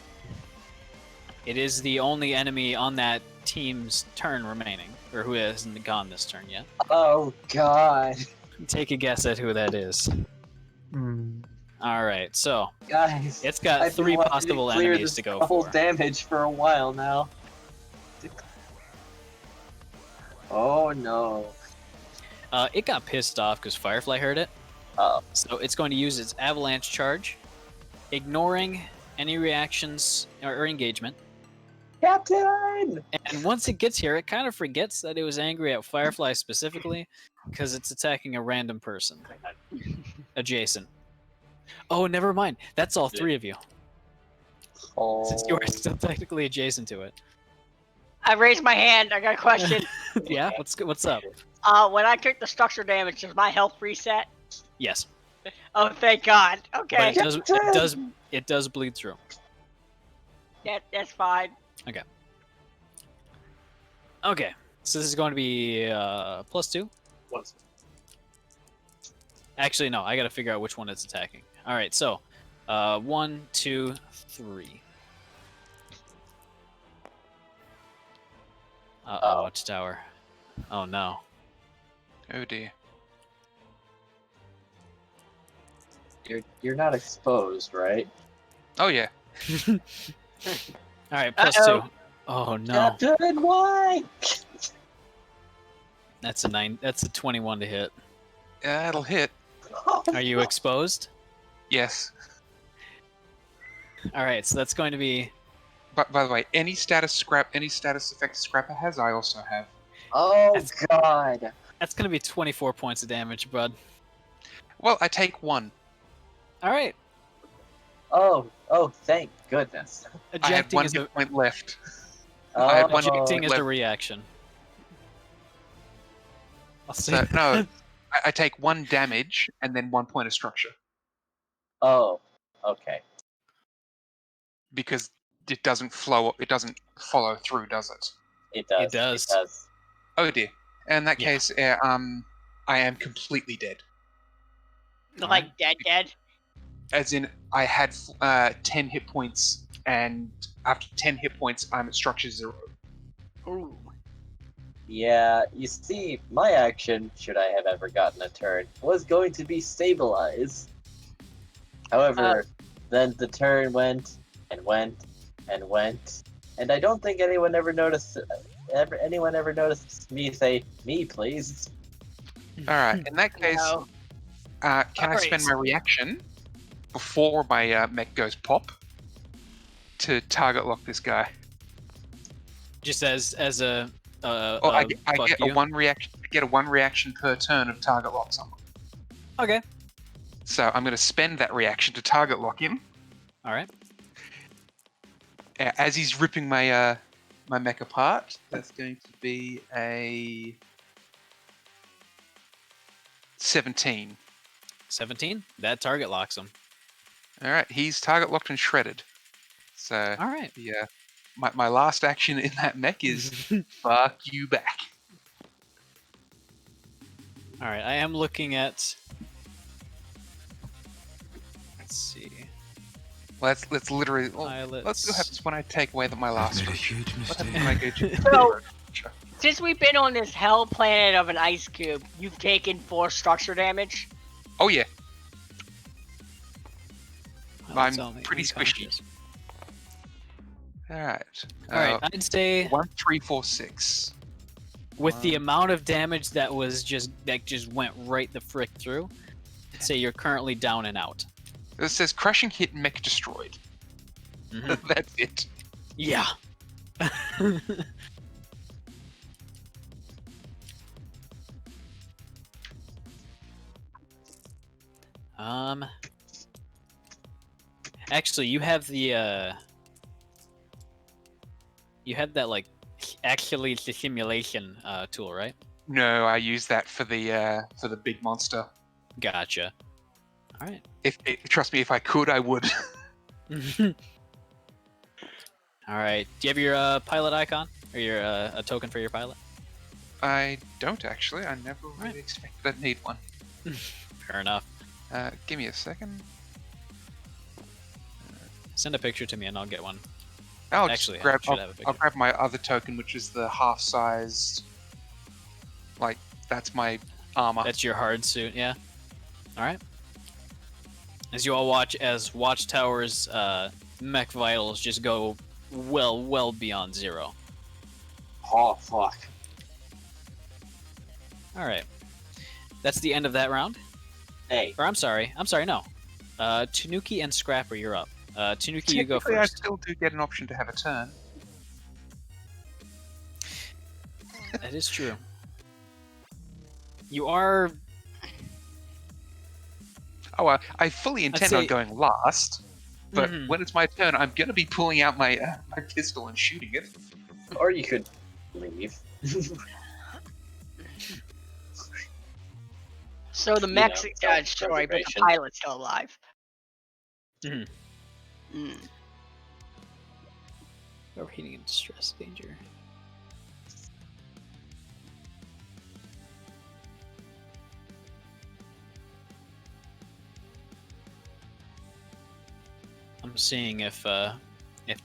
Speaker 1: It is the only enemy on that team's turn remaining, or who hasn't gone this turn yet.
Speaker 4: Oh god.
Speaker 1: Take a guess at who that is.
Speaker 7: hmm.
Speaker 1: All right, so
Speaker 4: Guys.
Speaker 1: it's got
Speaker 4: I've been
Speaker 1: 3
Speaker 4: wanting
Speaker 1: possible
Speaker 4: clear
Speaker 1: enemies
Speaker 4: this
Speaker 1: to go
Speaker 4: double
Speaker 1: for.
Speaker 4: damage for a while now. Oh no.
Speaker 1: It got pissed off because Firefly heard it.
Speaker 4: Oh.
Speaker 1: So it's going to use its avalanche charge, ignoring any reactions or engagement.
Speaker 4: Captain!
Speaker 1: And once it gets here, it kind of forgets that it was angry at Firefly specifically because it's attacking a random person adjacent. Oh, never mind. That's all 3 of you. Since you are still technically adjacent to it.
Speaker 2: I raised my hand. I got a question.
Speaker 1: Yeah, what's up?
Speaker 2: When I took the structure damage, does my health reset?
Speaker 1: Yes,
Speaker 2: Oh, thank God. Okay.
Speaker 1: but it does bleed through.
Speaker 2: That's fine.
Speaker 1: Okay, so this is going to be +2. Actually, no, I got to figure out which one it's attacking. All right, so 1, 2, 3. Uh-oh, watchtower. Oh no.
Speaker 5: Oh dear.
Speaker 4: You're not exposed, right?
Speaker 5: Oh yeah.
Speaker 1: All right, +2.
Speaker 2: Uh-oh.
Speaker 1: Oh no.
Speaker 4: Captain, why?
Speaker 1: That's a 9. That's a 21 to hit.
Speaker 5: That'll hit.
Speaker 1: Are you exposed?
Speaker 5: Yes.
Speaker 1: All right, so that's going to be.
Speaker 5: But by the way, any status effect Scrapper has, I also have.
Speaker 4: Oh god.
Speaker 1: That's going to be 24 points of damage, bud.
Speaker 5: Well, I take 1.
Speaker 1: All right.
Speaker 4: Oh, thank goodness.
Speaker 5: I had
Speaker 1: Ejecting
Speaker 5: 1
Speaker 1: is a
Speaker 5: hit point left.
Speaker 4: Oh,
Speaker 5: I had one
Speaker 1: ejecting is a
Speaker 5: left.
Speaker 1: reaction. I'll see.
Speaker 5: So, no, I take 1 damage and then 1 point of structure
Speaker 4: oh, okay.
Speaker 5: because it doesn't flow. It doesn't follow through, does it?
Speaker 4: It does.
Speaker 1: It does.
Speaker 4: It does.
Speaker 5: Oh dear. In that
Speaker 1: Yeah.
Speaker 5: case, I am completely dead.
Speaker 2: Like dead.
Speaker 5: As in, I had 10 hit points, and after 10 hit points, I'm at structure 0.
Speaker 2: Ooh.
Speaker 4: Yeah, you see, my action, should I have ever gotten a turn, was going to be stabilize. However, then the turn went and went and went, and I don't think anyone ever noticed. Anyone ever noticed me say, "Me, please"?
Speaker 5: All right. In that case,
Speaker 2: No.
Speaker 5: can I
Speaker 1: Alright,
Speaker 5: spend
Speaker 1: so-
Speaker 5: my reaction before my mech goes pop to target lock this guy?
Speaker 1: Just as a.
Speaker 5: I
Speaker 1: fuck
Speaker 5: get
Speaker 1: you.
Speaker 5: a 1 reaction. I get a 1 reaction per turn of target lock someone.
Speaker 1: Okay.
Speaker 5: So I'm going to spend that reaction to target lock him.
Speaker 1: All right.
Speaker 5: As he's ripping my my mech apart. That's going to be a 17.
Speaker 1: 17. That target locks him.
Speaker 5: All right, he's target locked and shredded. So
Speaker 1: All right.
Speaker 5: yeah, my last action in that mech is fuck you back.
Speaker 1: All right. I am looking at. Let's see.
Speaker 5: Let's literally. Well,
Speaker 1: Pilots.
Speaker 5: let's see what happens when I take away my last one. What happens when I go to
Speaker 2: So, since we've been on this hell planet of an ice cube, you've taken 4 structure damage.
Speaker 5: Oh yeah,
Speaker 1: Pilots
Speaker 5: I'm
Speaker 1: only,
Speaker 5: pretty squishy.
Speaker 1: unconscious.
Speaker 5: all right.
Speaker 1: All right. I'd say
Speaker 5: 1, 3, 4, 6.
Speaker 1: with the amount of damage that just went right the frick through, I'd say you're currently down and out.
Speaker 5: It says crushing hit, mech destroyed.
Speaker 1: Mhm.
Speaker 5: That's it.
Speaker 1: Yeah. Actually, you have the you have that like actually the simulation tool, right?
Speaker 5: No, I use that for the big monster.
Speaker 1: Gotcha. All right.
Speaker 5: Trust me, if I could, I would.
Speaker 1: All right. Do you have your pilot icon or your a token for your pilot?
Speaker 5: I don't actually. I never really
Speaker 1: Right.
Speaker 5: expected I'd need one.
Speaker 1: Fair enough.
Speaker 5: Give me a second.
Speaker 1: Send a picture to me and I'll get one.
Speaker 5: I'll
Speaker 1: Actually,
Speaker 5: grab,
Speaker 1: I should have a picture.
Speaker 5: I'll grab my other token, which is the half-sized. Like, that's my armor.
Speaker 1: That's your hard suit, yeah. All right. As you all watch as Watchtower's mech vitals just go well beyond 0.
Speaker 4: Oh, fuck.
Speaker 1: All right. That's the end of that round.
Speaker 4: Hey.
Speaker 1: Or I'm sorry, no. Tanuki and Scrapper, you're up. Tanuki, you go
Speaker 5: Technically, I
Speaker 1: first.
Speaker 5: still do get an option to have a turn.
Speaker 1: That is true. You are.
Speaker 5: Oh, I fully intend on
Speaker 1: say-
Speaker 5: going last, but
Speaker 1: Mhm.
Speaker 5: when it's my turn, I'm gonna be pulling out my my pistol and shooting it.
Speaker 4: Or you could leave.
Speaker 2: So the mech's got destroyed, but the
Speaker 4: self-preservation.
Speaker 2: pilot's still alive.
Speaker 1: Mhm.
Speaker 2: Mm.
Speaker 1: Overheating and distress danger. I'm seeing if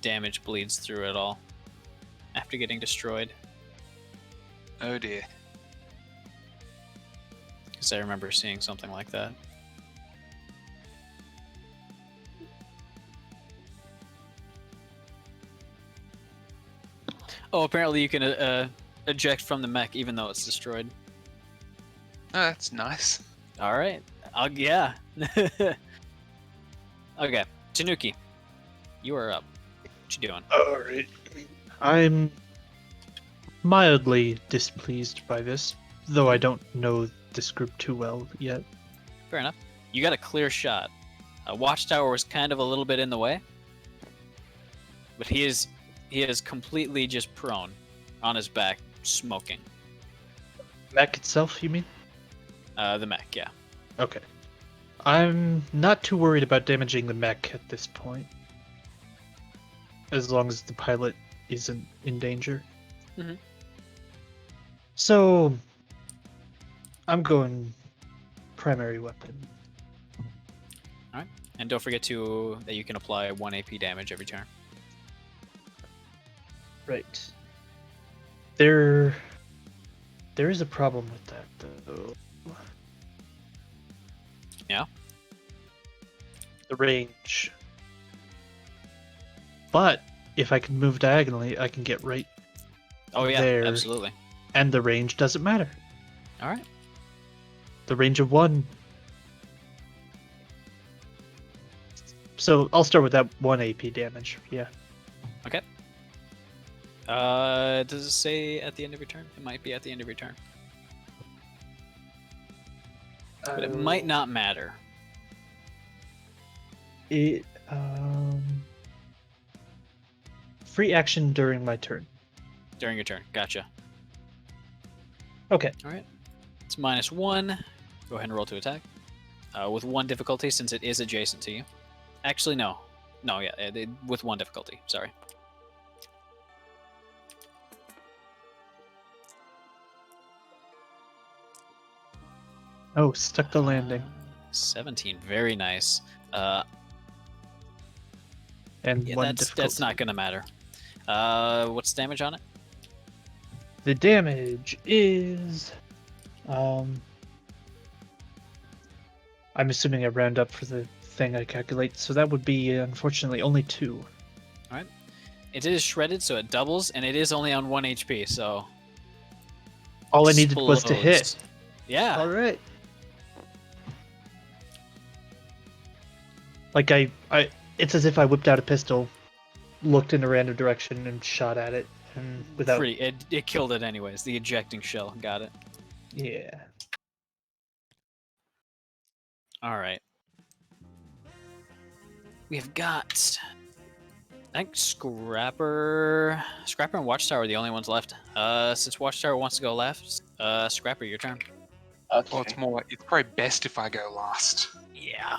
Speaker 1: damage bleeds through at all after getting destroyed.
Speaker 5: Oh dear.
Speaker 1: Because I remember seeing something like that. Oh, apparently you can eject from the mech even though it's destroyed.
Speaker 5: Oh, that's nice.
Speaker 1: All right. Yeah. Okay, Tanuki, you are up. What you doing?
Speaker 7: Alright. I'm mildly displeased by this, though I don't know this group too well yet.
Speaker 1: Fair enough. You got a clear shot. Watchtower was kind of a little bit in the way, but he is completely just prone on his back, smoking.
Speaker 7: Mech itself, you mean?
Speaker 1: The mech, yeah.
Speaker 7: Okay. I'm not too worried about damaging the mech at this point. As long as the pilot isn't in danger.
Speaker 1: Mhm.
Speaker 7: So, I'm going primary weapon.
Speaker 1: And don't forget that you can apply 1 AP damage every turn.
Speaker 7: Right. There is a problem with that, though.
Speaker 1: Yeah?
Speaker 7: The range. But if I can move diagonally, I can get right
Speaker 1: Oh yeah,
Speaker 7: there.
Speaker 1: absolutely.
Speaker 7: And the range doesn't matter.
Speaker 1: All right.
Speaker 7: The range of 1. So I'll start with that 1 AP damage. Yeah.
Speaker 1: Okay. Does it say at the end of your turn? It might be at the end of your turn. But it might not matter.
Speaker 7: It free action during my turn.
Speaker 1: During your turn. Gotcha.
Speaker 7: Okay.
Speaker 1: All right. It's -1. Go ahead and roll to attack. With 1 difficulty since it is adjacent to you. Actually, no. No, yeah, with 1 difficulty. Sorry.
Speaker 7: Oh, stuck the landing.
Speaker 1: 17. Very nice.
Speaker 7: And
Speaker 1: Yeah,
Speaker 7: 1
Speaker 1: that's
Speaker 7: difficulty.
Speaker 1: not gonna matter. What's the damage on it?
Speaker 7: The damage is I'm assuming I round up for the thing I calculate, so that would be unfortunately only 2.
Speaker 1: It is shredded, so it doubles, and it is only on 1 HP. So
Speaker 7: All I needed was to hit.
Speaker 1: explodes. Yeah.
Speaker 7: All right. Like it's as if I whipped out a pistol, looked in a random direction, and shot at it, and without.
Speaker 1: It killed it anyways. The ejecting shell got it.
Speaker 7: Yeah.
Speaker 1: All right. We've got. I think Scrapper and Watchtower are the only ones left. Since Watchtower wants to go left, Scrapper, your turn.
Speaker 4: Okay.
Speaker 5: Well, it's probably best if I go last.
Speaker 1: Yeah.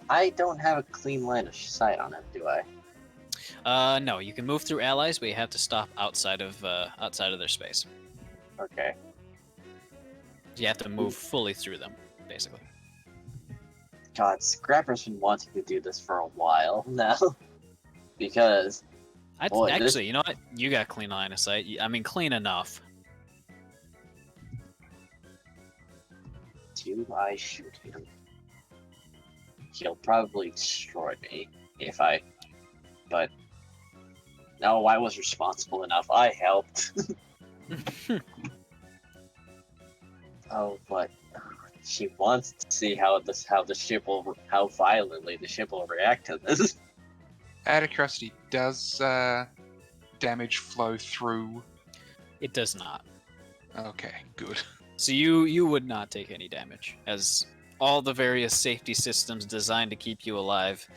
Speaker 4: I don't have a clean line of sight on it, do I?
Speaker 1: No, you can move through allies, but you have to stop outside of their space.
Speaker 4: Okay.
Speaker 1: You have to move fully through them, basically.
Speaker 4: God, Scrapper's been wanting to do this for a while now. Because, boy,
Speaker 1: Actually, you know what? You got clean line of sight. I mean, clean enough.
Speaker 4: do I shoot him? He'll probably destroy me if I... But... No, I was responsible enough. I helped. Oh, but... She wants to see how violently the ship will react to this.
Speaker 5: Out of curiosity, does damage flow through?
Speaker 1: It does not.
Speaker 5: Okay, good.
Speaker 1: So you would not take any damage, as all the various safety systems designed to keep you alive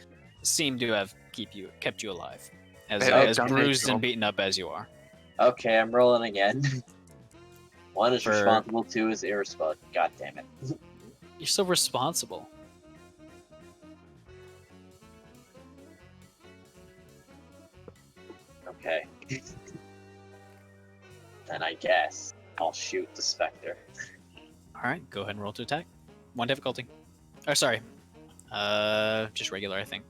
Speaker 1: seem to have kept you alive, as
Speaker 5: They've done their
Speaker 1: bruised and
Speaker 5: job.
Speaker 1: beaten up as you are.
Speaker 4: Okay, I'm rolling again. 1 is
Speaker 1: For-
Speaker 4: responsible, 2 is irresponsible. God damn it.
Speaker 1: You're so responsible.
Speaker 4: Okay. Then I guess I'll shoot the Spectre.
Speaker 1: Alright, go ahead and roll to attack. 1 difficulty. Oh, sorry. Just regular, I think.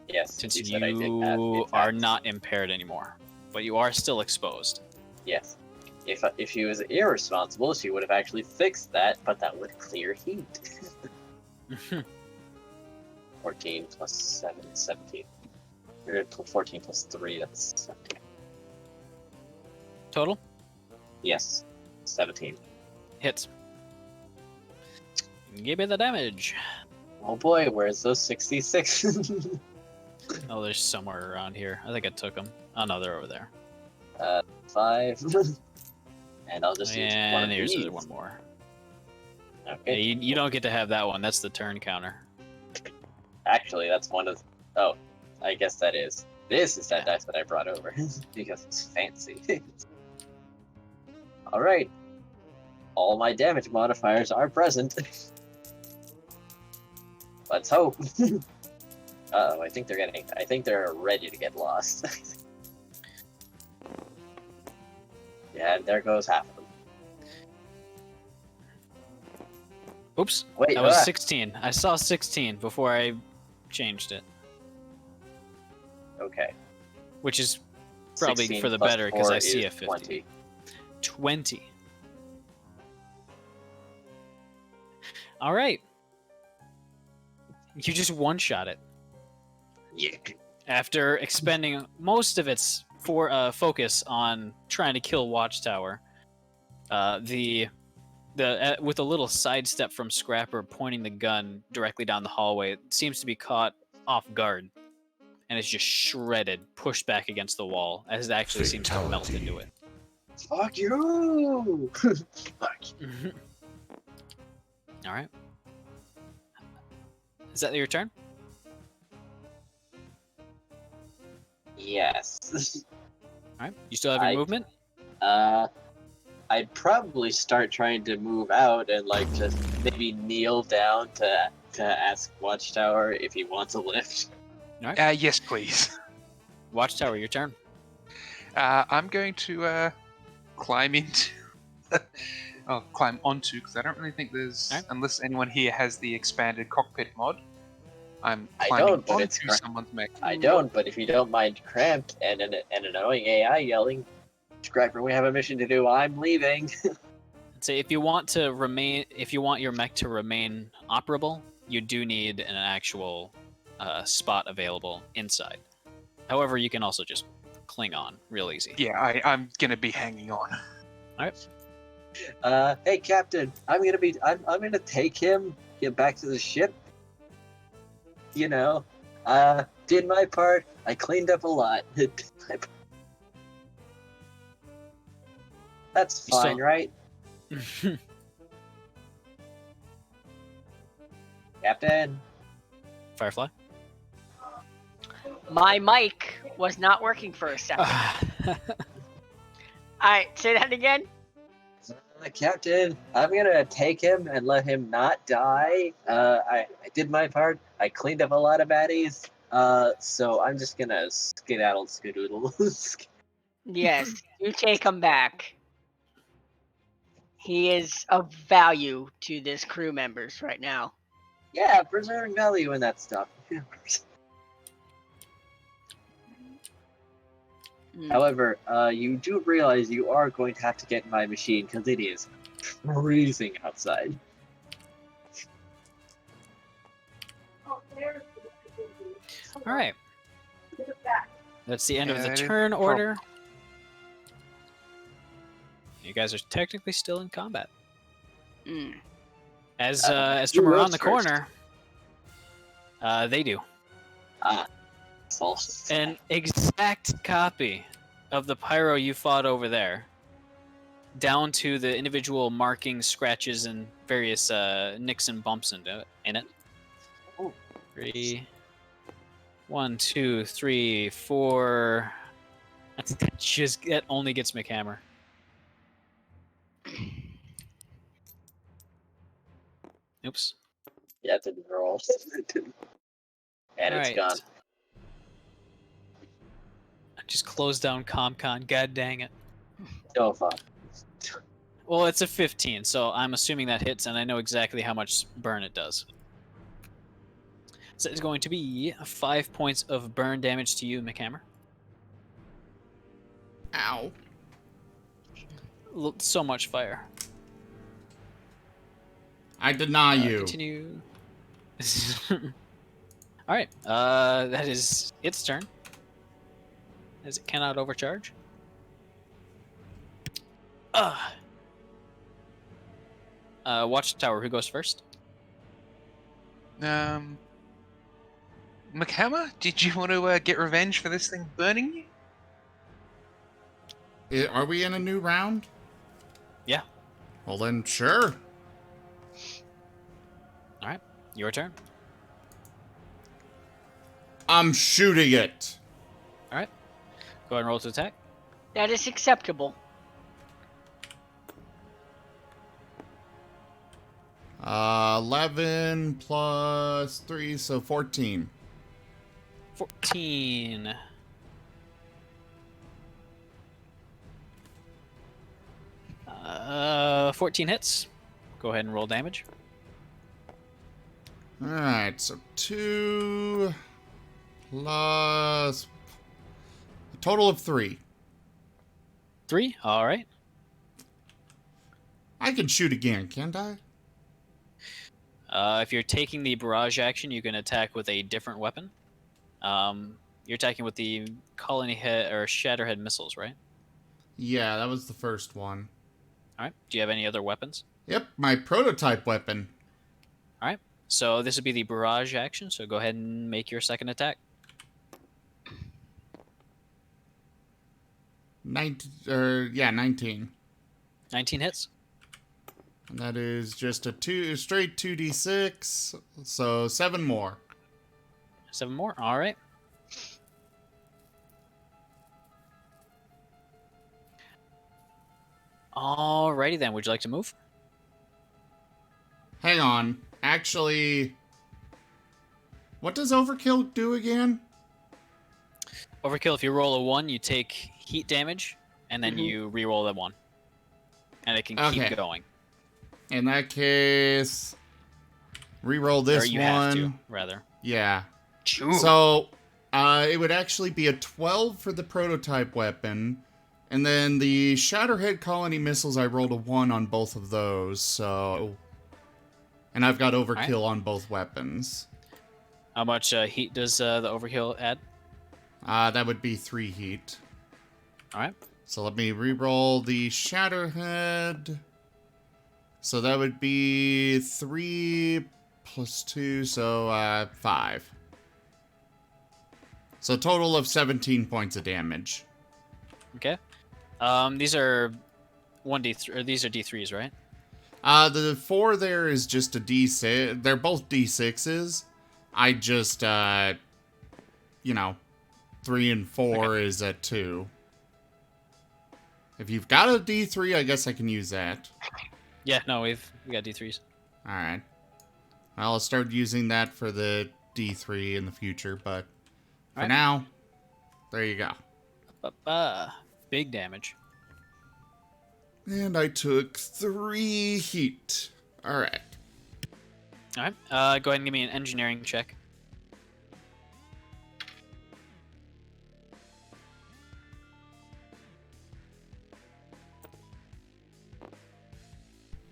Speaker 4: Yes,
Speaker 1: Since
Speaker 4: you said I did have the
Speaker 1: you are
Speaker 4: attacks.
Speaker 1: not impaired anymore. But you are still exposed.
Speaker 4: Yes. If she was irresponsible, she would have actually fixed that, but that would clear heat. 14 plus 7, 17. 14 plus 3, that's 17.
Speaker 1: Total?
Speaker 4: Yes, 17.
Speaker 1: Hits. Give me the damage.
Speaker 4: Oh boy, where's those 66?
Speaker 1: Oh, they're somewhere around here. I think I took them. Oh no, they're over there.
Speaker 4: 5. And I'll just use one of
Speaker 1: And here's
Speaker 4: these.
Speaker 1: one more. Yeah,
Speaker 4: Okay.
Speaker 1: you don't get to have that one. That's the turn counter.
Speaker 4: Actually, that's one of... Oh, I guess that is. This is that
Speaker 1: Yeah.
Speaker 4: dice that I brought over. Because it's fancy. Alright. All my damage modifiers are present. Let's hope. Uh-oh, I think they're ready to get lost. Yeah, and there goes half of them.
Speaker 1: Oops.
Speaker 4: Wait,
Speaker 1: That was 16. I saw 16 before I changed it,
Speaker 4: Okay.
Speaker 1: which is probably
Speaker 4: 16
Speaker 1: for the
Speaker 4: plus
Speaker 1: better because
Speaker 4: 4
Speaker 1: I see
Speaker 4: is
Speaker 1: a 50.
Speaker 4: 20.
Speaker 1: 20. All right. You just one-shot it.
Speaker 4: Yeah.
Speaker 1: After expending most of its focus on trying to kill Watchtower, with a little sidestep from Scrapper pointing the gun directly down the hallway, it seems to be caught off guard, and it's just shredded, pushed back against the wall, as it actually seems to melt into it.
Speaker 4: Fuck you! Fuck.
Speaker 1: All right. Is that your turn?
Speaker 4: Yes.
Speaker 1: All right. You still have your
Speaker 4: I-
Speaker 1: movement?
Speaker 4: I'd probably start trying to move out and like just maybe kneel down to ask Watchtower if he wants a lift.
Speaker 5: Yes, please.
Speaker 1: Watchtower, your turn.
Speaker 5: I'm going to climb into... climb onto, because I don't really think there's...
Speaker 1: Alright.
Speaker 5: Unless anyone here has the expanded cockpit mod. I'm
Speaker 4: I
Speaker 5: climbing
Speaker 4: don't, but
Speaker 5: onto
Speaker 4: it's cra-
Speaker 5: someone's mech.
Speaker 4: I don't, but if you don't mind cramped and an annoying AI yelling, Scrapper, we have a mission to do, I'm leaving.
Speaker 1: Say if you want your mech to remain operable, you do need an actual spot available inside. However, you can also just cling on real easy.
Speaker 5: Yeah, I'm going to be hanging on.
Speaker 4: Hey Captain, I'm gonna take him, get back to the ship. You know, did my part, I cleaned up a lot. That's
Speaker 1: You still-
Speaker 4: fine, right? Captain?
Speaker 1: Firefly.
Speaker 2: My mic was not working for a second. Alright, say that again.
Speaker 4: Captain, I'm gonna take him and let him not die. I did my part. I cleaned up a lot of baddies. So I'm just gonna skedaddle skadoodle.
Speaker 2: Yes, you take him back. He is of value to this crew members right now.
Speaker 4: Yeah, preserving value in that stuff. However, you do realize you are going to have to get in my machine because it is freezing outside.
Speaker 1: All right. That's the end of the
Speaker 5: Yeah,
Speaker 1: turn order. You guys are technically still in combat. As from
Speaker 4: who
Speaker 1: around
Speaker 4: goes
Speaker 1: the
Speaker 4: first?
Speaker 1: corner, they do.
Speaker 4: False.
Speaker 1: An exact copy of the pyro you fought over there, down to the individual markings, scratches, and various nicks and bumps in it.
Speaker 4: Oh.
Speaker 1: 3, 1, 2, 3, 4. That only gets McHammer. Oops.
Speaker 4: Yeah, it didn't roll. And it's
Speaker 1: Alright.
Speaker 4: gone.
Speaker 1: I just closed down ComCon. God dang it.
Speaker 4: So fun.
Speaker 1: Well, it's a 15, so I'm assuming that hits, and I know exactly how much burn it does. So it's going to be 5 points of burn damage to you, McHammer.
Speaker 3: Ow.
Speaker 1: So much fire.
Speaker 3: I deny you.
Speaker 1: Continue. Alright, that is its turn. As it cannot overcharge. Watchtower, who goes first?
Speaker 5: McHammer, did you want to get revenge for this thing burning you?
Speaker 3: Are we in a new round?
Speaker 1: Yeah.
Speaker 3: Well then, sure.
Speaker 1: Alright, your turn.
Speaker 3: I'm shooting it.
Speaker 1: Alright. Go ahead and roll to attack.
Speaker 2: That is acceptable.
Speaker 3: 11 plus 3, so 14.
Speaker 1: 14. 14 hits. Go ahead and roll damage.
Speaker 3: Alright, so 2 plus a total of 3.
Speaker 1: 3? Alright.
Speaker 3: I can shoot again, can't I?
Speaker 1: If you're taking the barrage action, you can attack with a different weapon. You're attacking with the colony head or shatterhead missiles, right?
Speaker 3: Yeah, that was the first one.
Speaker 1: Alright. Do you have any other weapons?
Speaker 3: Yep, my prototype weapon.
Speaker 1: Alright. So this would be the barrage action, so go ahead and make your second attack.
Speaker 3: 19.
Speaker 1: 19 hits.
Speaker 3: And that is just a straight 2d6, so 7 more.
Speaker 1: 7 more. Alright. Alrighty then. Would you like to move?
Speaker 3: Hang on. Actually, what does overkill do again?
Speaker 1: Overkill, if you roll a 1, you take heat damage, and then you re-roll that 1. And it can keep going.
Speaker 3: In that case, re-roll this
Speaker 1: or you
Speaker 3: one.
Speaker 1: Have to, rather.
Speaker 3: Yeah.
Speaker 5: Sure.
Speaker 3: So, it would actually be a 12 for the prototype weapon. And then the Shatterhead Colony missiles, I rolled a 1 on both of those, so... And I've got overkill on both weapons.
Speaker 1: How much heat does the overkill add?
Speaker 3: That would be 3 heat.
Speaker 1: Alright.
Speaker 3: So let me re-roll the Shatterhead. So that would be 3 plus 2, so 5. So total of 17 points of damage.
Speaker 1: Okay. These are 1d3, or these are d3s, right?
Speaker 3: The 4 there is just a d6. They're both d6s. I just, 3 and 4 is a 2. If you've got a d3, I guess I can use that.
Speaker 1: Yeah, no, we got d3s.
Speaker 3: Alright. I'll start using that for the d3 in the future, but for now, there you go.
Speaker 1: Big damage.
Speaker 3: And I took 3 heat. Alright.
Speaker 1: All right. Go ahead and give me an engineering check.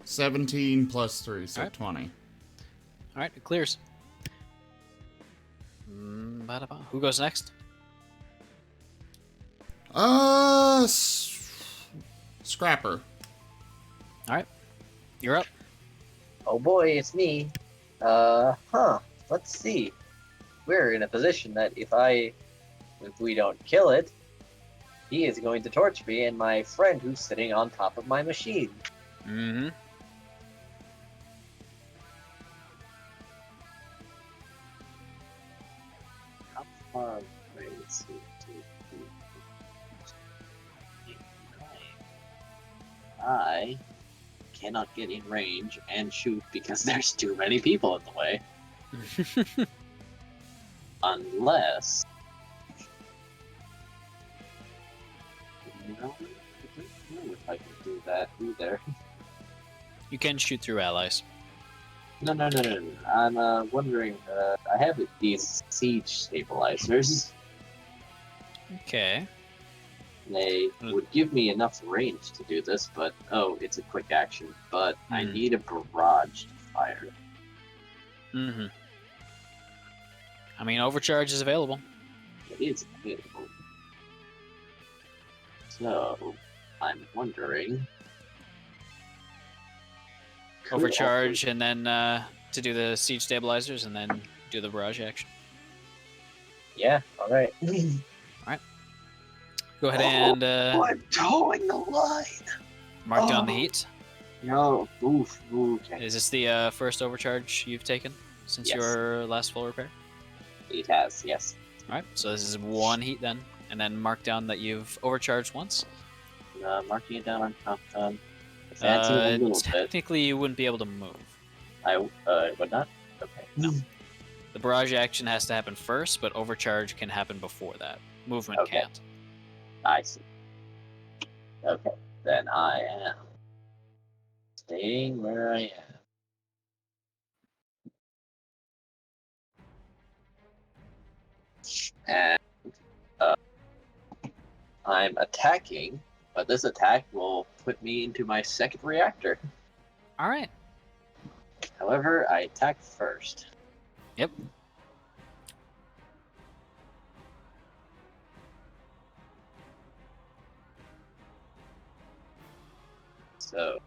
Speaker 3: $17 plus 3, so
Speaker 1: Alright.
Speaker 3: 20.
Speaker 1: All right, it clears. Who goes next?
Speaker 3: Scrapper.
Speaker 1: All right, you're up.
Speaker 4: Oh boy, it's me. Let's see. We're in a position that if we don't kill it, he is going to torch me and my friend who's sitting on top of my machine.
Speaker 1: Mm-hmm.
Speaker 4: How far away is he? I cannot get in range and shoot because there's too many people in the way. Unless... No, I don't know if I can do that either.
Speaker 1: You can shoot through allies.
Speaker 4: No. I'm wondering, I have these siege stabilizers.
Speaker 1: Okay.
Speaker 4: They would give me enough range to do this, but it's a quick action. But I need a barrage to fire.
Speaker 1: Mm-hmm. I mean, overcharge is available.
Speaker 4: It is available. So, I'm wondering...
Speaker 1: Overcharge and then to do the siege stabilizers and then do the barrage action.
Speaker 4: Yeah, alright.
Speaker 1: Go ahead and
Speaker 4: I'm towing the line!
Speaker 1: mark down the heat.
Speaker 4: No, okay.
Speaker 1: Is this the first overcharge you've taken since
Speaker 4: Yes.
Speaker 1: your last full repair?
Speaker 4: It has, yes.
Speaker 1: Alright, so this is one heat then. And then mark down that you've overcharged once.
Speaker 4: Marking it down on top done. Advancing a little bit.
Speaker 1: Technically, you wouldn't be able to move.
Speaker 4: I would not? Okay.
Speaker 1: No. The barrage action has to happen first, but overcharge can happen before that. Movement
Speaker 4: Okay.
Speaker 1: can't.
Speaker 4: I see. Okay, then I am staying where I am. And I'm attacking, but this attack will put me into my second reactor.
Speaker 1: Alright.
Speaker 4: However, I attack first.
Speaker 1: Yep.
Speaker 4: So,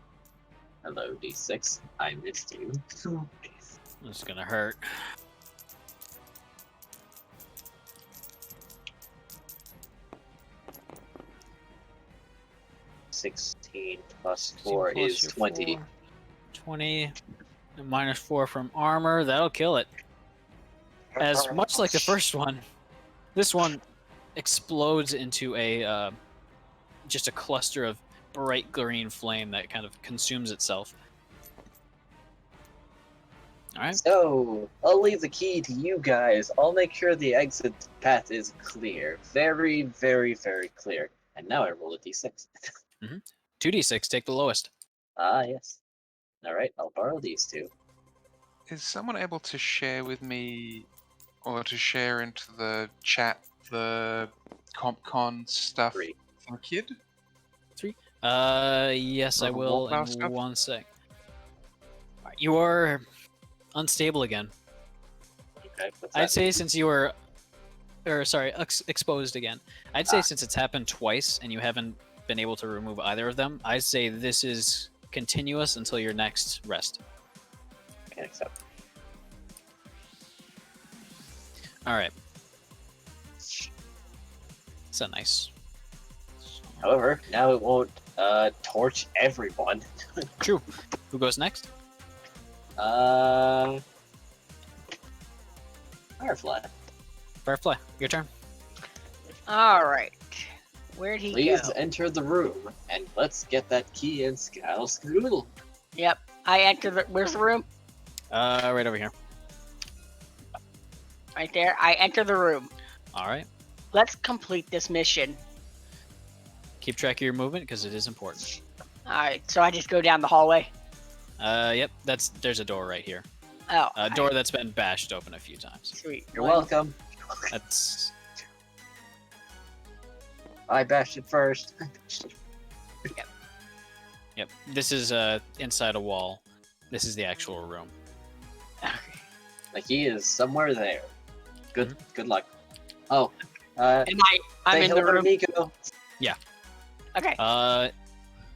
Speaker 4: hello D6, I missed you.
Speaker 1: This is gonna hurt.
Speaker 4: $16 plus 4 is 20.
Speaker 1: 20. And minus 4 from armor. That'll kill it. As much like the first one, this one explodes into a just a cluster of bright green flame that kind of consumes itself. Alright.
Speaker 4: So, I'll leave the key to you guys. I'll make sure the exit path is clear. Very, very, very clear. And now I roll a d6.
Speaker 1: 2d6, take the lowest.
Speaker 4: Ah, yes. Alright, I'll borrow these two.
Speaker 5: Is someone able to share with me, or to share into the chat, the CompCon stuff?
Speaker 4: 3.
Speaker 5: Thank you.
Speaker 1: Yes, I
Speaker 5: Level
Speaker 1: will
Speaker 5: wall
Speaker 1: in
Speaker 5: stuff?
Speaker 1: 1 sec. You are unstable again.
Speaker 4: Okay, what's
Speaker 1: I'd
Speaker 4: that?
Speaker 1: say since you were, exposed again. I'd say since it's happened twice and you haven't been able to remove either of them, I'd say this is continuous until your next rest.
Speaker 4: I can accept.
Speaker 1: Alright. So nice.
Speaker 4: However, now it won't torch everyone.
Speaker 1: True. Who goes next?
Speaker 4: Firefly.
Speaker 1: Firefly, your turn.
Speaker 2: Alright. Where'd he
Speaker 4: Please
Speaker 2: go?
Speaker 4: enter the room, and let's get that key and scoodle.
Speaker 2: Yep. I enter the. Where's the room?
Speaker 1: Right over here.
Speaker 2: Right there. I enter the room.
Speaker 1: Alright.
Speaker 2: Let's complete this mission.
Speaker 1: Keep track of your movement because it is important.
Speaker 2: Alright, so I just go down the hallway.
Speaker 1: Yep, there's a door right here.
Speaker 2: Oh,
Speaker 1: A door that's been bashed open a few times.
Speaker 2: sweet.
Speaker 4: You're welcome.
Speaker 1: That's
Speaker 4: I bashed it first.
Speaker 1: yep. This is inside a wall. This is the actual room.
Speaker 2: Okay.
Speaker 4: Like he is somewhere there. Good luck. Oh.
Speaker 2: I'm
Speaker 4: say
Speaker 2: in the
Speaker 4: hello to
Speaker 2: room.
Speaker 4: Nico.
Speaker 2: Okay.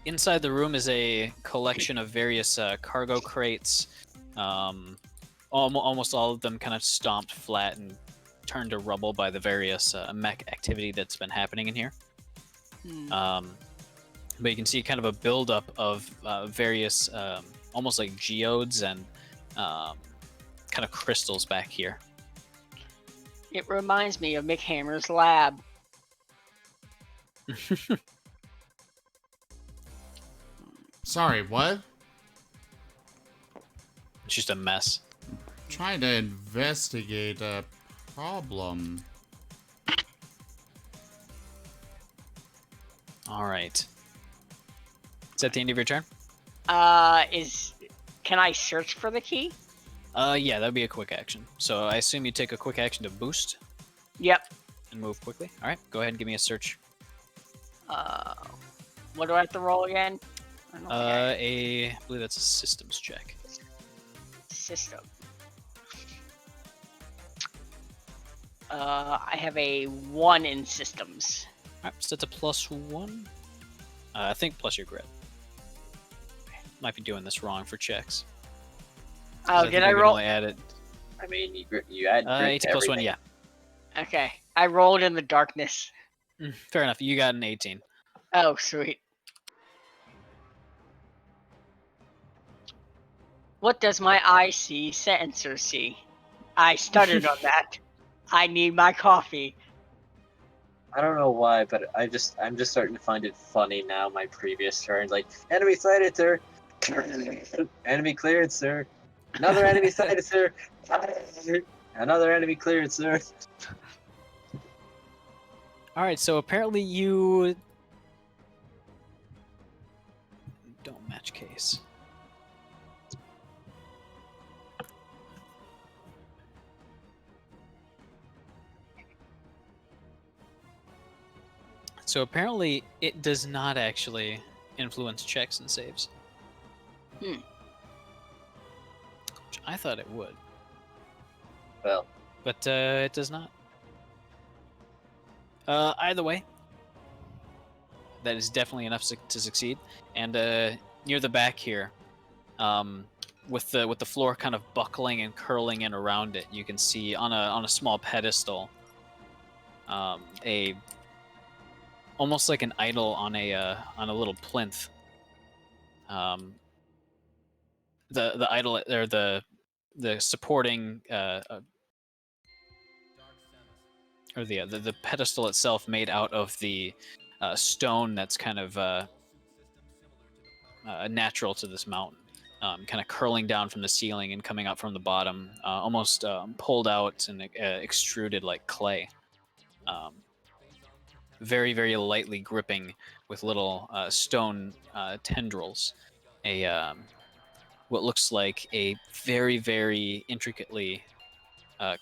Speaker 1: Inside the room is a collection of various cargo crates. Almost all of them kind of stomped flat and turned to rubble by the various mech activity that's been happening in here. But you can see kind of a buildup of various, almost like geodes and kind of crystals back here.
Speaker 2: It reminds me of Mick Hammer's lab.
Speaker 3: Sorry, what?
Speaker 1: It's just a mess.
Speaker 3: Trying to investigate a problem.
Speaker 1: All right. Is that the end of your turn?
Speaker 2: Can I search for the key?
Speaker 1: Yeah, that'd be a quick action. So I assume you take a quick action to boost
Speaker 2: Yep.
Speaker 1: and move quickly. All right, go ahead and give me a search.
Speaker 2: What do I have to roll again? I don't think
Speaker 1: I believe that's a systems check.
Speaker 2: System. I have a 1 in systems.
Speaker 1: All right, so that's a +1. I think plus your grit. Might be doing this wrong for checks. 'Cause
Speaker 2: Oh,
Speaker 1: think
Speaker 2: did
Speaker 1: we
Speaker 2: I
Speaker 1: can
Speaker 2: roll?
Speaker 1: only add it.
Speaker 4: I mean, you add grit
Speaker 1: 18
Speaker 4: to
Speaker 1: plus 1,
Speaker 4: everything.
Speaker 1: yeah.
Speaker 2: Okay, I rolled in the darkness.
Speaker 1: Fair enough. You got an 18.
Speaker 2: Oh, sweet. What does my IC sensor see? I stuttered on that. I need my coffee.
Speaker 4: I don't know why, but I'm just starting to find it funny now. My previous turns, like enemy sighted, sir. Enemy cleared, sir. Another enemy sighted, sir. Another enemy cleared, sir.
Speaker 1: All right, so apparently you don't match case. So apparently it does not actually influence checks and saves. Which I thought it would.
Speaker 4: Well,
Speaker 1: But it does not. Either way, that is definitely enough to succeed. And near the back here, with the floor kind of buckling and curling in around it, you can see on a small pedestal, a almost like an idol on a little plinth. The idol or the supporting or the pedestal itself made out of the stone that's kind of natural to this mountain, kind of curling down from the ceiling and coming up from the bottom, almost pulled out and extruded like clay. Very, very lightly gripping with little stone tendrils. What looks like a very, very intricately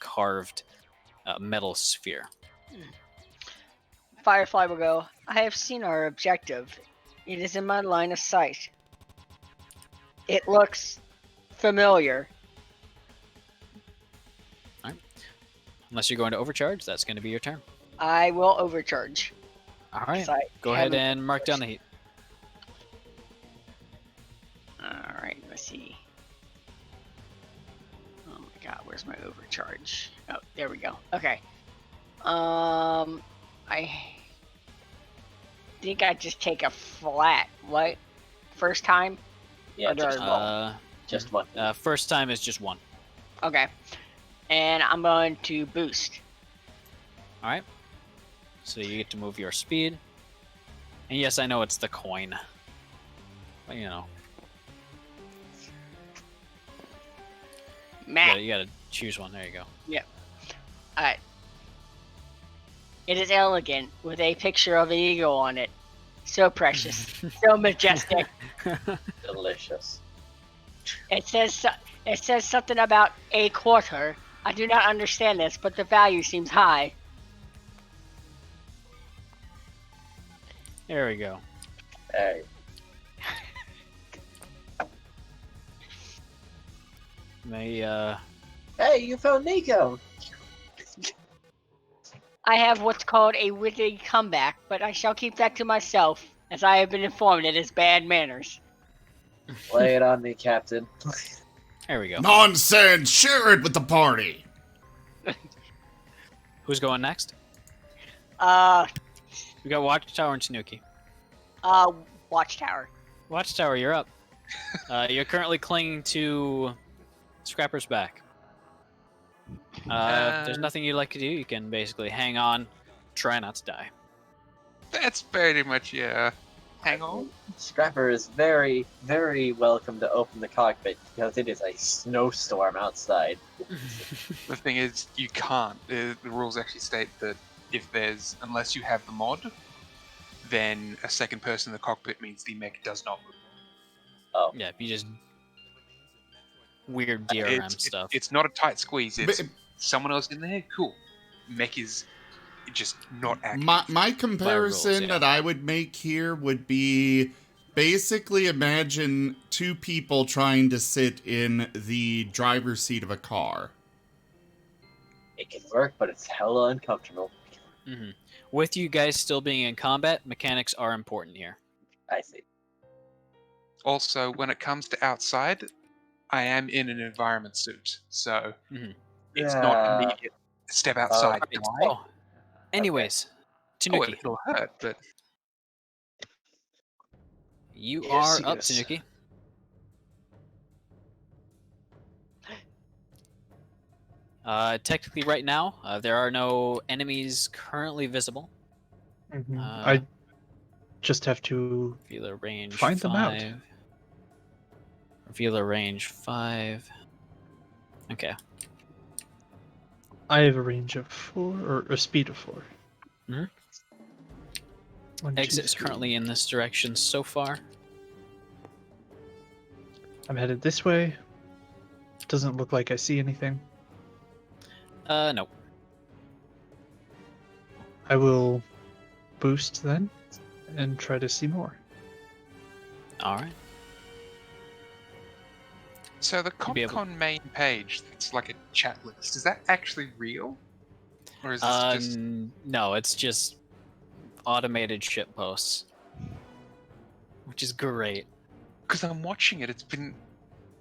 Speaker 1: carved metal sphere.
Speaker 2: Firefly will go, I have seen our objective. It is in my line of sight. It looks familiar.
Speaker 1: All right. Unless you're going to overcharge, that's going to be your turn.
Speaker 2: I will overcharge.
Speaker 1: All right.
Speaker 2: I
Speaker 1: Go ahead
Speaker 2: haven't-
Speaker 1: and mark down the heat.
Speaker 2: Alright, let's see. Oh my god, where's my overcharge? Oh, there we go. Okay. I think I just take a flat, what? First time?
Speaker 4: yeah,
Speaker 2: Or do I
Speaker 4: just,
Speaker 2: roll?
Speaker 4: just one.
Speaker 1: First time is just 1.
Speaker 2: Okay. And I'm going to boost.
Speaker 1: All right. So you get to move your speed. And yes, I know it's the coin. But, you know.
Speaker 2: Matt.
Speaker 1: You gotta choose one. There you go.
Speaker 2: Alright. It is elegant with a picture of an eagle on it. So precious. So majestic.
Speaker 4: Delicious.
Speaker 2: It says something about a quarter. I do not understand this, but the value seems high.
Speaker 1: There we go.
Speaker 4: Hey. Hey, you found Nico!
Speaker 2: I have what's called a witty comeback, but I shall keep that to myself, as I have been informed it is bad manners.
Speaker 4: Lay it on me, Captain.
Speaker 1: There we go.
Speaker 3: Nonsense! Share it with the party!
Speaker 1: Who's going next?
Speaker 2: We
Speaker 1: We got Watchtower and Tanuki.
Speaker 2: Watchtower.
Speaker 1: Watchtower, you're up. You're currently clinging to Scrapper's back. If there's nothing you'd like to do, you can basically hang on, try not to die.
Speaker 5: That's pretty much, yeah. Hang on.
Speaker 4: Scrapper is very, very welcome to open the cockpit because it is a snowstorm outside.
Speaker 5: The thing is, you can't. The rules actually state that unless you have the mod, then a second person in the cockpit means the mech does not move.
Speaker 4: Oh.
Speaker 1: Yeah, if you just weird DRM stuff.
Speaker 5: It's not a tight squeeze. It's someone else in there. Cool. Mech is just not active.
Speaker 3: My comparison
Speaker 1: rules, yeah.
Speaker 3: that I would make here would be basically imagine two people trying to sit in the driver's seat of a car.
Speaker 4: It can work, but it's hella uncomfortable.
Speaker 1: Mm-hmm. With you guys still being in combat, mechanics are important here.
Speaker 4: I see.
Speaker 5: Also, when it comes to outside, I am in an environment suit, so it's not immediate. Step outside.
Speaker 1: Right, so, anyways, Tanuki,
Speaker 5: It'll hurt, but
Speaker 1: you
Speaker 7: Yes,
Speaker 1: are up,
Speaker 7: yes.
Speaker 1: Tanuki. Technically, right now, there are no enemies currently visible.
Speaker 7: I just have to
Speaker 1: Reveal a range
Speaker 7: find them out.
Speaker 1: 5. Reveal a range 5. Okay.
Speaker 7: I have a range of 4, or a speed of 4.
Speaker 1: Mhm.
Speaker 7: 1, 2,
Speaker 1: Exit is
Speaker 7: 3.
Speaker 1: currently in this direction so far.
Speaker 7: I'm headed this way. Doesn't look like I see anything.
Speaker 1: No.
Speaker 7: I will boost then and try to see more.
Speaker 1: All right.
Speaker 5: so the
Speaker 1: be able-
Speaker 5: CompCon main page, it's like a chat list. Is that actually real? Or is this just
Speaker 1: No, it's just automated ship posts, which is great.
Speaker 5: because I'm watching it? It's been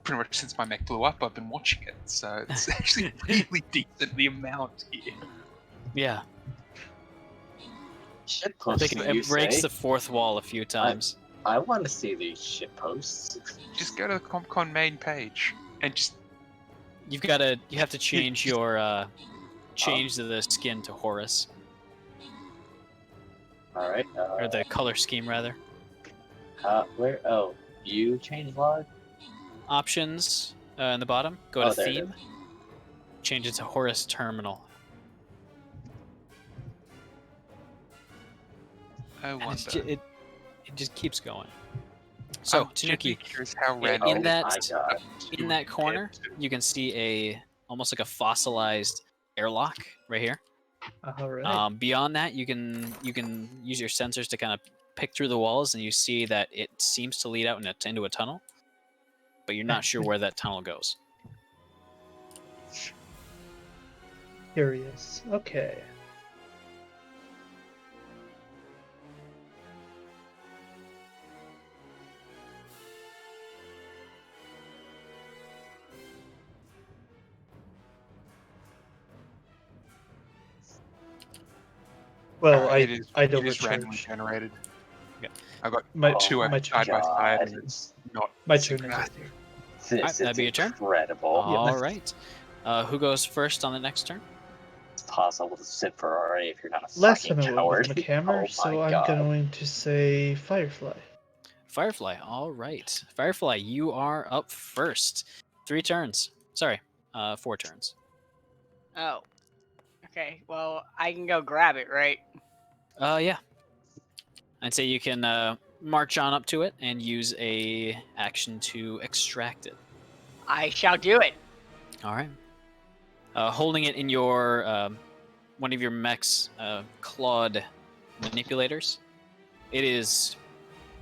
Speaker 5: pretty much since my mech blew up. I've been watching it, so it's actually really decent. The amount here.
Speaker 1: Yeah,
Speaker 4: Shit
Speaker 1: I
Speaker 4: posts,
Speaker 1: think
Speaker 4: you
Speaker 1: it breaks
Speaker 4: say?
Speaker 1: the fourth wall a few times.
Speaker 4: I want to see these shit posts.
Speaker 5: Just go to the CompCon main page and just
Speaker 1: You have to change your change the skin to Horus,
Speaker 4: Alright,
Speaker 1: or the color scheme rather.
Speaker 4: where? Oh, view change log?
Speaker 1: Options in the bottom. Go
Speaker 4: Oh,
Speaker 1: to
Speaker 4: there it
Speaker 1: theme. Change it to Horus Terminal.
Speaker 5: I
Speaker 1: And
Speaker 5: wonder.
Speaker 1: it just keeps going. So
Speaker 5: I'm
Speaker 1: Tanuki,
Speaker 5: genuinely curious how
Speaker 1: yeah,
Speaker 5: random
Speaker 1: in
Speaker 5: it
Speaker 1: that-
Speaker 5: is.
Speaker 4: God.
Speaker 1: in that corner, you can see almost like a fossilized airlock right here.
Speaker 7: Alright.
Speaker 1: Beyond that, you can use your sensors to kind of pick through the walls, and you see that it seems to lead out into a tunnel, but you're not sure where that tunnel goes.
Speaker 7: Curious. Okay. Well,
Speaker 5: it is,
Speaker 7: I don't
Speaker 5: it is randomly
Speaker 7: recharge.
Speaker 5: generated.
Speaker 1: Okay.
Speaker 5: I got
Speaker 7: My,
Speaker 5: two
Speaker 7: my
Speaker 5: over
Speaker 7: turn.
Speaker 5: side by side,
Speaker 4: God.
Speaker 5: and it's not
Speaker 7: My turn.
Speaker 5: synchronized.
Speaker 4: This
Speaker 1: Alright,
Speaker 4: is
Speaker 1: that'd be your turn.
Speaker 4: incredible.
Speaker 1: All right. Who goes first on the next turn?
Speaker 4: It's possible to sit for RA if you're not a
Speaker 7: Last
Speaker 4: fucking
Speaker 7: time I
Speaker 4: coward.
Speaker 7: went with McHammer,
Speaker 4: Oh
Speaker 7: so
Speaker 4: my
Speaker 7: I'm
Speaker 4: God.
Speaker 7: going to say Firefly.
Speaker 1: Firefly. All right. Firefly, you are up first. 3 turns. Sorry, 4 turns.
Speaker 2: Oh. Okay, well, I can go grab it, right?
Speaker 1: Yeah. I'd say you can march on up to it and use a action to extract it.
Speaker 2: I shall do it.
Speaker 1: All right. Holding it in your one of your mech's clawed manipulators, it is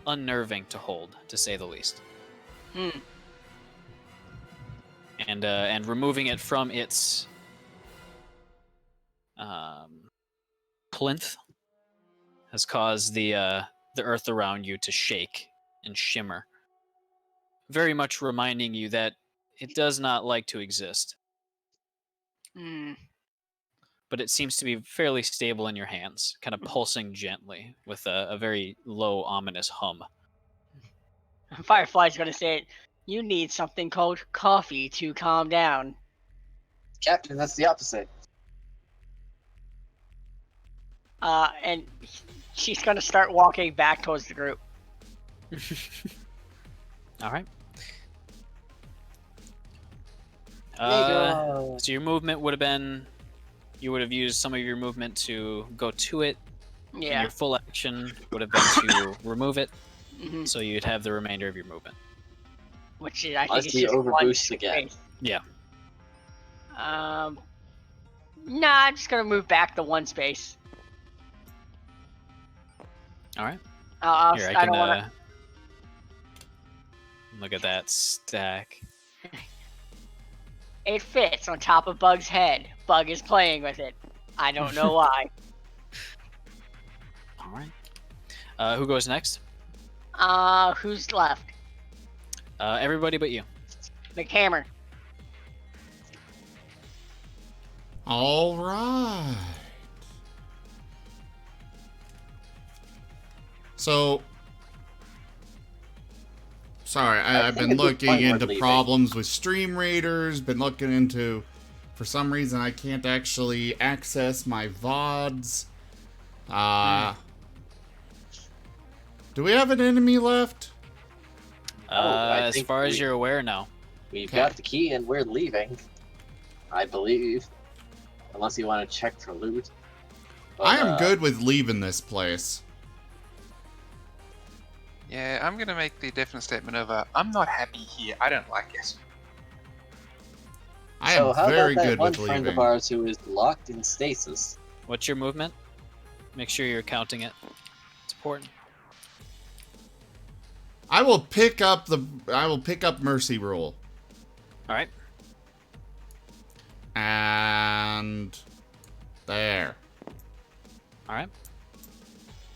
Speaker 1: unnerving to hold, to say the least.
Speaker 2: Hmm.
Speaker 1: And removing it from its plinth has caused the earth around you to shake and shimmer, very much reminding you that it does not like to exist.
Speaker 2: Hmm.
Speaker 1: But it seems to be fairly stable in your hands, kind of pulsing gently with a very low, ominous hum.
Speaker 2: Firefly's gonna say it. You need something called coffee to calm down.
Speaker 4: Captain, that's the opposite.
Speaker 2: And she's gonna start walking back towards the group.
Speaker 1: All right.
Speaker 4: Nigga.
Speaker 1: So your movement would have been, you would have used some of your movement to go to it. And
Speaker 2: Yeah.
Speaker 1: your full action would have been to remove it.
Speaker 2: Hmm.
Speaker 1: So you'd have the remainder of your movement.
Speaker 2: Which is, I think
Speaker 4: Unless
Speaker 2: it's
Speaker 4: we
Speaker 2: just one
Speaker 4: overboost again.
Speaker 2: space.
Speaker 1: Yeah.
Speaker 2: Nah, I'm just gonna move back the one space.
Speaker 1: All right.
Speaker 2: Here,
Speaker 1: Here,
Speaker 2: I don't wanna.
Speaker 1: Look at that stack.
Speaker 2: It fits on top of Bug's head. Bug is playing with it. I don't know why.
Speaker 1: All right. Who goes next?
Speaker 2: Who's left?
Speaker 1: Everybody but you.
Speaker 2: McHammer.
Speaker 3: All right. So, sorry, I've
Speaker 4: think
Speaker 3: been
Speaker 4: it's a
Speaker 3: looking
Speaker 4: point we're
Speaker 3: into
Speaker 4: leaving.
Speaker 3: problems with stream raiders, been looking into, for some reason I can't actually access my VODs. Do we have an enemy left?
Speaker 4: I
Speaker 1: As
Speaker 4: think
Speaker 1: far as
Speaker 4: we-
Speaker 1: you're aware, no.
Speaker 4: We've
Speaker 3: Okay.
Speaker 4: got the key and we're leaving. I believe. Unless you want to check for loot. But,
Speaker 3: I am good with leaving this place.
Speaker 5: Yeah, I'm gonna make the definite statement of I'm not happy here. I don't like it.
Speaker 3: I
Speaker 4: so
Speaker 3: am
Speaker 4: how
Speaker 3: very
Speaker 4: about that
Speaker 3: good
Speaker 4: one
Speaker 3: with
Speaker 4: friend
Speaker 3: leaving.
Speaker 4: of ours who is locked in stasis?
Speaker 1: What's your movement? Make sure you're counting it. It's important.
Speaker 3: I will pick up Mercy Rule.
Speaker 1: All right.
Speaker 3: And there.
Speaker 1: All right.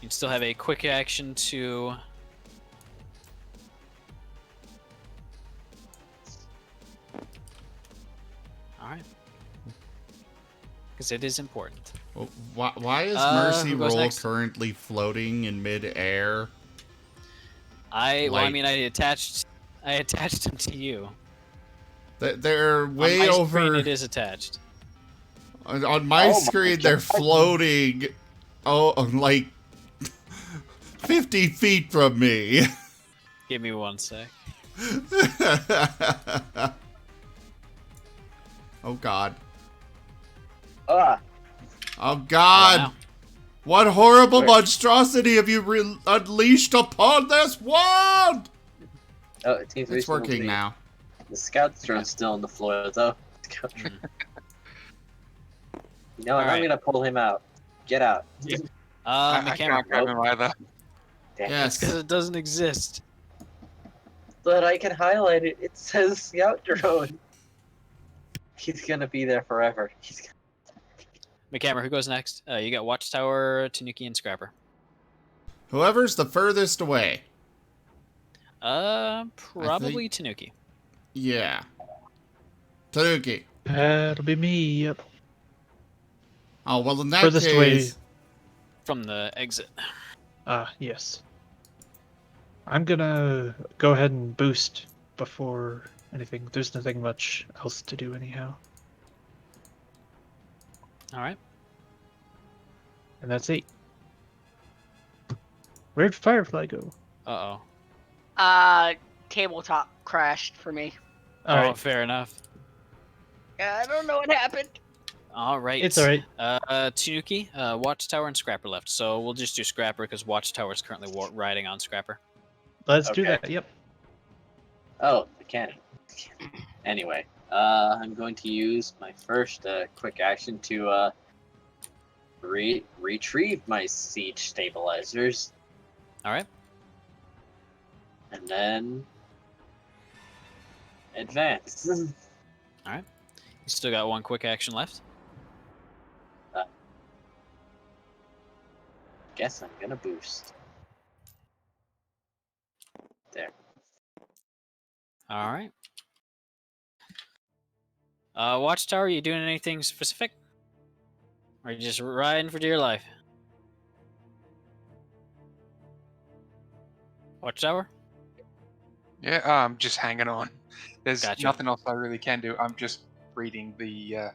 Speaker 1: You still have a quick action to. All right. Because it is important.
Speaker 3: Well, why is
Speaker 1: Who
Speaker 3: Mercy
Speaker 1: goes
Speaker 3: Rule
Speaker 1: next?
Speaker 3: currently floating in midair?
Speaker 1: I
Speaker 3: Like-
Speaker 1: mean, I attached him to you.
Speaker 3: They're way
Speaker 1: On my
Speaker 3: over.
Speaker 1: screen, it is attached.
Speaker 3: On my
Speaker 4: Oh my
Speaker 3: screen, they're
Speaker 4: God.
Speaker 3: floating. Like 50 feet from me.
Speaker 1: Give me one sec.
Speaker 3: Oh God.
Speaker 4: Ah,
Speaker 3: Oh God.
Speaker 1: Wow.
Speaker 3: What horrible
Speaker 4: Where-
Speaker 3: monstrosity have you unleashed upon this world?
Speaker 4: oh, it seems
Speaker 3: It's working now.
Speaker 4: The scout drone's still on the floor, though.
Speaker 1: Mm.
Speaker 4: You know what? I'm
Speaker 1: Alright.
Speaker 4: gonna pull him out. Get out.
Speaker 5: I
Speaker 1: McHammer.
Speaker 5: can't grab him either.
Speaker 4: Damn.
Speaker 3: Yes.
Speaker 1: Because it doesn't exist.
Speaker 4: But I can highlight it. It says scout drone. He's gonna be there forever.
Speaker 1: McHammer, who goes next? You got Watchtower, Tanuki, and Scrapper.
Speaker 3: Whoever's the furthest away.
Speaker 1: Probably Tanuki.
Speaker 3: Yeah. Tanuki.
Speaker 7: That'll be me. Yep.
Speaker 3: Oh, well, in that
Speaker 7: Furthest away.
Speaker 3: case...
Speaker 1: From the exit.
Speaker 7: Yes. I'm gonna go ahead and boost before anything. There's nothing much else to do anyhow.
Speaker 1: All right.
Speaker 7: And that's 8. Where'd Firefly go?
Speaker 1: Uh-oh.
Speaker 2: Tabletop crashed for me.
Speaker 7: Alright.
Speaker 1: Fair enough.
Speaker 2: I don't know what happened.
Speaker 1: All right.
Speaker 7: It's alright.
Speaker 1: Tanuki, Watchtower, and Scrapper left. So we'll just do Scrapper because Watchtower is currently riding on Scrapper.
Speaker 7: Let's do
Speaker 4: Okay.
Speaker 7: that. Yep.
Speaker 4: Oh, the cannon. Anyway, I'm going to use my first quick action to retrieve my siege stabilizers,
Speaker 1: All right.
Speaker 4: and then advance.
Speaker 1: All right. You still got one quick action left.
Speaker 4: Guess I'm gonna boost. There.
Speaker 1: All right. Watchtower, you doing anything specific? Or you just riding for dear life? Watchtower?
Speaker 5: Yeah, I'm just hanging on. There's
Speaker 1: Gotcha.
Speaker 5: nothing else I really can do. I'm just reading the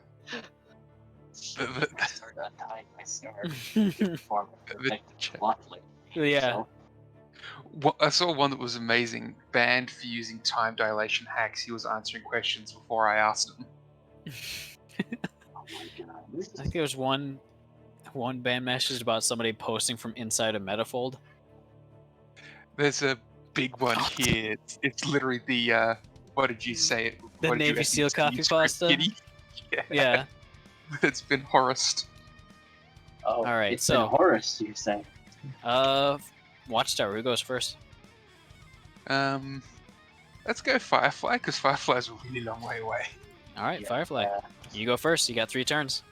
Speaker 4: I start untying my scarf. Form of
Speaker 5: the
Speaker 4: protective
Speaker 5: chat.
Speaker 4: luckily.
Speaker 1: Yeah.
Speaker 5: I saw one that was amazing. Banned for using time dilation hacks. He was answering questions before I asked him.
Speaker 4: Oh my god.
Speaker 1: I think there was one ban message about somebody posting from inside a metafold.
Speaker 5: There's a big one here. It's literally the what did you say?
Speaker 1: The
Speaker 5: What did you
Speaker 1: Navy
Speaker 5: ethnic
Speaker 1: SEAL
Speaker 5: say,
Speaker 1: copy
Speaker 5: you script
Speaker 1: pasta?
Speaker 5: kitty?
Speaker 1: Yeah.
Speaker 5: It's been Horused.
Speaker 4: Oh,
Speaker 1: Alright,
Speaker 4: it's
Speaker 1: so-
Speaker 4: been Horus, you say?
Speaker 1: Watchtower, who goes first?
Speaker 5: Let's go Firefly, because Firefly's a really long way away.
Speaker 1: All right,
Speaker 4: Yeah.
Speaker 1: Firefly. You go first. You got 3 turns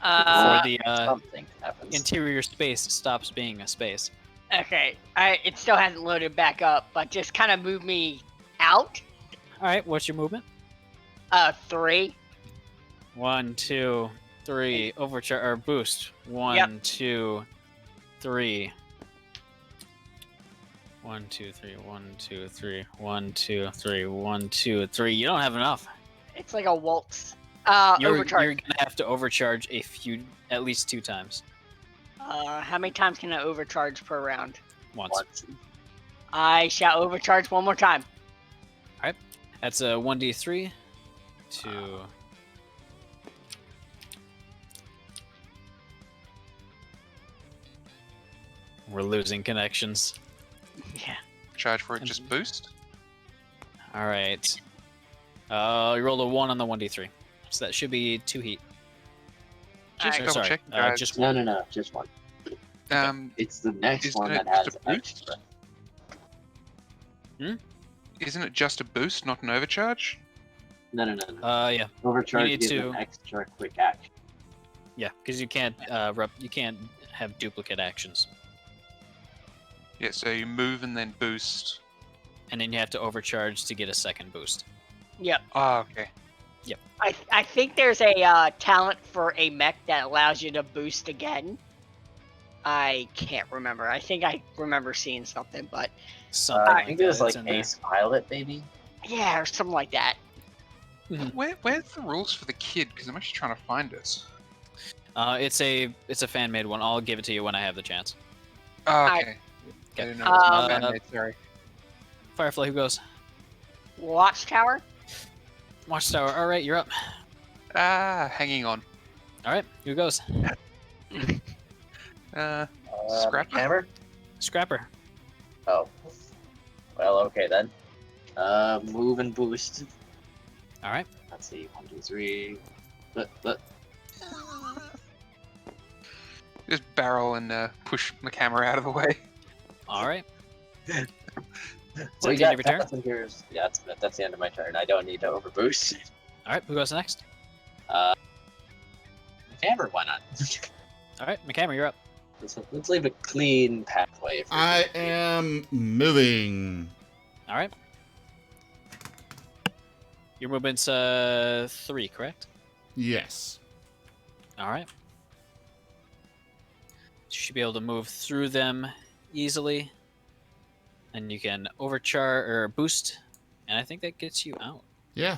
Speaker 2: Uh,
Speaker 1: before the
Speaker 4: Something happens.
Speaker 1: interior space stops being a space.
Speaker 2: okay. It still hasn't loaded back up, but just kind of move me out.
Speaker 1: All right, what's your movement?
Speaker 2: 3.
Speaker 1: 1, 2, 3. Overcharge or boost. 1,
Speaker 2: Yep.
Speaker 1: 2, 3. 1, 2, 3. 1, 2, 3. 1, 2, 3. 1, 2, 3. You don't have enough.
Speaker 2: It's like a waltz.
Speaker 1: You're
Speaker 2: Overcharge.
Speaker 1: gonna have to overcharge at least 2 times.
Speaker 2: How many times can I overcharge per round?
Speaker 1: Once.
Speaker 2: I shall overcharge one more time.
Speaker 1: That's a 1d3. 2. We're losing connections.
Speaker 2: Yeah.
Speaker 5: Charge for it, just boost.
Speaker 1: All right. You rolled a 1 on the 1d3, so that should be 2 heat.
Speaker 5: Just
Speaker 1: Or,
Speaker 5: double
Speaker 1: sorry,
Speaker 5: check, guys.
Speaker 1: just
Speaker 4: No,
Speaker 1: 1.
Speaker 4: no, just one. It's the
Speaker 5: Isn't
Speaker 4: next one
Speaker 5: it
Speaker 4: that has
Speaker 5: just a boost?
Speaker 4: extra.
Speaker 5: Isn't it just a boost, not an overcharge?
Speaker 4: No.
Speaker 1: Yeah,
Speaker 4: Overcharge
Speaker 1: need
Speaker 4: gives
Speaker 1: to-
Speaker 4: an extra quick action.
Speaker 1: yeah, because you can't you can't have duplicate actions,
Speaker 5: Yeah, so you move and then boost.
Speaker 1: and then you have to overcharge to get a second boost.
Speaker 2: Yep.
Speaker 5: Oh, okay.
Speaker 2: I think there's a talent for a mech that allows you to boost again. I can't remember. I think I remember seeing something, but
Speaker 1: Something
Speaker 4: I
Speaker 1: like
Speaker 4: think
Speaker 1: that.
Speaker 4: it was
Speaker 1: It's
Speaker 4: like
Speaker 1: in there.
Speaker 4: Ace Pilot, maybe.
Speaker 2: yeah, or something like that.
Speaker 5: Where's the rules for the kid? Because I'm actually trying to find it.
Speaker 1: It's a fan made one. I'll give it to you when I have the chance.
Speaker 5: Oh, okay. I didn't know it was man-made, sorry.
Speaker 1: Firefly, who goes?
Speaker 2: Watchtower.
Speaker 1: Watchtower. All right, you're up.
Speaker 5: Hanging on.
Speaker 1: All right, who goes?
Speaker 5: Scrapper?
Speaker 4: Hammer?
Speaker 1: Scrapper.
Speaker 4: Oh. Well, okay then. Move and boost.
Speaker 1: All right.
Speaker 4: Let's see. 1, 2, 3. But.
Speaker 5: Just barrel and push the camera out of the way.
Speaker 1: All right. Is
Speaker 4: So
Speaker 1: that the end of your turn?
Speaker 4: passengers. Yeah, that's the end of my turn. I don't need to overboost.
Speaker 1: All right, who goes next?
Speaker 4: Hammer, why not?
Speaker 1: All right, McHammer, you're up.
Speaker 4: Let's leave a clean pathway. For
Speaker 3: I am moving.
Speaker 1: All right. Your movement's 3, correct?
Speaker 3: Yes.
Speaker 1: All right. You should be able to move through them easily. And you can overcharge or boost, and I think that gets you out.
Speaker 3: Yeah.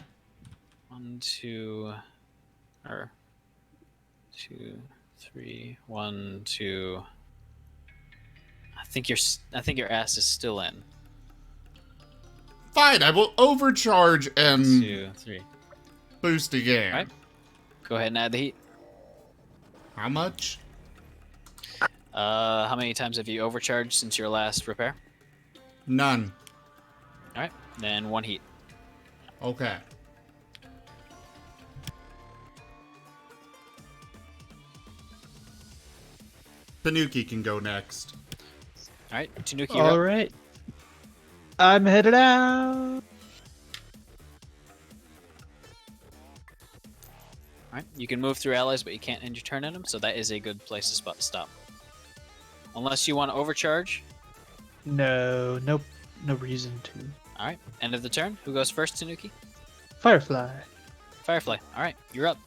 Speaker 1: 1, 2, or 2, 3. 1, 2. I think your ass is still in.
Speaker 3: Fine, I will overcharge and
Speaker 1: 2, 3.
Speaker 3: boost again.
Speaker 1: Alright. Go ahead and add the heat.
Speaker 3: How much?
Speaker 1: How many times have you overcharged since your last repair?
Speaker 3: None.
Speaker 1: All right, then 1 heat.
Speaker 3: Okay. Tanuki can go next.
Speaker 1: All right, Tanuki, you're
Speaker 7: All
Speaker 1: up.
Speaker 7: right. I'm headed out.
Speaker 1: All right, you can move through allies, but you can't end your turn in them, so that is a good place to stop. Unless you want to overcharge.
Speaker 7: No, nope, no reason to.
Speaker 1: All right, end of the turn. Who goes first, Tanuki?
Speaker 7: Firefly.
Speaker 1: Firefly. All right, you're up.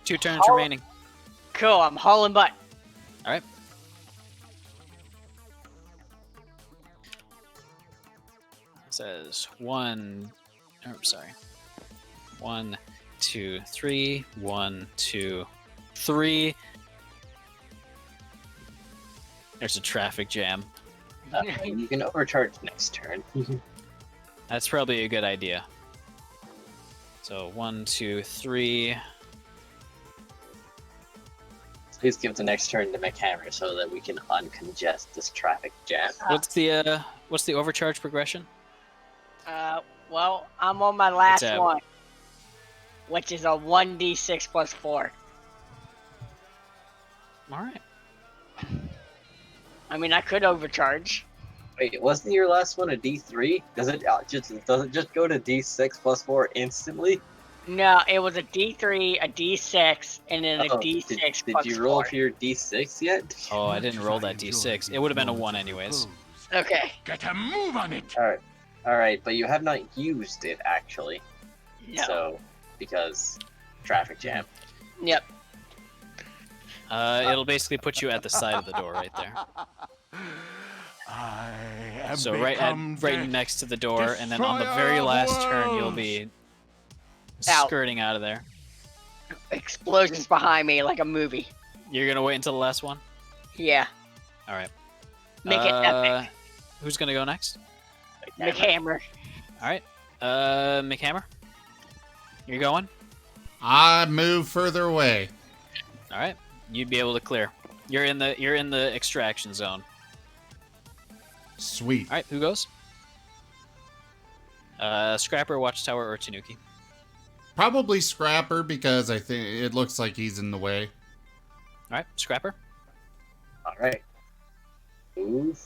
Speaker 1: 2 turns
Speaker 2: Oh.
Speaker 1: remaining.
Speaker 2: Cool, I'm hauling butt.
Speaker 1: All right. It says 1. Oh, sorry. 1, 2, 3. 1, 2, 3. There's a traffic jam.
Speaker 4: You can overcharge next turn.
Speaker 1: That's probably a good idea. So 1, 2, 3.
Speaker 4: Please give the next turn to McHammer so that we can uncongest this traffic jam.
Speaker 1: What's the overcharge progression?
Speaker 2: Well, I'm on my last
Speaker 1: It's,
Speaker 2: one, which is a 1d6 plus 4.
Speaker 1: All right.
Speaker 2: I mean, I could overcharge.
Speaker 4: Wait, wasn't your last one a D3? Does it just go to D6 plus 4 instantly?
Speaker 2: No, it was a d3, a d6, and then a d6
Speaker 4: did
Speaker 2: plus
Speaker 4: you roll
Speaker 2: 4.
Speaker 4: for your D6 yet?
Speaker 1: Oh, I didn't roll that d6. It would have been a 1 anyways.
Speaker 2: Okay.
Speaker 9: Get a move on it.
Speaker 4: Alright, but you have not used it actually.
Speaker 2: No.
Speaker 4: So, because traffic jam.
Speaker 2: Yep.
Speaker 1: It'll basically put you at the side of the door right there.
Speaker 9: I have
Speaker 1: So right next to the door, and then on the very last turn, you'll be
Speaker 2: Out.
Speaker 1: skirting out of there.
Speaker 2: Explosions behind me like a movie.
Speaker 1: You're gonna wait until the last one.
Speaker 2: Yeah.
Speaker 1: All right.
Speaker 2: Make it epic.
Speaker 1: Who's gonna go next?
Speaker 2: McHammer.
Speaker 1: All right. McHammer. You're going.
Speaker 3: I move further away.
Speaker 1: All right. You'd be able to clear. You're in the extraction zone.
Speaker 3: Sweet.
Speaker 1: All right. Who goes? Scrapper, Watchtower, or Tanuki?
Speaker 3: Probably Scrapper because I think it looks like he's in the way.
Speaker 1: All right. Scrapper.
Speaker 4: Alright. Move.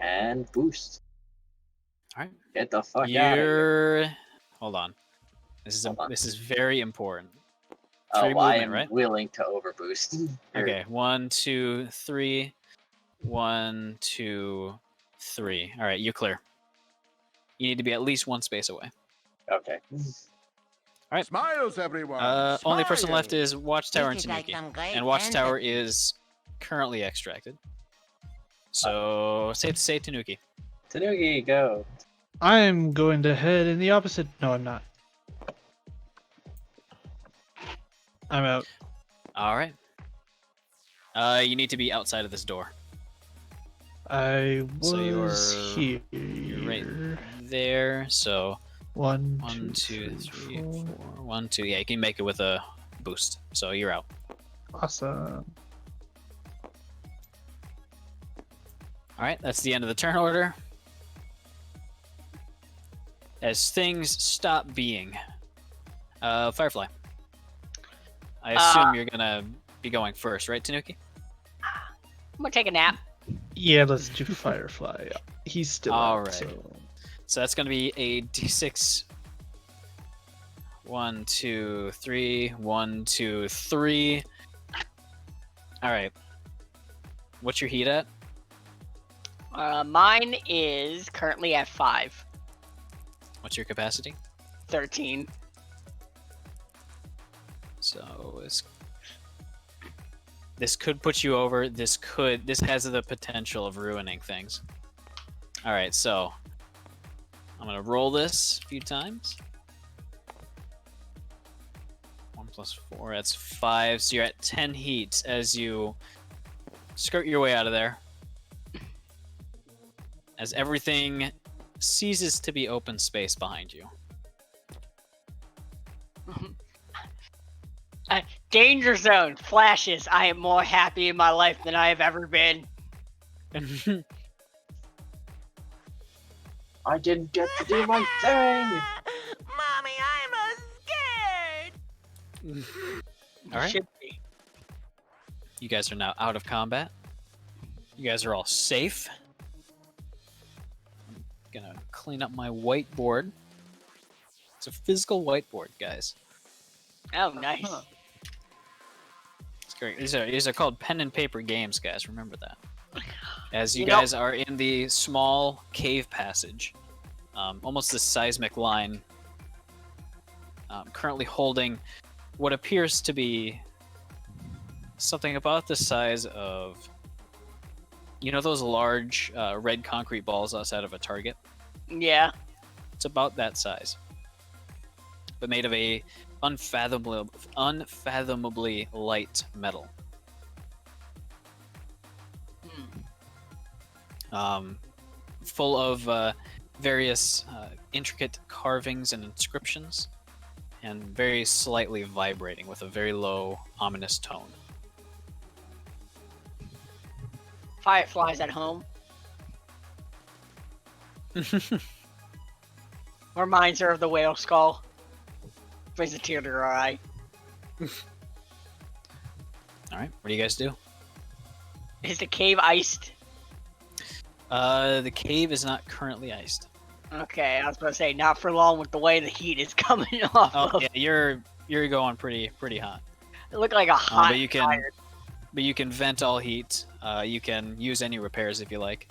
Speaker 4: And boost.
Speaker 1: All right.
Speaker 4: Get the fuck out of here.
Speaker 1: Hold on.
Speaker 4: Hold on.
Speaker 1: This is very important.
Speaker 4: Oh,
Speaker 1: Free
Speaker 4: I
Speaker 1: movement,
Speaker 4: am
Speaker 1: right?
Speaker 4: willing to overboost.
Speaker 1: Okay. 1, 2, 3. 1, 2, 3. All right. You clear. You need to be at least 1 space away.
Speaker 4: Okay.
Speaker 1: Right.
Speaker 9: Smiles, everyone.
Speaker 1: Only person left
Speaker 9: Smiles.
Speaker 1: is Watchtower and
Speaker 8: This is like
Speaker 1: Tanuki.
Speaker 8: some great
Speaker 1: And Watchtower
Speaker 8: fantasy.
Speaker 1: is currently extracted. So, safe to say Tanuki.
Speaker 4: Tanuki, go.
Speaker 7: I'm going to head in the opposite. No, I'm not. I'm out.
Speaker 1: All right. You need to be outside of this door.
Speaker 7: I was
Speaker 1: So you're right there. So,
Speaker 7: 1,
Speaker 1: 1, 2, 3, 4.
Speaker 7: 4.
Speaker 1: 1, 2. Yeah, you can make it with a boost. So, you're out.
Speaker 7: Awesome.
Speaker 1: All right, that's the end of the turn order. As things stop being, Firefly. I assume you're gonna be going first, right, Tanuki?
Speaker 2: I'm gonna take a nap.
Speaker 7: Yeah, let's do Firefly. He's still
Speaker 1: All
Speaker 7: out,
Speaker 1: right.
Speaker 7: so...
Speaker 1: So that's gonna be a d6. 1, 2, 3. 1, 2, 3. All right. What's your heat at?
Speaker 2: Mine is currently at 5.
Speaker 1: What's your capacity?
Speaker 2: 13.
Speaker 1: So this could put you over. This has the potential of ruining things. All right, so I'm gonna roll this a few times. 1 plus 4, that's 5. So you're at 10 heat as you skirt your way out of there. As everything ceases to be open space behind you.
Speaker 2: Danger zone flashes. I am more happy in my life than I have ever been.
Speaker 4: I didn't get to do my thing!
Speaker 8: Mommy, I'm scared.
Speaker 1: All right.
Speaker 2: Should be.
Speaker 1: You guys are now out of combat. You guys are all safe. I'm gonna clean up my whiteboard. It's a physical whiteboard, guys.
Speaker 2: Oh, nice.
Speaker 1: It's great. These are called pen and paper games, guys. Remember that. As you
Speaker 2: You know-
Speaker 1: guys are in the small cave passage, almost the seismic line, currently holding what appears to be something about the size of, you know, those large red concrete balls outside of a Target.
Speaker 2: Yeah.
Speaker 1: It's about that size, but made of a unfathomably light metal. Full of various intricate carvings and inscriptions, and very slightly vibrating with a very low, ominous tone.
Speaker 2: Fireflies at home. Reminds her of the whale skull. Brings a tear to her eye.
Speaker 1: All right, what do you guys do?
Speaker 2: Is the cave iced?
Speaker 1: The cave is not currently iced.
Speaker 2: Okay, I was about to say not for long with the way the heat is coming off.
Speaker 1: Oh
Speaker 2: of.
Speaker 1: yeah, you're going pretty hot.
Speaker 2: It looked like a hot
Speaker 1: but
Speaker 2: fire.
Speaker 1: you can vent all heat. You can use any repairs if you like.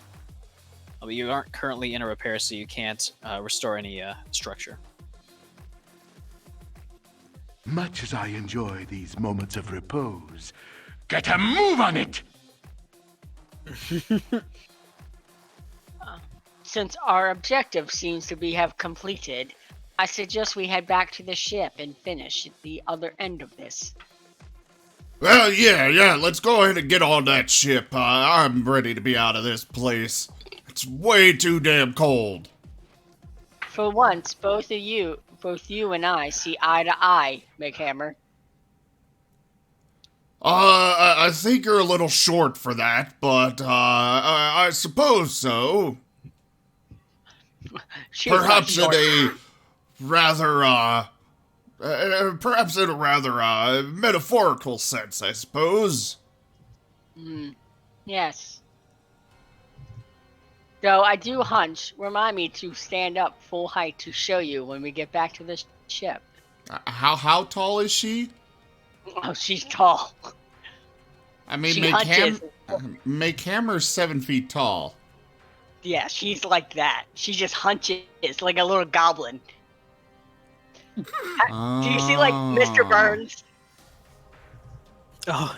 Speaker 1: But you aren't currently in a repair, so you can't restore any structure.
Speaker 9: Much as I enjoy these moments of repose, get a move on it!
Speaker 2: Since our objective seems to be have completed, I suggest we head back to the ship and finish at the other end of this.
Speaker 3: Well, yeah, let's go ahead and get on that ship. I'm ready to be out of this place. It's way too damn cold.
Speaker 2: For once, both you and I see eye to eye, McHammer.
Speaker 3: I think you're a little short for that, but, I suppose so.
Speaker 2: She's not
Speaker 3: Perhaps in
Speaker 2: short.
Speaker 3: a rather metaphorical sense, I suppose.
Speaker 2: Yes. Though I do hunch, remind me to stand up full height to show you when we get back to the ship.
Speaker 3: How tall is she?
Speaker 2: Oh, she's tall.
Speaker 3: I mean,
Speaker 2: She
Speaker 3: make Hammer's 7 feet tall.
Speaker 2: Yeah, she's like that. She just hunches like a little goblin. Do you see like Mr. Burns?
Speaker 1: Oh,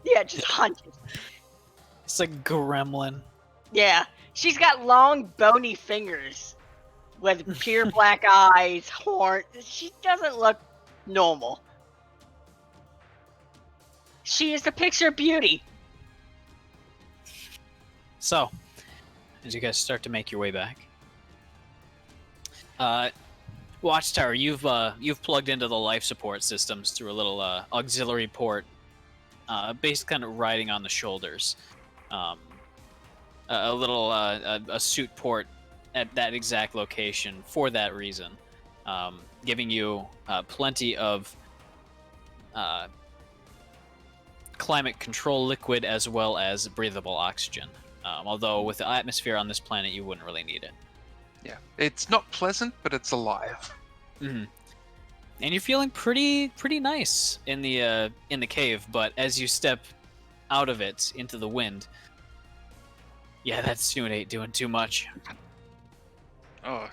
Speaker 2: Yeah, just hunches.
Speaker 1: it's like gremlin.
Speaker 2: Yeah, she's got long, bony fingers with pure black eyes, horn. She doesn't look normal. She is the picture of beauty.
Speaker 1: So, as you guys start to make your way back, Watchtower, you've plugged into the life support systems through a little auxiliary port, basically kind of riding on the shoulders. A little a suit port at that exact location for that reason, giving you plenty of climate control liquid as well as breathable oxygen. Although with the atmosphere on this planet, you wouldn't really need it.
Speaker 5: Yeah, it's not pleasant, but it's alive.
Speaker 1: Mm-hmm. And you're feeling pretty nice in the cave, but as you step out of it into the wind, yeah, that suit ain't doing too much.
Speaker 5: Oh,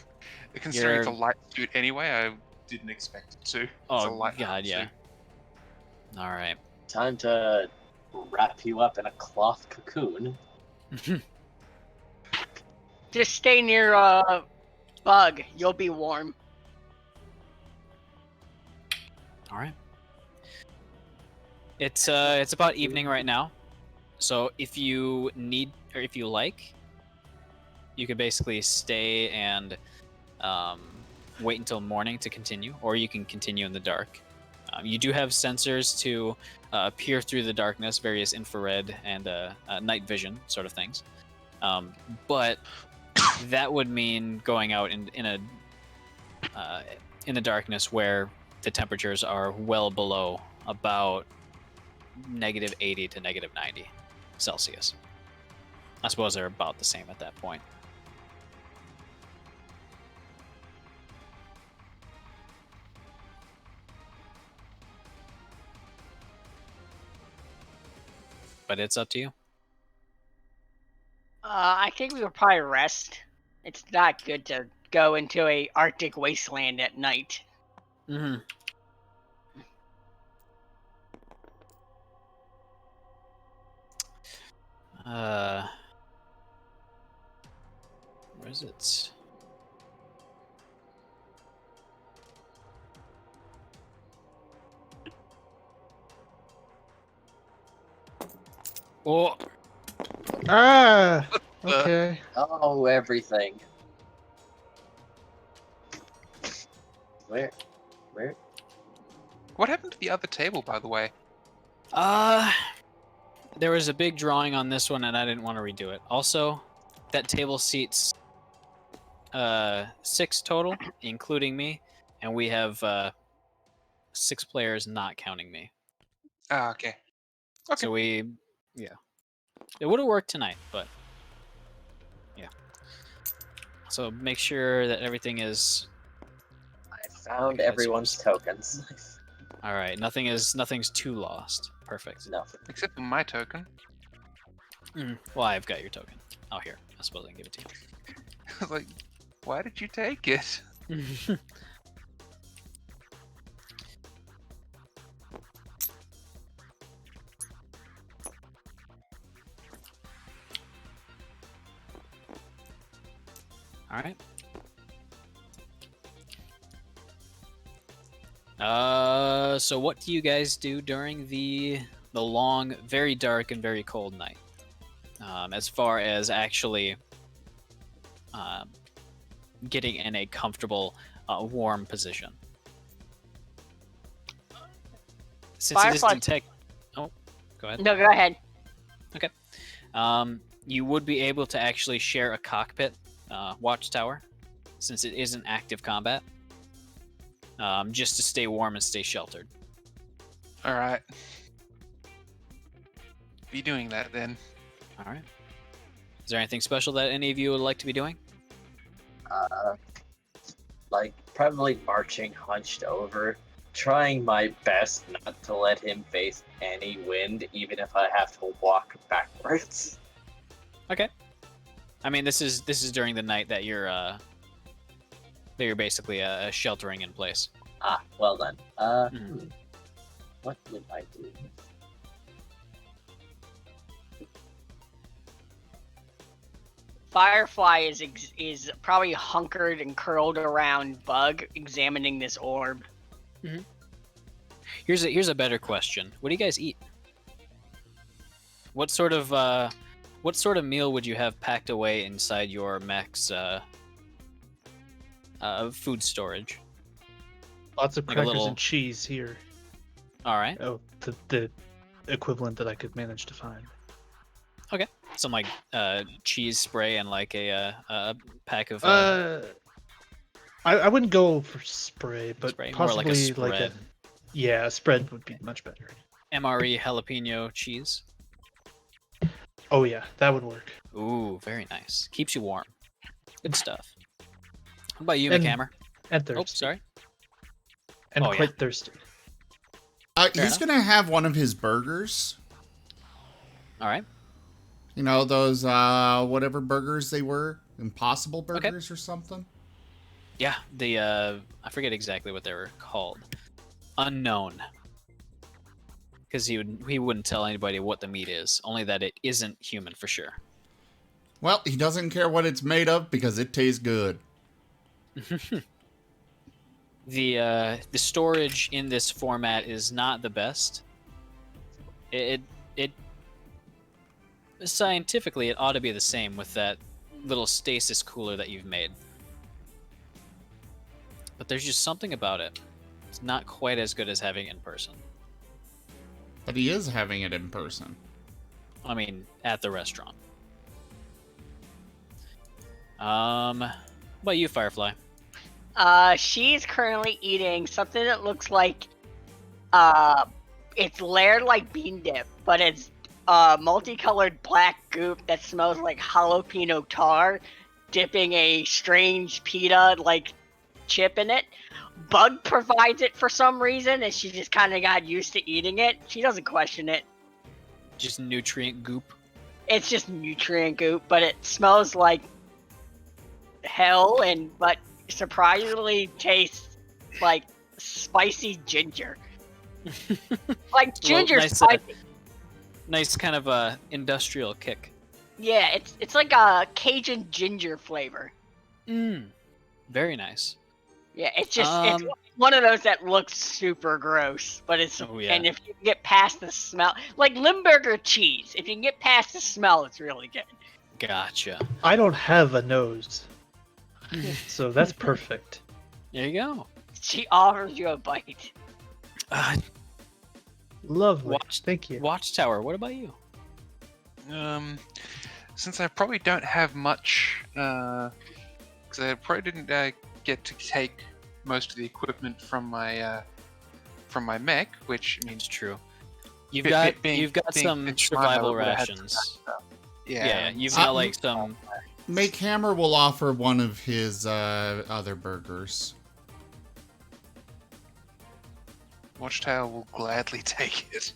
Speaker 5: considering it's a light suit anyway, I didn't expect it to. It's a
Speaker 1: Oh
Speaker 5: light
Speaker 1: god,
Speaker 5: suit.
Speaker 1: yeah. All right.
Speaker 4: Time to wrap you up in a cloth cocoon.
Speaker 2: Just stay near Bug. You'll be warm.
Speaker 1: All right. It's about evening right now, so if you need or if you like, you could basically stay and wait until morning to continue, or you can continue in the dark. You do have sensors to peer through the darkness, various infrared and night vision sort of things. But that would mean going out in the darkness where the temperatures are well below about -80 to -90 Celsius. I suppose they're about the same at that point. But it's up to you.
Speaker 2: I think we would probably rest. It's not good to go into a Arctic wasteland at night.
Speaker 1: Mm-hmm. Where is it? Oh,
Speaker 7: Ah. Okay.
Speaker 4: Oh, everything. Where?
Speaker 5: What happened to the other table, by the way?
Speaker 1: there was a big drawing on this one, and I didn't want to redo it. Also, that table seats 6 total, including me, and we have 6 players, not counting me.
Speaker 5: Ah, okay. Okay.
Speaker 1: So it would have worked tonight, but yeah. So make sure that everything is
Speaker 4: I found everyone's tokens.
Speaker 1: all right. Nothing's too lost. Perfect.
Speaker 4: Nothing.
Speaker 5: Except for my token.
Speaker 1: Well, I've got your token. Oh, here. I suppose I can give it to
Speaker 5: I was like, why did you take it?
Speaker 1: you. All right. So what do you guys do during the long, very dark and very cold night? As far as actually getting in a comfortable, warm position. Since it
Speaker 2: Firefly-
Speaker 1: isn't tech. Oh, go ahead.
Speaker 2: No, go ahead.
Speaker 1: You would be able to actually share a cockpit watchtower, since it isn't active combat, just to stay warm and stay sheltered.
Speaker 5: All right. Be doing that then.
Speaker 1: All right. Is there anything special that any of you would like to be doing?
Speaker 4: Like, probably marching hunched over, trying my best not to let him face any wind, even if I have to walk backwards.
Speaker 1: Okay. I mean, this is during the night that you're basically sheltering in place.
Speaker 4: Ah, well then.
Speaker 1: Mhm.
Speaker 4: What would I do?
Speaker 2: Firefly is probably hunkered and curled around Bug, examining this orb.
Speaker 1: Here's a better question. What do you guys eat? What sort of meal would you have packed away inside your mech's food storage?
Speaker 7: Lots of
Speaker 1: Like a
Speaker 7: crackers
Speaker 1: little-
Speaker 7: and cheese here.
Speaker 1: All right.
Speaker 7: Oh, the equivalent that I could manage to find.
Speaker 1: Some like cheese spray and like a pack of
Speaker 7: I wouldn't go for spray, but
Speaker 1: spray, more like a
Speaker 7: possibly like a
Speaker 1: spread.
Speaker 7: yeah, a spread would be much better.
Speaker 1: MRE jalapeno cheese.
Speaker 7: Oh yeah, that would work.
Speaker 1: Ooh, very nice. Keeps you warm. Good stuff. How about you,
Speaker 7: And-
Speaker 1: McHammer?
Speaker 7: And
Speaker 1: Oh,
Speaker 7: thirsty.
Speaker 1: sorry.
Speaker 7: And
Speaker 1: Oh, yeah.
Speaker 7: quite thirsty.
Speaker 1: Fair
Speaker 3: He's
Speaker 1: enough.
Speaker 3: gonna have one of his burgers.
Speaker 1: All right.
Speaker 3: You know, those whatever burgers they were, Impossible Burgers or something.
Speaker 1: Yeah, the I forget exactly what they were called. Unknown. Because he wouldn't tell anybody what the meat is, only that it isn't human for sure.
Speaker 3: Well, he doesn't care what it's made of because it tastes good.
Speaker 1: The storage in this format is not the best. It scientifically it ought to be the same with that little stasis cooler that you've made. But there's just something about it. It's not quite as good as having it in person.
Speaker 3: But he is having it in person.
Speaker 1: I mean, at the restaurant. What about you, Firefly?
Speaker 2: She's currently eating something that looks like it's layered like bean dip, but it's multicolored black goop that smells like jalapeno tar, dipping a strange pita like chip in it. Bug provides it for some reason, and she just kind of got used to eating it. She doesn't question it.
Speaker 1: Just nutrient goop.
Speaker 2: It's just nutrient goop, but it smells like hell, but surprisingly tastes like spicy ginger. Like ginger
Speaker 1: nice,
Speaker 2: spicy.
Speaker 1: Nice kind of industrial kick.
Speaker 2: Yeah, it's like a Cajun ginger flavor.
Speaker 1: Very nice.
Speaker 2: Yeah, it's just it's one of those that looks super gross, but it's and if you can get past the smell, like Limburger cheese, if you can get past the smell, it's really good.
Speaker 1: Gotcha.
Speaker 7: I don't have a nose, so that's perfect.
Speaker 1: There you go.
Speaker 2: She offers you a bite.
Speaker 7: Lovely. Thank you.
Speaker 1: Watchtower, what about you?
Speaker 5: Since I probably don't have much, because I probably didn't get to take most of the equipment from my mech, which means
Speaker 1: true. You've got some survival rations.
Speaker 5: Yeah,
Speaker 1: you've got like some.
Speaker 3: Make Hammer will offer one of his other burgers.
Speaker 5: Watchtail will gladly take it.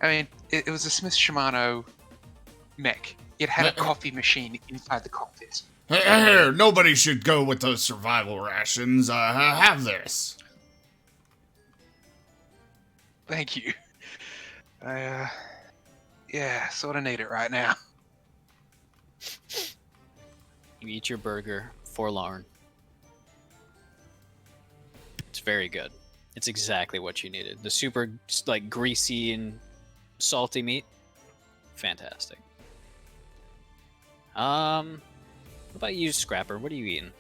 Speaker 5: I mean, it was a Smith Shimano mech. It had a coffee machine inside the cockpit.
Speaker 3: Here, nobody should go with those survival rations. Have this.
Speaker 5: Thank you. Yeah, sort of need it right now.
Speaker 1: You eat your burger, forlorn. It's very good. It's exactly what you needed. The super, like, greasy and salty meat. Fantastic. What about you, Scrapper? What are you eating?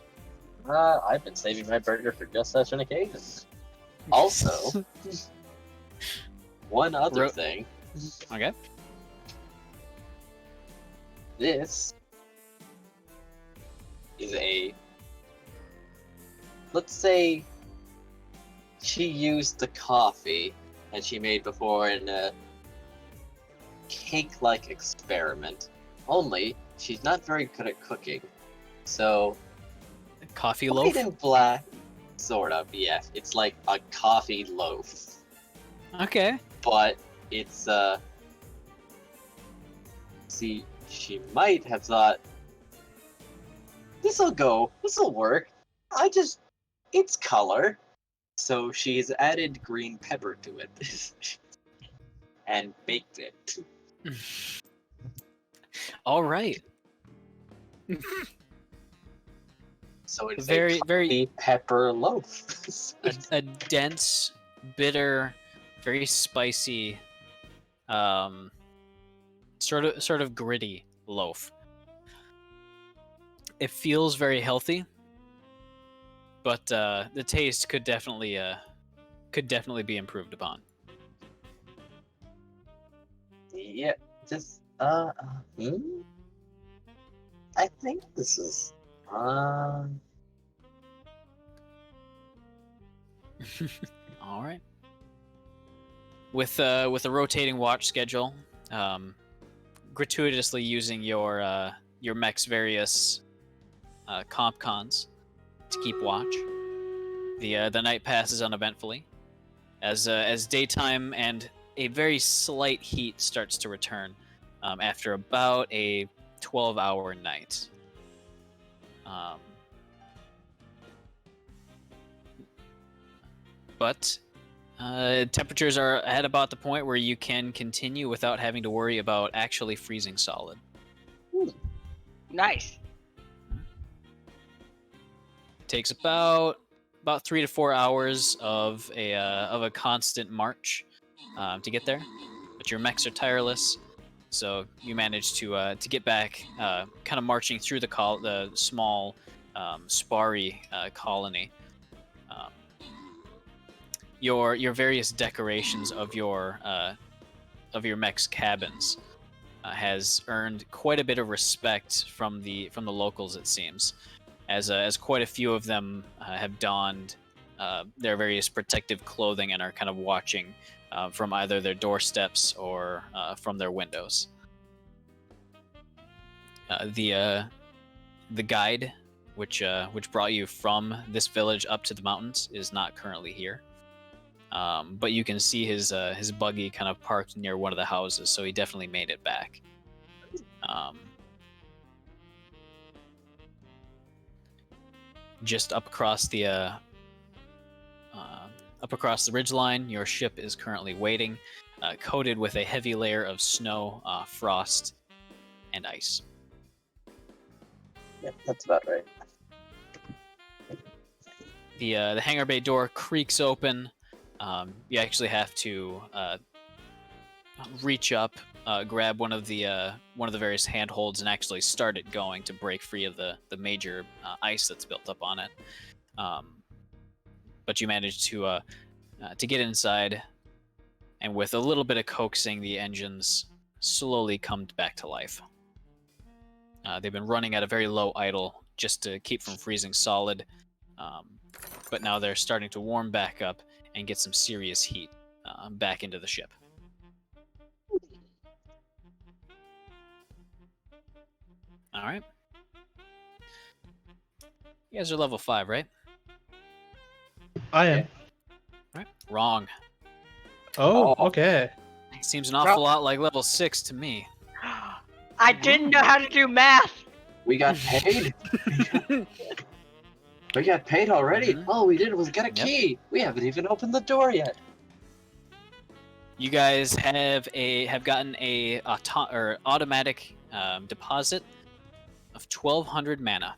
Speaker 4: I've been saving my burger for just such an occasion. Also, one other thing.
Speaker 1: Okay.
Speaker 4: This is a... Let's say she used the coffee that she made before in a cake-like experiment. Only, she's not very good at cooking. So...
Speaker 1: Coffee
Speaker 4: white
Speaker 1: loaf?
Speaker 4: and black, sort of, yeah. It's like a coffee loaf.
Speaker 1: Okay.
Speaker 4: But it's, see, she might have thought, this'll work. It's color. So she's added green pepper to it. And baked it.
Speaker 1: Alright.
Speaker 4: So it's
Speaker 1: very
Speaker 4: pepper loaf.
Speaker 1: a dense, bitter, very spicy, sort of gritty loaf. It feels very healthy, but the taste could definitely be improved upon.
Speaker 4: Yeah, just I think this is
Speaker 1: All right. With a rotating watch schedule, gratuitously using your mech's various comp cons to keep watch, the night passes uneventfully, as daytime and a very slight heat starts to return after about a 12-hour night. But temperatures are at about the point where you can continue without having to worry about actually freezing solid.
Speaker 2: Nice.
Speaker 1: Takes about 3 to 4 hours of a constant march to get there, but your mechs are tireless, so you manage to get back, kind of marching through the small sparry colony. Your various decorations of your mech's cabins has earned quite a bit of respect from the locals, it seems, as quite a few of them have donned their various protective clothing and are kind of watching from either their doorsteps or from their windows. The guide, which brought you from this village up to the mountains, is not currently here. But you can see his buggy kind of parked near one of the houses, so he definitely made it back. Just up across the ridgeline, your ship is currently waiting, coated with a heavy layer of snow, frost, and ice.
Speaker 4: Yep, that's about right.
Speaker 1: The hangar bay door creaks open. You actually have to reach up, grab one of the various handholds, and actually start it going to break free of the major ice that's built up on it. But you manage to get inside, and with a little bit of coaxing, the engines slowly come back to life. They've been running at a very low idle just to keep from freezing solid, but now they're starting to warm back up and get some serious heat back into the ship. All right. You guys are level 5, right?
Speaker 7: I am.
Speaker 1: All right. Wrong.
Speaker 7: Oh, okay.
Speaker 1: Seems an awful lot like level 6 to me.
Speaker 2: I didn't know how to do math.
Speaker 4: We got paid. We got paid already.
Speaker 1: Mhm.
Speaker 4: All we did was get a key. We haven't even opened the door yet.
Speaker 1: You guys have gotten a automatic deposit of 1,200 mana.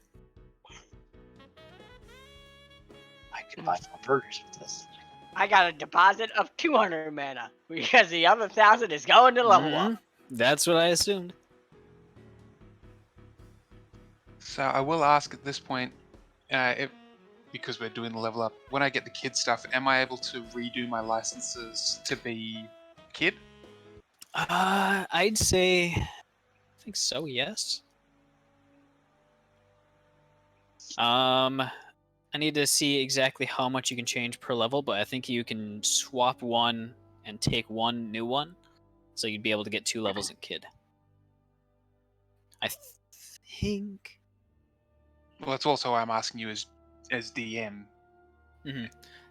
Speaker 4: I could buy some burgers with this.
Speaker 2: I got a deposit of 200 mana because the other 1,000 is going to level up.
Speaker 1: That's what I assumed.
Speaker 5: So I will ask at this point, because we're doing the level up, when I get the kid stuff, am I able to redo my licenses to be kid?
Speaker 1: I'd say, I think so. Yes. I need to see exactly how much you can change per level, but I think you can swap one and take one new one, so you'd be able to get 2 levels in kid. I think.
Speaker 5: Well, that's also why I'm asking you as DM.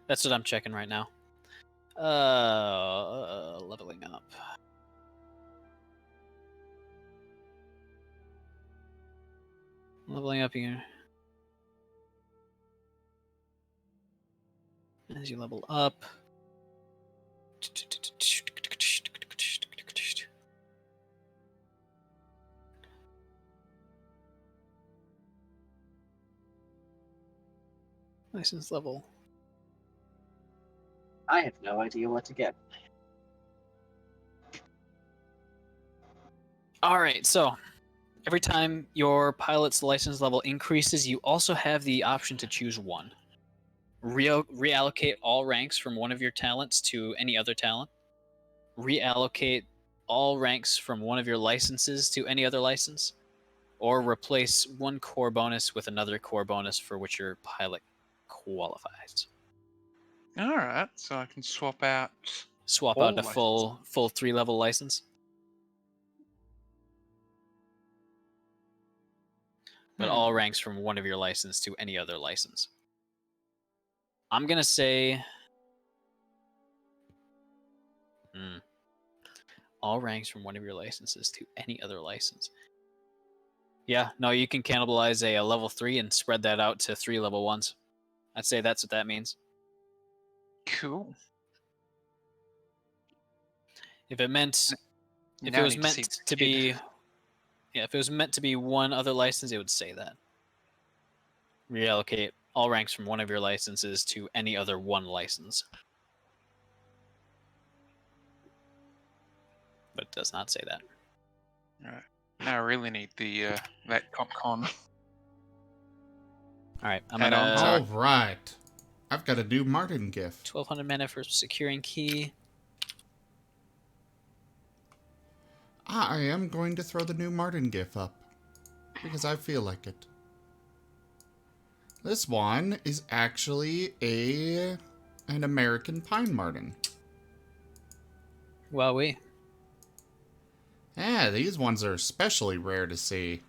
Speaker 1: That's what I'm checking right now. Leveling up. Leveling up here. As you level up. License level.
Speaker 4: I have no idea what to get.
Speaker 1: Alright, so every time your pilot's license level increases, you also have the option to choose one. Reallocate all ranks from one of your talents to any other talent. Reallocate all ranks from one of your licenses to any other license. Or replace one core bonus with another core bonus for which your pilot qualifies.
Speaker 5: Alright, so I can swap out...
Speaker 1: Swap
Speaker 5: all
Speaker 1: out a full 3-level license. But all ranks from one of your license to any other license. I'm gonna say... all ranks from one of your licenses to any other license. Yeah, no, you can cannibalize a level 3 and spread that out to 3 level 1s. I'd say that's what that means.
Speaker 5: Cool.
Speaker 1: If it meant... If
Speaker 5: Now
Speaker 1: it
Speaker 5: I
Speaker 1: was
Speaker 5: need
Speaker 1: meant
Speaker 5: see
Speaker 1: to
Speaker 5: kid.
Speaker 1: be... Yeah, if it was meant to be one other license, it would say that. Reallocate all ranks from one of your licenses to any other one license. But it does not say that.
Speaker 5: Alright. Now I really need the that CopCon.
Speaker 1: Alright, I'm
Speaker 5: Head on,
Speaker 1: gonna...
Speaker 5: sorry.
Speaker 3: All right. I've got a new Martin gift.
Speaker 1: 1,200 mana for securing key.
Speaker 3: I am going to throw the new Martin gif up. Because I feel like it. This one is actually an American pine marten.
Speaker 1: Wowee.
Speaker 3: Yeah, these ones are especially rare to see.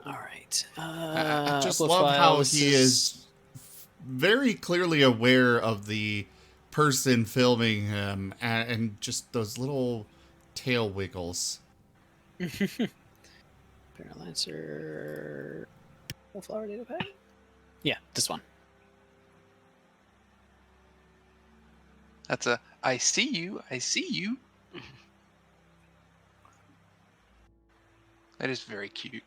Speaker 1: Alright.
Speaker 3: I just
Speaker 1: upload
Speaker 3: love
Speaker 1: file,
Speaker 3: how
Speaker 1: this
Speaker 3: he is very clearly aware of the person filming him and just those little tail wiggles.
Speaker 1: Paralancer. Flower data pack? Yeah, this one.
Speaker 5: That's a I see you, I see you. That is very cute.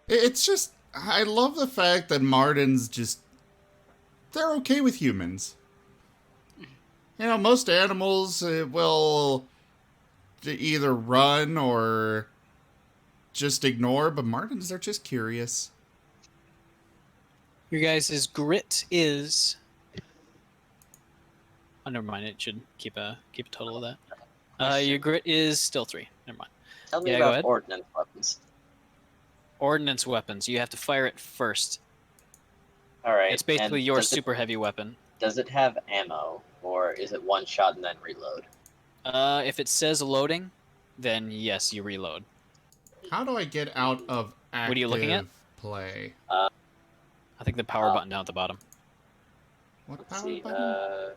Speaker 3: It's just, I love the fact that Martins just, they're okay with humans. You know, most animals will either run or just ignore, but Martins, they're just curious.
Speaker 1: Your guys' grit is... Oh, never mind. It should keep a total of that. Your grit is still 3. Never mind.
Speaker 4: Tell me
Speaker 1: Yeah, go
Speaker 4: about
Speaker 1: ahead.
Speaker 4: ordnance weapons.
Speaker 1: Ordnance weapons. You have to fire it first.
Speaker 4: Alright.
Speaker 1: It's basically
Speaker 4: and
Speaker 1: your
Speaker 4: does
Speaker 1: super heavy weapon.
Speaker 4: Does it have ammo, or is it one shot and then reload?
Speaker 1: If it says loading, then yes, you reload.
Speaker 3: How do I get out of active
Speaker 1: What are you looking at?
Speaker 3: play?
Speaker 1: I think the power button down at the bottom.
Speaker 3: What
Speaker 4: Let's
Speaker 3: power
Speaker 4: see.
Speaker 3: button?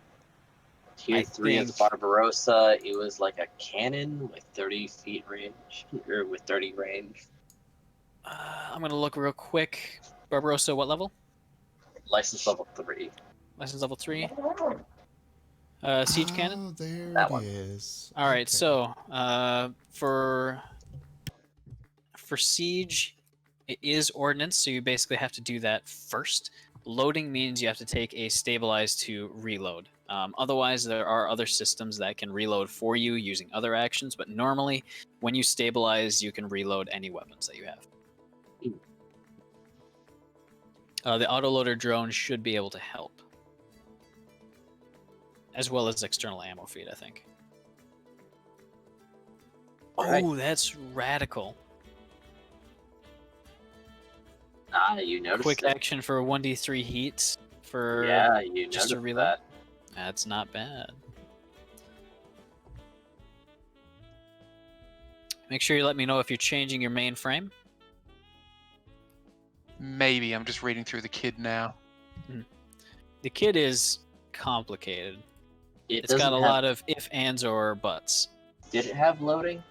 Speaker 4: Tier 3 of Barbarossa, it was like a cannon with 30 feet range, or with 30 range.
Speaker 1: I'm gonna look real quick. Barbarossa, what level?
Speaker 4: License level 3.
Speaker 1: License level 3. Siege cannon.
Speaker 3: Oh, there
Speaker 4: That
Speaker 3: it
Speaker 4: one.
Speaker 3: is.
Speaker 1: All right,
Speaker 3: Okay.
Speaker 1: so for siege, it is ordnance, so you basically have to do that first. Loading means you have to take a stabilize to reload. Otherwise, there are other systems that can reload for you using other actions, but normally, when you stabilize, you can reload any weapons that you have. The autoloader drone should be able to help, as well as external ammo feed, I think.
Speaker 4: Alright.
Speaker 1: Oh, that's radical.
Speaker 4: You noticed
Speaker 1: Quick
Speaker 4: it.
Speaker 1: action for 1d3 heats for
Speaker 4: Yeah, you
Speaker 1: just a
Speaker 4: noticed
Speaker 1: reload.
Speaker 4: that.
Speaker 1: That's not bad. Make sure you let me know if you're changing your main frame.
Speaker 5: Maybe I'm just reading through the kid now.
Speaker 1: The kit is complicated. It's got
Speaker 4: doesn't
Speaker 1: a
Speaker 4: have-
Speaker 1: lot of if, ands, or buts.
Speaker 4: Did it have loading?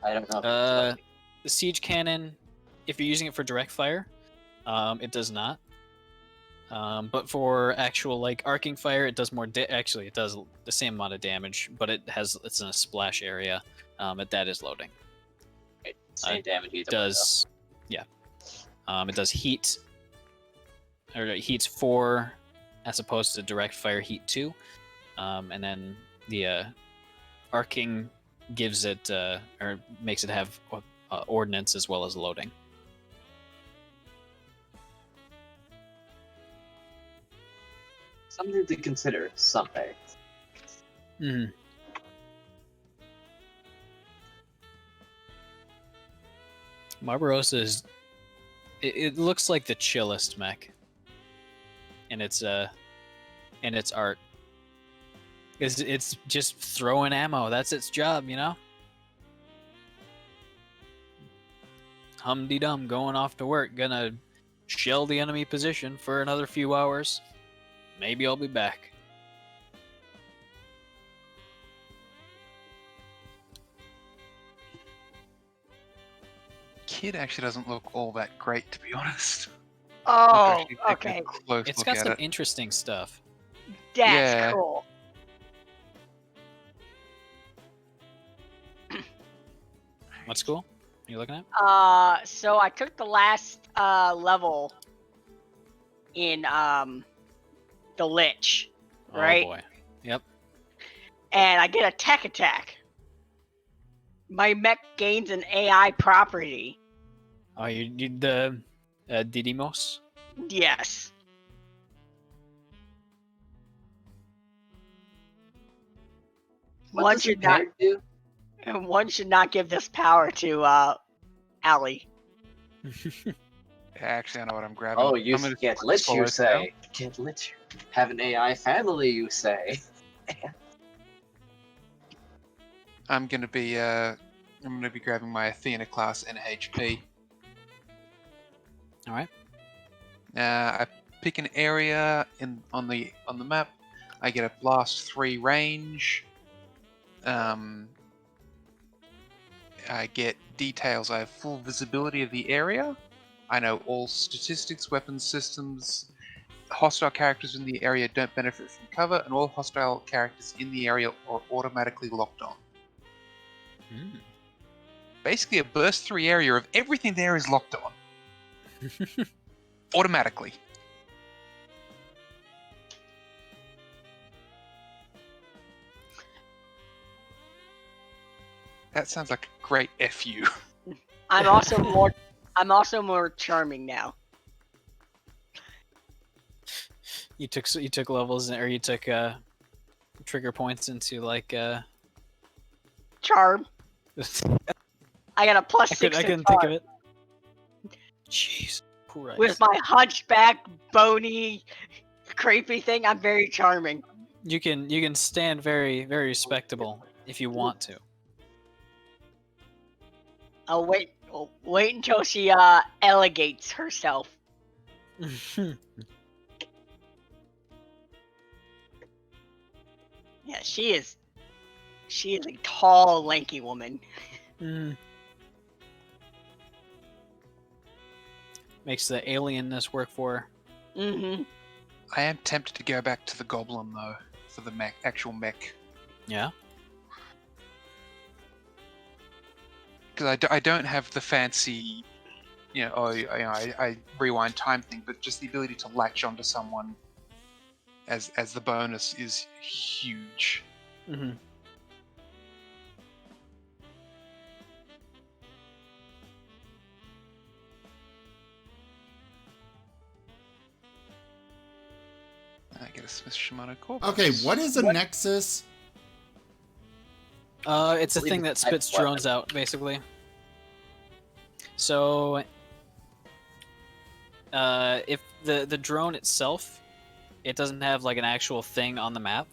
Speaker 4: I don't know if it's loading.
Speaker 1: The siege cannon, if you're using it for direct fire, it does not. But for actual like arcing fire, it does more. Actually, it does the same amount of damage, but it's in a splash area. That is loading.
Speaker 4: Same damage either
Speaker 1: It does, yeah. It does heat, or heats 4, as opposed to direct fire heat 2, and then the arcing gives it or makes it have ordnance as well as loading.
Speaker 4: Something to consider someday.
Speaker 1: Mm-hmm. Barbarossa is. It looks like the chillest mech. In its art. It's just throwing ammo. That's its job, you know. Hum-de-dum, going off to work. Gonna shell the enemy position for another few hours. Maybe I'll be back.
Speaker 5: Kid actually doesn't look all that great, to be honest.
Speaker 2: Oh,
Speaker 5: Actually take a
Speaker 2: okay.
Speaker 5: close
Speaker 1: It's
Speaker 5: look
Speaker 1: got
Speaker 5: at
Speaker 1: some
Speaker 5: it.
Speaker 1: interesting stuff.
Speaker 2: That's
Speaker 5: Yeah.
Speaker 2: cool.
Speaker 1: What's cool? Are you looking at?
Speaker 2: So I took the last level in the Lich, right?
Speaker 1: Oh boy. Yep.
Speaker 2: And I get a tech attack. My mech gains an AI property.
Speaker 1: Oh, you did the Didymos?
Speaker 2: Yes. One
Speaker 4: does
Speaker 2: should not.
Speaker 4: repair do?
Speaker 2: And one should not give this power to Allie.
Speaker 5: Actually, I know what I'm grabbing.
Speaker 4: Oh, you
Speaker 5: I'm gonna
Speaker 4: get lit,
Speaker 5: swallow
Speaker 4: you
Speaker 5: it
Speaker 4: say? Get lit. Have an AI family, you say?
Speaker 5: down. I'm gonna be grabbing my Athena class NHP.
Speaker 1: All right.
Speaker 5: I pick an area on the map. I get a blast 3 range. I get details. I have full visibility of the area. I know all statistics, weapons systems. Hostile characters in the area don't benefit from cover, and all hostile characters in the area are automatically locked on. Basically, a burst 3 area of everything there is locked on. Automatically. That sounds like a great FU.
Speaker 2: I'm also more charming now.
Speaker 1: You took levels, or you took trigger points into like.
Speaker 2: Charm. I got a plus 6
Speaker 1: I
Speaker 2: to
Speaker 1: couldn't
Speaker 2: charm.
Speaker 1: think of it. Jeez. Christ.
Speaker 2: With my hunchback, bony, creepy thing, I'm very charming.
Speaker 1: You can stand very respectable if you want to.
Speaker 2: I'll wait until she elegates herself. Yeah, she is a tall, lanky woman.
Speaker 1: Makes the alienness work for her.
Speaker 2: Mm-hmm.
Speaker 5: I am tempted to go back to the goblin though, for the actual mech.
Speaker 1: Yeah.
Speaker 5: Because I don't have the fancy, I rewind time thing, but just the ability to latch onto someone as the bonus is huge.
Speaker 1: Mm-hmm.
Speaker 5: I get a Smith Shimano Corpus.
Speaker 3: Okay, what is a Nexus?
Speaker 1: It's a
Speaker 4: Believe
Speaker 1: thing that
Speaker 4: it's type
Speaker 1: spits
Speaker 4: weapon.
Speaker 1: drones out, basically. So, if the drone itself, it doesn't have like an actual thing on the map.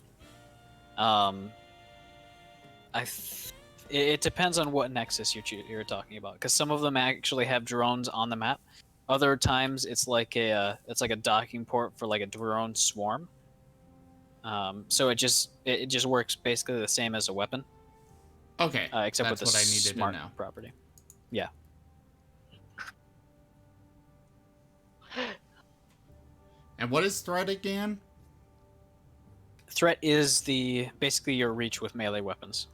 Speaker 1: It depends on what Nexus you're talking about, because some of them actually have drones on the map. Other times it's like a docking port for like a drone swarm. So it just works basically the same as a weapon.
Speaker 3: Okay,
Speaker 1: Except
Speaker 3: that's
Speaker 1: with the
Speaker 3: what I needed
Speaker 1: smart
Speaker 3: to know.
Speaker 1: property. Yeah.
Speaker 3: And what is threat again?
Speaker 1: Threat is basically your reach with melee weapons.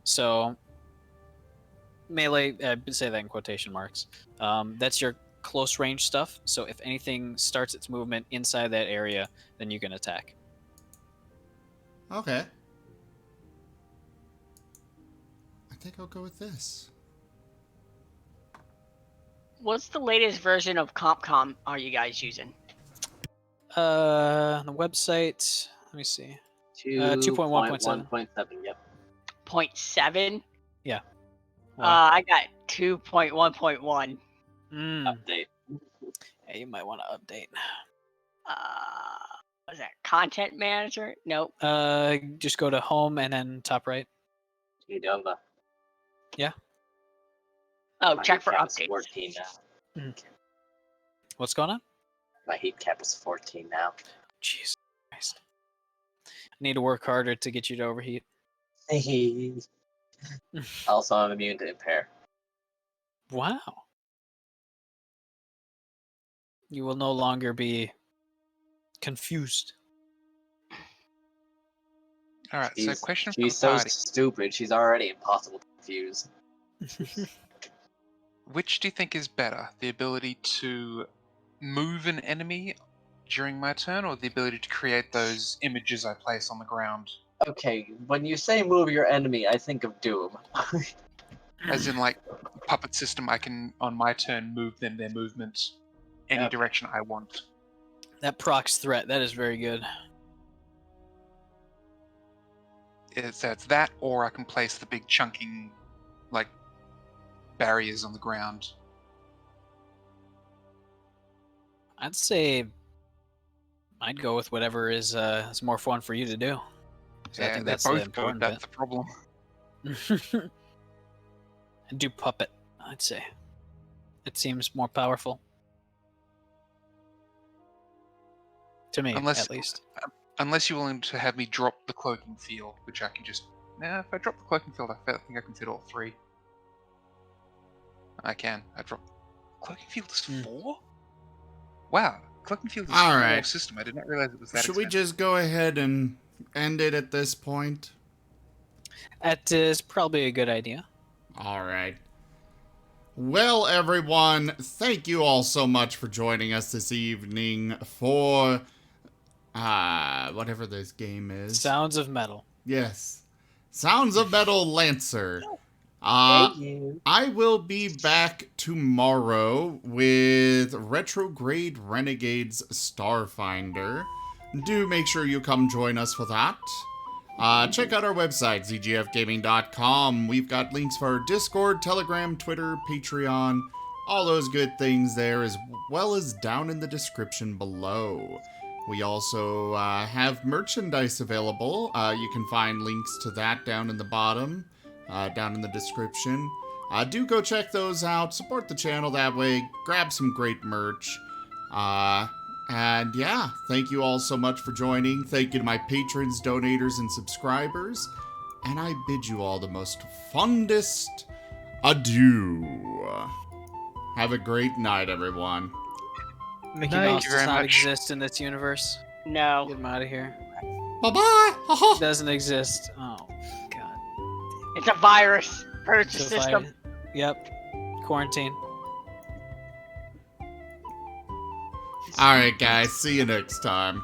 Speaker 1: So melee, say that in quotation marks. That's your close range stuff. So if anything starts its movement inside that area, then you can attack.
Speaker 3: Okay. I think I'll go with this.
Speaker 2: What's the latest version of CompCom are you guys using?
Speaker 1: On the website, let me see. 2.1.7.
Speaker 4: 2.1.7, yep.
Speaker 2: 0.7?
Speaker 1: Yeah.
Speaker 2: I got 2.1.1.
Speaker 4: Update.
Speaker 1: Yeah, you might want to update.
Speaker 2: Was that Content Manager? Nope.
Speaker 1: Just go to home and then top right.
Speaker 4: G-Dova.
Speaker 2: Oh,
Speaker 4: My
Speaker 2: check
Speaker 4: heat
Speaker 2: for
Speaker 4: cap is
Speaker 2: updates.
Speaker 4: 14 now.
Speaker 1: What's going on?
Speaker 4: My heat cap is 14 now.
Speaker 1: Jeez Christ. I need to work harder to get you to overheat.
Speaker 4: Also, I'm immune to impair.
Speaker 1: Wow. You will no longer be confused.
Speaker 5: Alright, so question for
Speaker 4: She's
Speaker 5: the
Speaker 4: so
Speaker 5: party.
Speaker 4: stupid, she's already impossible to confuse.
Speaker 5: Which do you think is better? The ability to move an enemy during my turn, or the ability to create those images I place on the ground?
Speaker 4: Okay, when you say move your enemy, I think of Doom.
Speaker 5: As in, like, puppet system, I can, on my turn, move them, their movement any
Speaker 4: Okay.
Speaker 5: direction I want.
Speaker 1: That procs threat, that is very good.
Speaker 5: So it's that, or I can place the big chunking, like, barriers on the ground.
Speaker 1: I'd say I'd go with whatever is more fun for you to do. So I
Speaker 5: Yeah,
Speaker 1: think
Speaker 5: they're
Speaker 1: that's the
Speaker 5: both good.
Speaker 1: important
Speaker 5: That's the problem.
Speaker 1: bit. And do puppet, I'd say. It seems more powerful. To me, at least.
Speaker 5: Unless you're willing to have me drop the cloaking field, which I can just... Nah, if I drop the cloaking field, I think I can fit all 3. I can. I drop... Cloaking field is 4? Wow, cloaking field is
Speaker 3: All
Speaker 5: 4
Speaker 3: right.
Speaker 5: system. I did not realize it was that
Speaker 3: Should we
Speaker 5: expensive.
Speaker 3: just go ahead and end it at this point?
Speaker 1: That is probably a good idea.
Speaker 3: All right. Well, everyone, thank you all so much for joining us this evening for whatever this game is.
Speaker 1: Sounds of Metal.
Speaker 3: Yes. Sounds of Metal Lancer.
Speaker 4: Thank you.
Speaker 3: I will be back tomorrow with Retrograde Renegades Starfinder. Do make sure you come join us for that. Check out our website, zgfgaming.com. We've got links for our Discord, Telegram, Twitter, Patreon, all those good things there, as well as down in the description below. We also have merchandise available. You can find links to that down in the bottom, down in the description. Do go check those out. Support the channel that way. Grab some great merch. And yeah, thank you all so much for joining. Thank you to my patrons, donators, and subscribers. And I bid you all the most fondest adieu. Have a great night, everyone.
Speaker 1: Mickey
Speaker 7: Night.
Speaker 1: Mouse
Speaker 5: Thank you
Speaker 1: does
Speaker 5: very
Speaker 1: not
Speaker 5: much.
Speaker 1: exist in this universe.
Speaker 2: No.
Speaker 1: Get him out of here.
Speaker 3: Bye-bye.
Speaker 1: Doesn't exist. Oh, God.
Speaker 2: It's a virus. Hurts the
Speaker 1: So if
Speaker 2: system.
Speaker 1: Yep. Quarantine.
Speaker 3: All right, guys. See you next time.